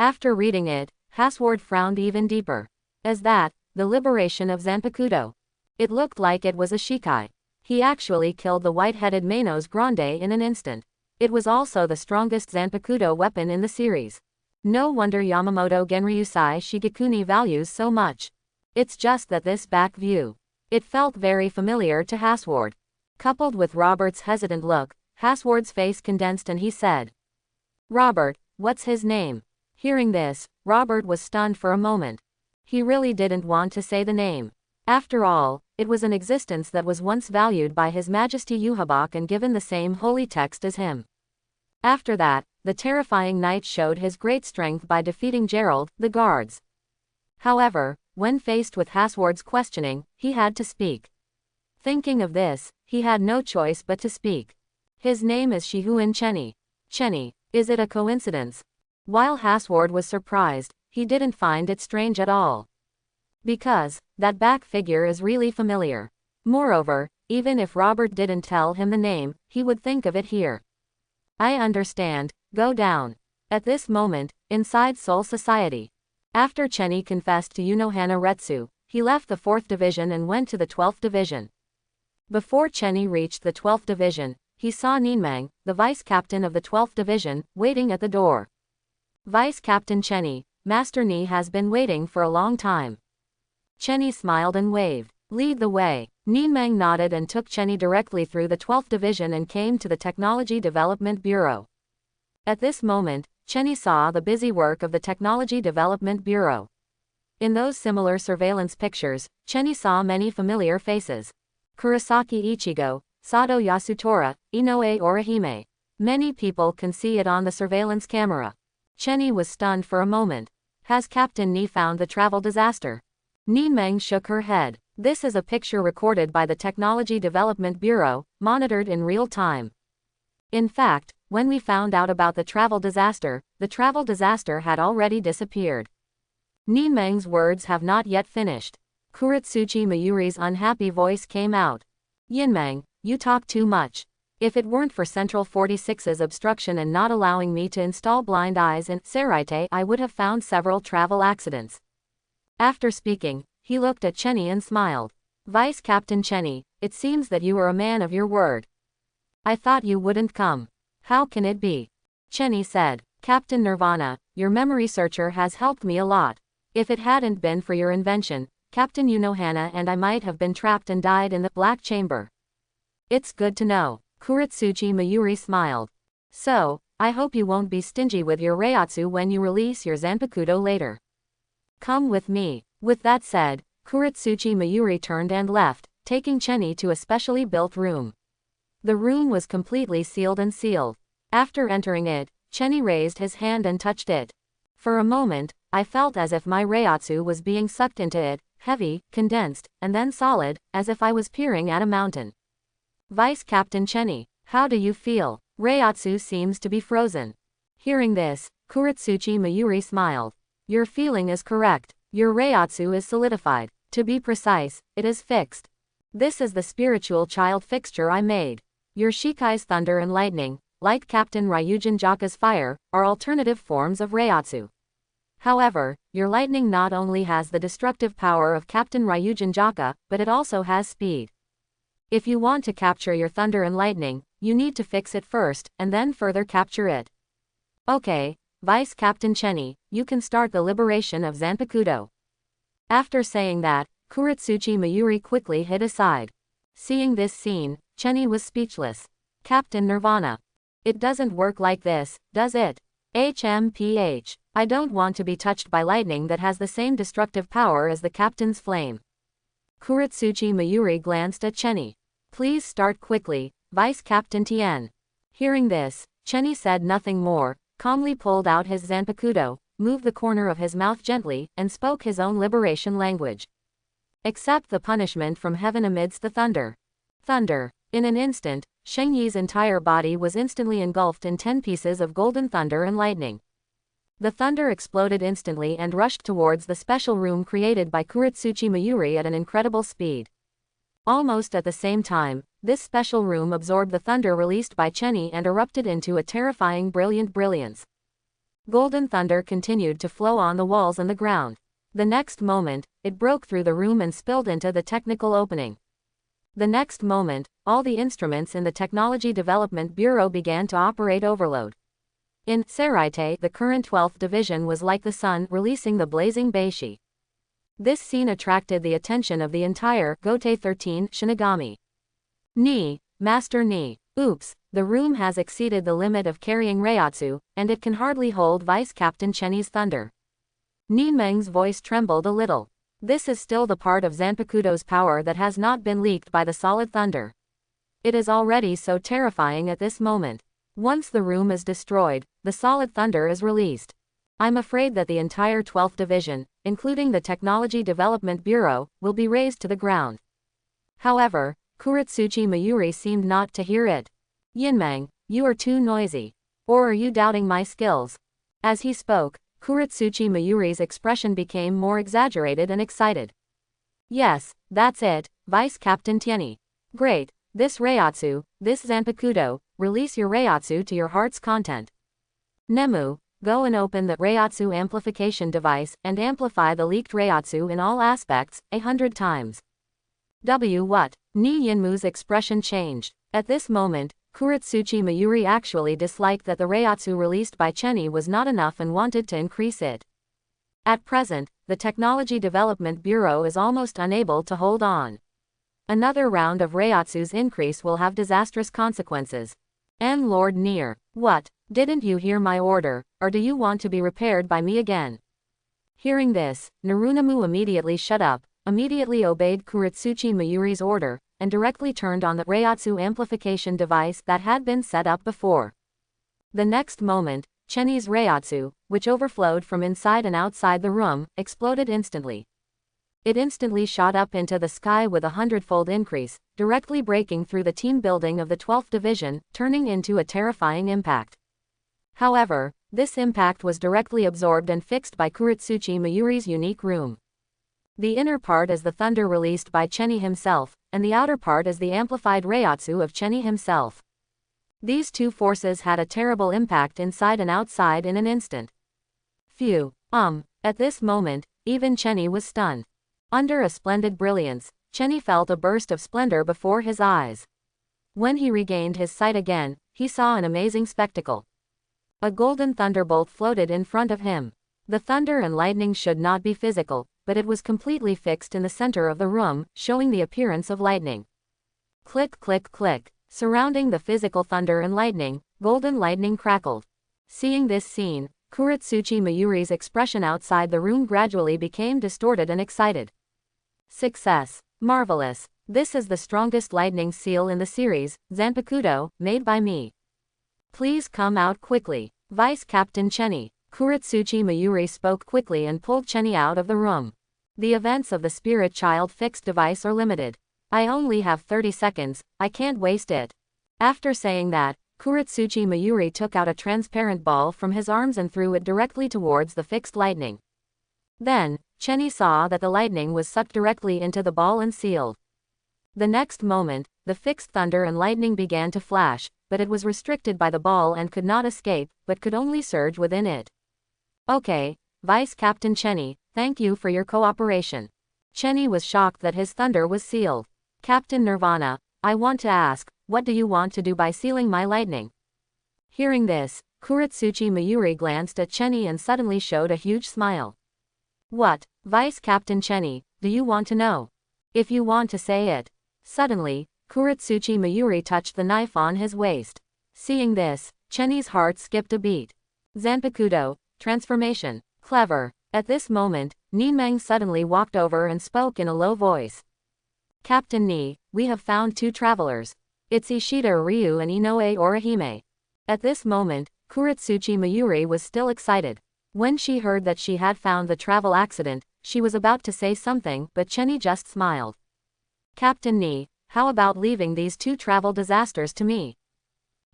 After reading it, Hasward frowned even deeper. As that, the liberation of Zanpakuto. It looked like it was a Shikai. He actually killed the white-headed Manos Grande in an instant. It was also the strongest Zanpakuto weapon in the series. No wonder Yamamoto Genryusai Shigekuni values so much. It's just that this back view. It felt very familiar to Hasward. Coupled with Robert's hesitant look, Hasward's face condensed and he said, "Robert, what's his name?" Hearing this, Robert was stunned for a moment. He really didn't want to say the name. After all, it was an existence that was once valued by His Majesty Yuhabak and given the same holy text as him. After that, the terrifying knight showed his great strength by defeating Gerald, the guards. However, when faced with Hasward's questioning, he had to speak. Thinking of this, he had no choice but to speak. His name is Shihuin Chenny. Chenny, is it a coincidence? While Hasward was surprised, he didn't find it strange at all. Because, that back figure is really familiar. Moreover, even if Robert didn't tell him the name, he would think of it here. I understand, go down. At this moment, inside Soul Society. After Chenny confessed to Unohana Retsu, he left the 4th Division and went to the 12th Division. Before Chenny reached the 12th Division, he saw Ninmang, the vice captain of the 12th Division, waiting at the door. Vice Captain Chenny, Master Ni has been waiting for a long time. Chenny smiled and waved. Lead the way. Ninmang nodded and took Chenny directly through the 12th Division and came to the Technology Development Bureau. At this moment, Chenny saw the busy work of the Technology Development Bureau. In those similar surveillance pictures, Chenny saw many familiar faces. Kurosaki Ichigo, Sato Yasutora, Inoue Orihime. Many people can see it on the surveillance camera. Chenny was stunned for a moment. Has Captain Ni found the travel disaster? Ninmang shook her head. This is a picture recorded by the Technology Development Bureau, monitored in real time. In fact, when we found out about the travel disaster had already disappeared. Ninmang's words have not yet finished. Kuretsuchi Mayuri's unhappy voice came out. Yinmang, you talk too much. If it weren't for Central 46's obstruction and not allowing me to install blind eyes in Seraite, I would have found several travel accidents. After speaking, he looked at Chenny and smiled. Vice Captain Chenny, it seems that you are a man of your word. I thought you wouldn't come. How can it be? Chenny said, Captain Nirvana, your memory searcher has helped me a lot. If it hadn't been for your invention, Captain Unohana and I might have been trapped and died in the Black Chamber. It's good to know. Kuretsuchi Mayuri smiled. So, I hope you won't be stingy with your Reiatsu when you release your Zanpakuto later. Come with me. With that said, Kuretsuchi Mayuri turned and left, taking Chenny to a specially built room. The room was completely sealed and sealed. After entering it, Chenny raised his hand and touched it. For a moment, I felt as if my Reiatsu was being sucked into it, heavy, condensed, and then solid, as if I was peering at a mountain. Vice Captain Chenny, how do you feel? Reiatsu seems to be frozen. Hearing this, Kuretsuchi Mayuri smiled. Your feeling is correct. Your Reiatsu is solidified. To be precise, it is fixed. This is the spiritual child fixture I made. Your Shikai's thunder and lightning, like Captain Ryujin Jaka's fire, are alternative forms of Reiatsu. However, your lightning not only has the destructive power of Captain Ryujin Jaka, but it also has speed. If you want to capture your thunder and lightning, you need to fix it first, and then further capture it. Okay, Vice Captain Chenny, you can start the liberation of Zanpakuto. After saying that, Kuretsuchi Mayuri quickly hid aside. Seeing this scene, Chenny was speechless. Captain Nirvana. It doesn't work like this, does it? HMPH. I don't want to be touched by lightning that has the same destructive power as the captain's flame. Kuretsuchi Mayuri glanced at Chenny. Please start quickly, Vice Captain Tien. Hearing this, Chenny said nothing more, calmly pulled out his Zanpakuto, moved the corner of his mouth gently, and spoke his own liberation language. Accept the punishment from heaven amidst the thunder. Thunder. In an instant, Sheng Yi's entire body was instantly engulfed in 10 pieces of golden thunder and lightning. The thunder exploded instantly and rushed towards the special room created by Kuretsuchi Mayuri at an incredible speed. Almost at the same time, this special room absorbed the thunder released by Chenny and erupted into a terrifying brilliant brilliance. Golden thunder continued to flow on the walls and the ground. The next moment, it broke through the room and spilled into the technical opening. The next moment, all the instruments in the Technology Development Bureau began to operate overload. In Seraite, the current 12th division was like the sun releasing the blazing Beishi. This scene attracted the attention of the entire Gote 13 Shinigami. Ni, Master Ni. Oops, the room has exceeded the limit of carrying Reiatsu, and it can hardly hold Vice Captain Chenny's thunder. Ninmeng's voice trembled a little. This is still the part of Zanpakuto's power that has not been leaked by the solid thunder. It is already so terrifying at this moment. Once the room is destroyed, the solid thunder is released. I'm afraid that the entire 12th division, including the Technology Development Bureau, will be razed to the ground. However, Kuretsuchi Mayuri seemed not to hear it. Yinmeng, you are too noisy. Or are you doubting my skills? As he spoke, Kuretsuchi Mayuri's expression became more exaggerated and excited. Yes, that's it, Vice Captain Tienny. Great, this Reiatsu, this Zanpakuto, release your Reiatsu to your heart's content. Nemu, go and open the Reiatsu amplification device and amplify the leaked Reiatsu in all aspects, 100 times. What? Ni Yinmu's expression changed. At this moment, Kuretsuchi Mayuri actually disliked that the Reiatsu released by Chenny was not enough and wanted to increase it. At present, the Technology Development Bureau is almost unable to hold on. Another round of Reiatsu's increase will have disastrous consequences. And Lord Nier, what? Didn't you hear my order, or do you want to be repaired by me again? Hearing this, Narunamu immediately shut up, immediately obeyed Kuretsuchi Mayuri's order, and directly turned on the Reiatsu amplification device that had been set up before. The next moment, Chenny's Reiatsu, which overflowed from inside and outside the room, exploded instantly. It instantly shot up into the sky with a 100-fold increase, directly breaking through the team building of the 12th division, turning into a terrifying impact. However, this impact was directly absorbed and fixed by Kuretsuchi Mayuri's unique room. The inner part is the thunder released by Chenny himself, and the outer part is the amplified Reiatsu of Chenny himself. These two forces had a terrible impact inside and outside in an instant. Phew. At this moment, even Chenny was stunned. Under a splendid brilliance, Chenny felt a burst of splendor before his eyes. When he regained his sight again, he saw an amazing spectacle. A golden thunderbolt floated in front of him. The thunder and lightning should not be physical, but it was completely fixed in the center of the room, showing the appearance of lightning. Click, click, click. Surrounding the physical thunder and lightning, golden lightning crackled. Seeing this scene, Kuretsuchi Mayuri's expression outside the room gradually became distorted and excited. Success. Marvelous. This is the strongest lightning seal in the series, Zanpakuto, made by me. Please come out quickly. Vice Captain Chenny. Kuretsuchi Mayuri spoke quickly and pulled Chenny out of the room. The events of the Spirit Child fixed device are limited. I only have 30 seconds, I can't waste it. After saying that, Kuretsuchi Mayuri took out a transparent ball from his arms and threw it directly towards the fixed lightning. Then, Chenny saw that the lightning was sucked directly into the ball and sealed. The next moment, the fixed thunder and lightning began to flash, but it was restricted by the ball and could not escape, but could only surge within it. Okay, Vice Captain Chenny, thank you for your cooperation. Chenny was shocked that his thunder was sealed. Captain Nirvana, I want to ask, what do you want to do by sealing my lightning? Hearing this, Kuretsuchi Mayuri glanced at Chenny and suddenly showed a huge smile. What, Vice Captain Chenny, do you want to know? If you want to say it. Suddenly, Kuretsuchi Mayuri touched the knife on his waist. Seeing this, Chenny's heart skipped a beat. Zanpakuto, transformation, clever. At this moment, Ninmeng suddenly walked over and spoke in a low voice. Captain Ni, we have found two travelers. It's Ishida Ryu and Inoue Orihime. At this moment, Kuretsuchi Mayuri was still excited. When she heard that she had found the travel accident, she was about to say something, but Chenny just smiled. Captain Ni, How about leaving these two travel disasters to me?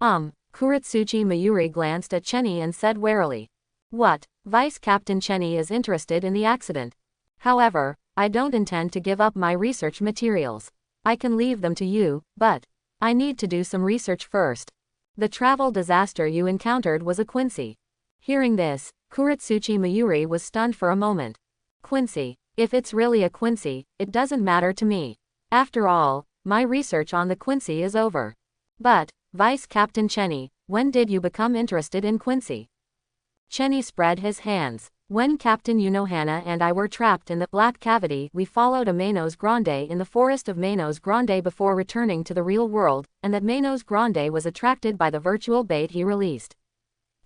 Kuretsuchi Mayuri glanced at Chenny and said warily. What? Vice Captain Chenny is interested in the accident. However, I don't intend to give up my research materials. I can leave them to you, but I need to do some research first. The travel disaster you encountered was a Quincy. Hearing this, Kuretsuchi Mayuri was stunned for a moment. Quincy. If it's really a Quincy, it doesn't matter to me. After all, my research on the Quincy is over. But, Vice Captain Chenny, when did you become interested in Quincy? Chenny spread his hands. When Captain Unohana and I were trapped in the Black Cavity, we followed a Manos Grande in the forest of Manos Grande before returning to the real world, and that Manos Grande was attracted by the virtual bait he released.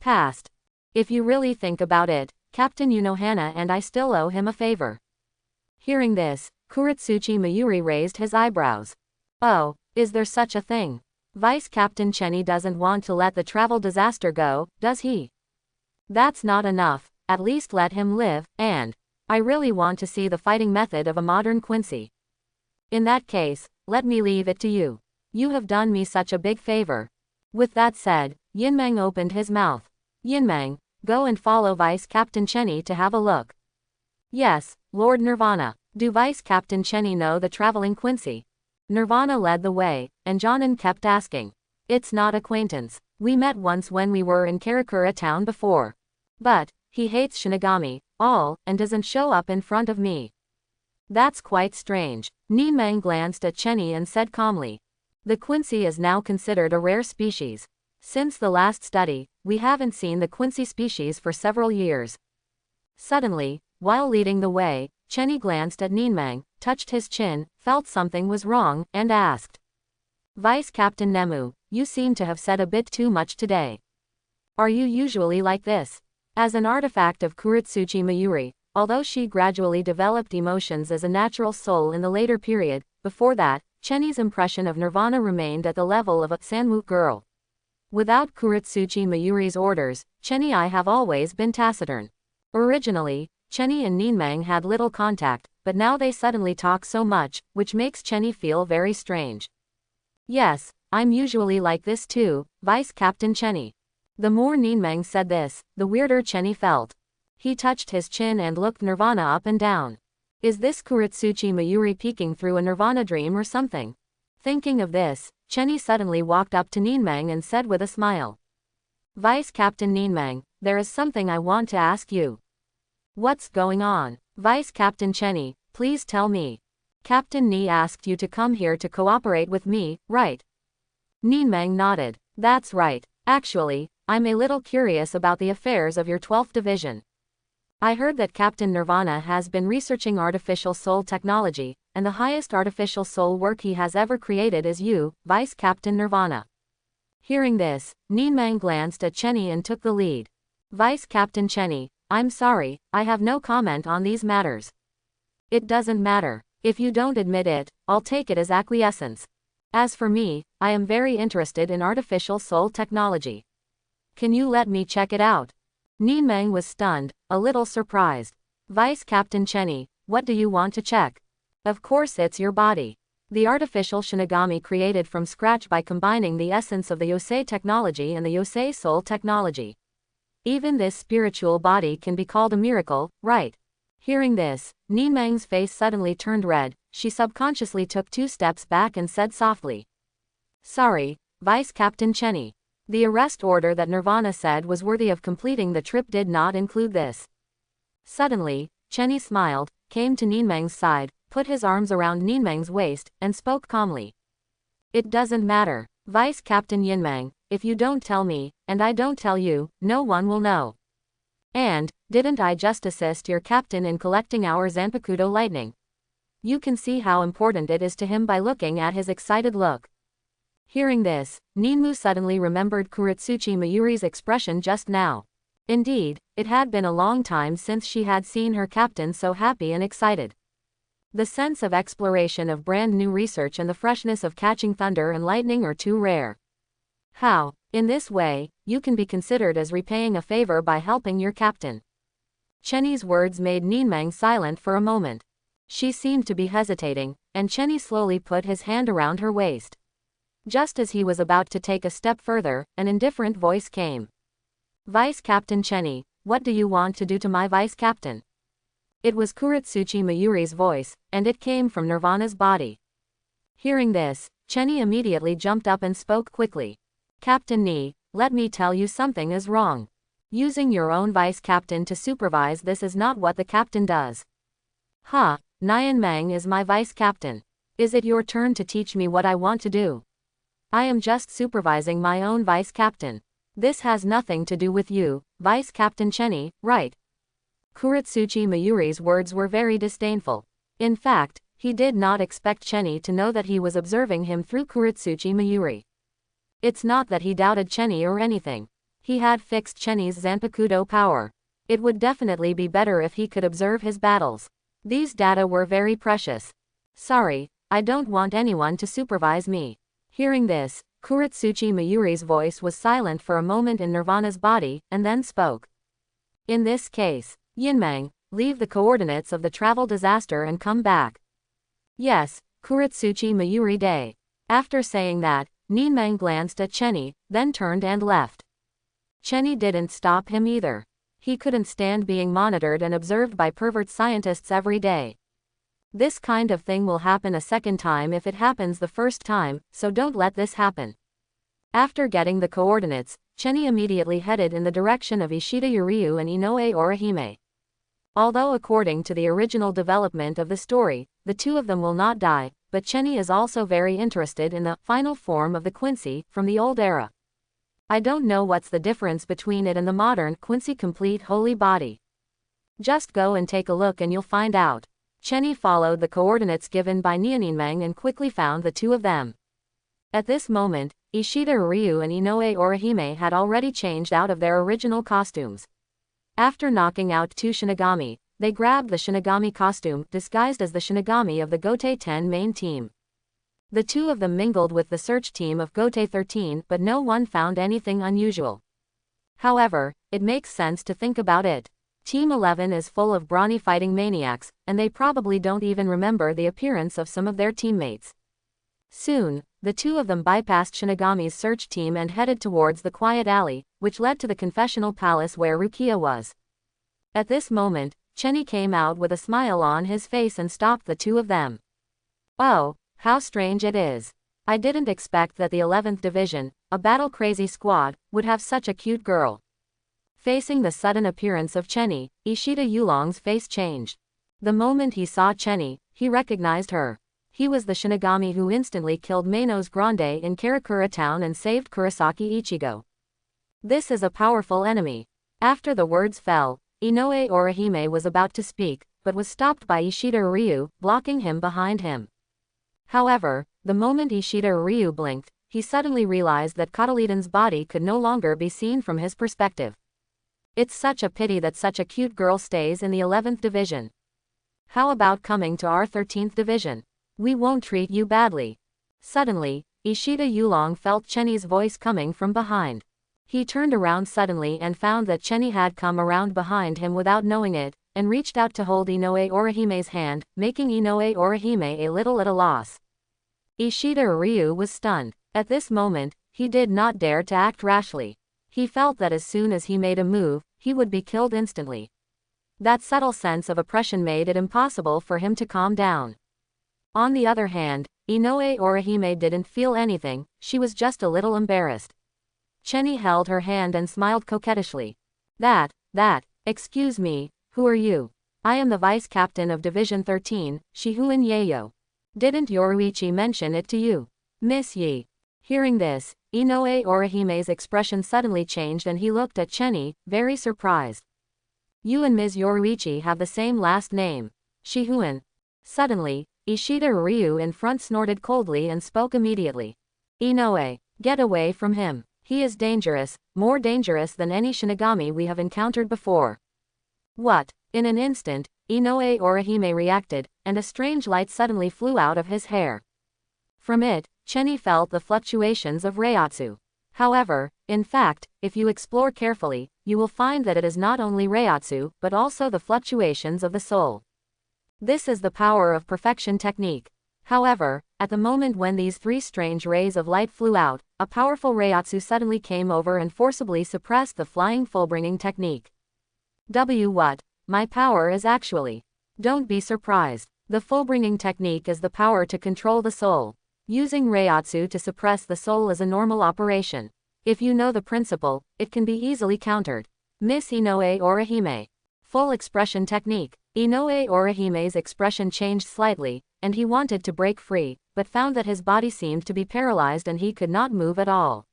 Past. If you really think about it, Captain Unohana and I still owe him a favor. Hearing this, Kuretsuchi Mayuri raised his eyebrows. Oh, is there such a thing? Vice Captain Chenny doesn't want to let the travel disaster go, does he? That's not enough. At least let him live, and I really want to see the fighting method of a modern Quincy. In that case, let me leave it to you. You have done me such a big favor. With that said, Yinmeng opened his mouth. Yinmeng, go and follow Vice Captain Chenny to have a look. Yes, Lord Nirvana. Do Vice Captain Chenny know the traveling Quincy? Nirvana led the way, and Jonan kept asking. It's not acquaintance. We met once when we were in Karakura town before. But he hates Shinigami, and doesn't show up in front of me. That's quite strange. Ninmeng glanced at Chenny and said calmly. The Quincy is now considered a rare species. Since the last study, we haven't seen the Quincy species for several years. Suddenly, while leading the way, Chenny glanced at Ninmeng, touched his chin, felt something was wrong, and asked. Vice Captain Nemu, you seem to have said a bit too much today. Are you usually like this? As an artifact of Kuretsuchi Mayuri, although she gradually developed emotions as a natural soul in the later period, before that, Chenny's impression of Nirvana remained at the level of a Sanmu girl. Without Kuretsuchi Mayuri's orders, Chenny I have always been taciturn. Originally, Chenny and Ninmeng had little contact, but now they suddenly talk so much, which makes Chenny feel very strange. Yes, I'm usually like this too, Vice Captain Chenny. The more Ninmeng said this, the weirder Chenny felt. He touched his chin and looked Nirvana up and down. Is this Kuretsuchi Mayuri peeking through a Nirvana dream or something? Thinking of this, Chenny suddenly walked up to Ninmeng and said with a smile. Vice Captain Ninmeng, there is something I want to ask you. What's going on? Vice Captain Chenny, please tell me. Captain Ni asked you to come here to cooperate with me, right? Ninmeng nodded. That's right. Actually, I'm a little curious about the affairs of your 12th Division. I heard that Captain Nirvana has been researching artificial soul technology, and the highest artificial soul work he has ever created is you, Vice Captain Nirvana. Hearing this, Ninmeng glanced at Chenny and took the lead. Vice Captain Chenny, I'm sorry, I have no comment on these matters. It doesn't matter. If you don't admit it, I'll take it as acquiescence. As for me, I am very interested in artificial soul technology. Can you let me check it out? Ninmeng was stunned, a little surprised. Vice Captain Chenny, what do you want to check? Of course it's your body. The artificial Shinigami created from scratch by combining the essence of the Yosei technology and the Yosei soul technology. Even this spiritual body can be called a miracle, right? Hearing this, Ninmeng's face suddenly turned red. She subconsciously took 2 steps back and said softly. Sorry, Vice Captain Chenny. The arrest order that Nirvana said was worthy of completing the trip did not include this. Suddenly, Chenny smiled, came to Ninmeng's side, put his arms around Ninmeng's waist, and spoke calmly. It doesn't matter, Vice Captain Yinmeng, if you don't tell me, and I don't tell you, no one will know. And, didn't I just assist your captain in collecting our Zanpakuto lightning? You can see how important it is to him by looking at his excited look. Hearing this, Ninmu suddenly remembered Kuretsuchi Mayuri's expression just now. Indeed, it had been a long time since she had seen her captain so happy and excited. The sense of exploration of brand new research and the freshness of catching thunder and lightning are too rare. How, in this way, you can be considered as repaying a favor by helping your captain. Chenny's words made Ninmeng silent for a moment. She seemed to be hesitating, and Chenny slowly put his hand around her waist. Just as he was about to take a step further, an indifferent voice came. Vice Captain Chenny, what do you want to do to my Vice Captain? It was Kuretsuchi Mayuri's voice, and it came from Nirvana's body. Hearing this, Chenny immediately jumped up and spoke quickly. Captain Ni, let me tell you something is wrong. Using your own Vice Captain to supervise this is not what the captain does. Ha, Nyan Mang is my Vice Captain. Is it your turn to teach me what I want to do? I am just supervising my own Vice Captain. This has nothing to do with you, Vice Captain Chenny, right? Kuretsuchi Mayuri's words were very disdainful. In fact, he did not expect Chenny to know that he was observing him through Kuretsuchi Mayuri. It's not that he doubted Chenny or anything. He had fixed Chenny's Zanpakudo power. It would definitely be better if he could observe his battles. These data were very precious. Sorry, I don't want anyone to supervise me. Hearing this, Kuretsuchi Mayuri's voice was silent for a moment in Nirvana's body, and then spoke. In this case, Yinmang, leave the coordinates of the travel disaster and come back. Yes, Kuretsuchi Mayuri Day. After saying that, Ninmang glanced at Chenny, then turned and left. Chenny didn't stop him either. He couldn't stand being monitored and observed by pervert scientists every day. This kind of thing will happen a second time if it happens the first time, so don't let this happen. After getting the coordinates, Chenny immediately headed in the direction of Ishida Yuryu and Inoue Orihime. Although according to the original development of the story, the two of them will not die, but Chenny is also very interested in the final form of the Quincy from the old era. I don't know what's the difference between it and the modern Quincy complete holy body. Just go and take a look and you'll find out. Chenny followed the coordinates given by Nianinmang and quickly found the two of them. At this moment, Ishida Ryu and Inoue Orihime had already changed out of their original costumes. After knocking out two Shinigami, they grabbed the Shinigami costume disguised as the Shinigami of the Gotei 10 main team. The two of them mingled with the search team of Gotei 13, but no one found anything unusual. However, it makes sense to think about it. Team 11 is full of brawny fighting maniacs, and they probably don't even remember the appearance of some of their teammates. Soon, the two of them bypassed Shinigami's search team and headed towards the quiet alley, which led to the confessional palace where Rukia was. At this moment, Chenny came out with a smile on his face and stopped the two of them. Oh, how strange it is. I didn't expect that the 11th Division, a battle-crazy squad, would have such a cute girl. Facing the sudden appearance of Chenny, Ishida Yulong's face changed. The moment he saw Chenny, he recognized her. He was the Shinigami who instantly killed Manos Grande in Karakura town and saved Kurosaki Ichigo. This is a powerful enemy. After the words fell, Inoue Orihime was about to speak, but was stopped by Ishida Ryu, blocking him behind him. However, the moment Ishida Ryu blinked, he suddenly realized that Katalidan's body could no longer be seen from his perspective. It's such a pity that such a cute girl stays in the 11th Division. How about coming to our 13th Division? We won't treat you badly. Suddenly, Ishida Yulong felt Chenny's voice coming from behind. He turned around suddenly and found that Chenny had come around behind him without knowing it, and reached out to hold Inoue Orihime's hand, making Inoue Orihime a little at a loss. Ishida Ryu was stunned. At this moment, he did not dare to act rashly. He felt that as soon as he made a move, he would be killed instantly. That subtle sense of oppression made it impossible for him to calm down. On the other hand, Inoue Orihime didn't feel anything, she was just a little embarrassed. Chenny held her hand and smiled coquettishly. Excuse me, who are you? I am the vice captain of Division 13, Shihuin Yayo. Didn't Yoruichi mention it to you? Miss Yi. Hearing this, Inoue Orihime's expression suddenly changed and he looked at Chenny, very surprised. You and Ms. Yoruichi have the same last name. Shihuin. Suddenly, Ishida Ryu in front snorted coldly and spoke immediately. Inoue, get away from him. He is dangerous, more dangerous than any Shinigami we have encountered before. What? In an instant, Inoue Orihime reacted, and a strange light suddenly flew out of his hair. From it, Chenny felt the fluctuations of Reiatsu. However, in fact, if you explore carefully, you will find that it is not only Reiatsu, but also the fluctuations of the soul. This is the power of perfection technique. However, at the moment when these three strange rays of light flew out, a powerful Reiatsu suddenly came over and forcibly suppressed the flying full-bringing technique. What? My power is actually. Don't be surprised. The full-bringing technique is the power to control the soul. Using Reiatsu to suppress the soul is a normal operation. If you know the principle, it can be easily countered. Miss Inoue Orihime. Full expression technique. Inoue Orihime's expression changed slightly, and he wanted to break free, but found that his body seemed to be paralyzed and he could not move at all.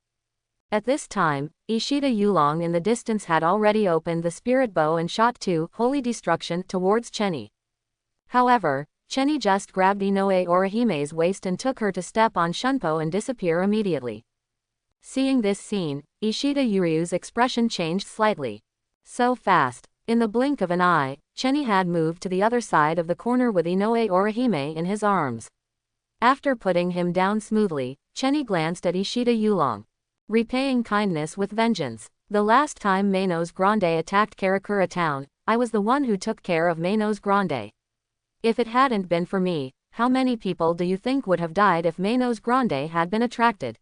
At this time, Ishida Yulong in the distance had already opened the spirit bow and shot two holy destruction towards Chenny. However, Chenny just grabbed Inoue Orihime's waist and took her to step on Shunpo and disappear immediately. Seeing this scene, Ishida Yuryu's expression changed slightly. So fast. In the blink of an eye, Chenny had moved to the other side of the corner with Inoue Orihime in his arms. After putting him down smoothly, Chenny glanced at Ishida Yulong. Repaying kindness with vengeance. The last time Manos Grande attacked Karakura town, I was the one who took care of Manos Grande. If it hadn't been for me, how many people do you think would have died if Manos Grande had been attracted?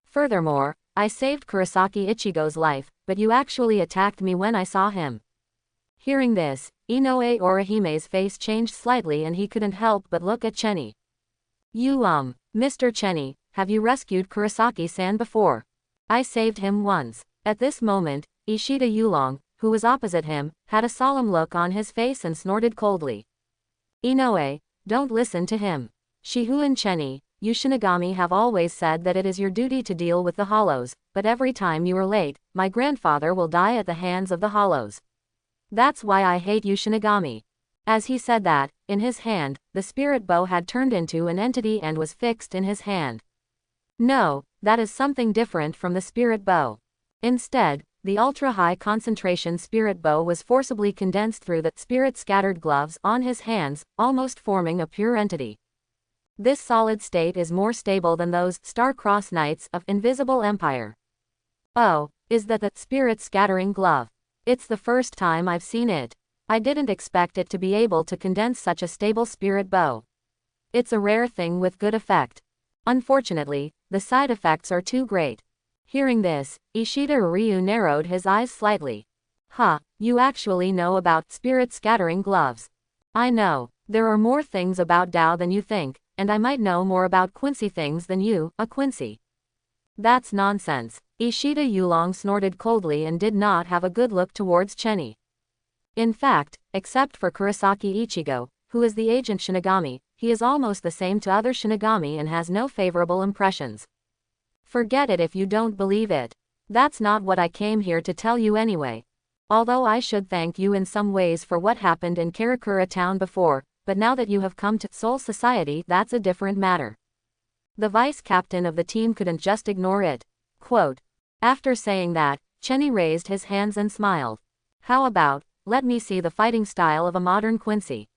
Furthermore, I saved Kurosaki Ichigo's life, but you actually attacked me when I saw him. Hearing this, Inoue Orihime's face changed slightly and he couldn't help but look at Chenny. You Mr. Chenny, have you rescued Kurosaki-san before? I saved him once. At this moment, Ishida Yulong, who was opposite him, had a solemn look on his face and snorted coldly. Inoue, don't listen to him. Shihu and Chenny, you Shinigami have always said that it is your duty to deal with the hollows, but every time you are late, my grandfather will die at the hands of the hollows. That's why I hate you Shinigami. As he said that, in his hand, the spirit bow had turned into an entity and was fixed in his hand. No, that is something different from the spirit bow. Instead, the ultra-high concentration spirit bow was forcibly condensed through the spirit-scattered gloves on his hands, almost forming a pure entity. This solid state is more stable than those star-crossed knights of Invisible Empire. Oh, is that the spirit-scattering glove? It's the first time I've seen it. I didn't expect it to be able to condense such a stable spirit bow. It's a rare thing with good effect. Unfortunately, the side effects are too great. Hearing this, Ishida Ryu narrowed his eyes slightly. You actually know about spirit-scattering gloves. I know, there are more things about Tao than you think, and I might know more about Quincy things than you, a Quincy. That's nonsense. Ishida Yulong snorted coldly and did not have a good look towards Chenny. In fact, except for Kurosaki Ichigo, who is the agent Shinigami, he is almost the same to other Shinigami and has no favorable impressions. Forget it if you don't believe it. That's not what I came here to tell you anyway. Although I should thank you in some ways for what happened in Karakura town before, but now that you have come to Soul Society, that's a different matter. The vice captain of the team couldn't just ignore it. Quote. After saying that, Chenny raised his hands and smiled. How about, let me see the fighting style of a modern Quincy.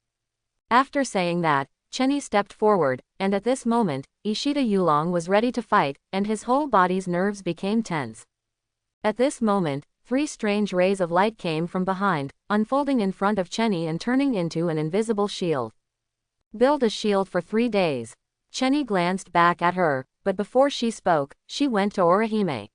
After saying that, Chenny stepped forward, and at this moment, Ishida Yulong was ready to fight, and his whole body's nerves became tense. At this moment, three strange rays of light came from behind, unfolding in front of Chenny and turning into an invisible shield. Build a shield for 3 days. Chenny glanced back at her, but before she spoke, she went to Orihime.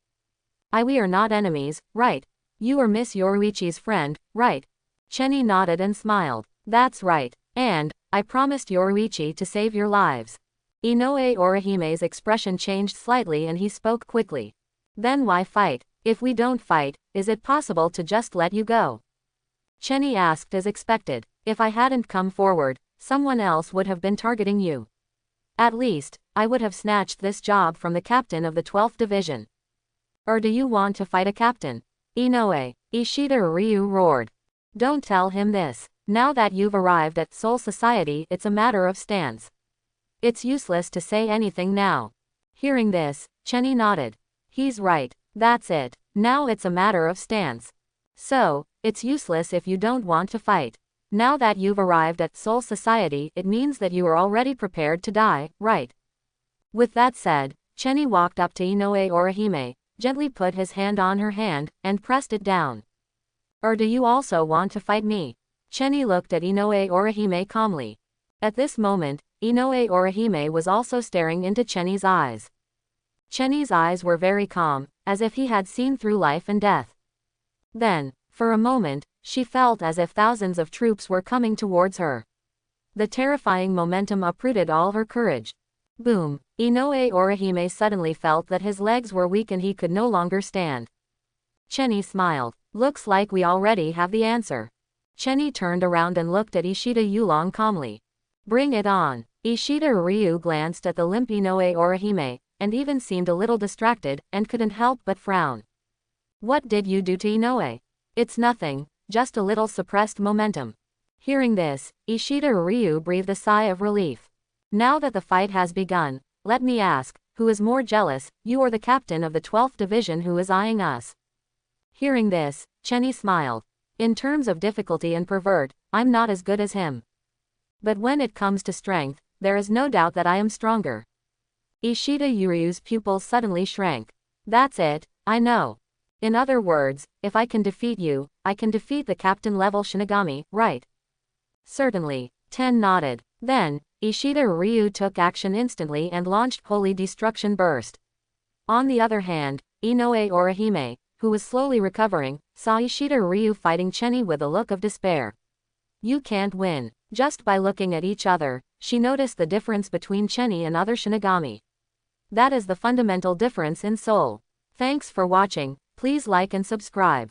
We are not enemies, right? You are Miss Yoruichi's friend, right? Chenny nodded and smiled. That's right. And, I promised Yoruichi to save your lives. Inoue Orihime's expression changed slightly and he spoke quickly. Then why fight? If we don't fight, is it possible to just let you go? Chenny asked as expected. If I hadn't come forward, someone else would have been targeting you. At least, I would have snatched this job from the captain of the 12th division. Or do you want to fight a captain? Inoue, Ishida Ryu roared. Don't tell him this. Now that you've arrived at Soul Society, it's a matter of stance. It's useless to say anything now. Hearing this, Chenny nodded. He's right. That's it. Now it's a matter of stance. So, it's useless if you don't want to fight. Now that you've arrived at Soul Society, it means that you are already prepared to die, right? With that said, Chenny walked up to Inoue Orihime, gently put his hand on her hand, and pressed it down. Or do you also want to fight me? Chenny looked at Inoue Orihime calmly. At this moment, Inoue Orihime was also staring into Chenny's eyes. Chenny's eyes were very calm, as if he had seen through life and death. Then, for a moment, she felt as if thousands of troops were coming towards her. The terrifying momentum uprooted all her courage. Boom! Inoue Orihime suddenly felt that his legs were weak and he could no longer stand. Chenny smiled. Looks like we already have the answer. Chenny turned around and looked at Ishida Yulong calmly. Bring it on. Ishida Ryu glanced at the limp Inoue Orihime, and even seemed a little distracted, and couldn't help but frown. What did you do to Inoue? It's nothing, just a little suppressed momentum. Hearing this, Ishida Ryu breathed a sigh of relief. Now that the fight has begun, let me ask, who is more jealous, you or the captain of the 12th Division who is eyeing us? Hearing this, Chenny smiled. In terms of difficulty and pervert, I'm not as good as him. But when it comes to strength, there is no doubt that I am stronger. Ishida Ryu's pupils suddenly shrank. That's it, I know. In other words, if I can defeat you, I can defeat the captain-level Shinigami, right? Certainly, Ten nodded. Then, Ishida Ryu took action instantly and launched Holy Destruction Burst. On the other hand, Inoue Orihime, who was slowly recovering, saw Ishida Ryu fighting Chenny with a look of despair. You can't win. Just by looking at each other, she noticed the difference between Chenny and other Shinigami. That is the fundamental difference in soul. Thanks for watching, please like and subscribe.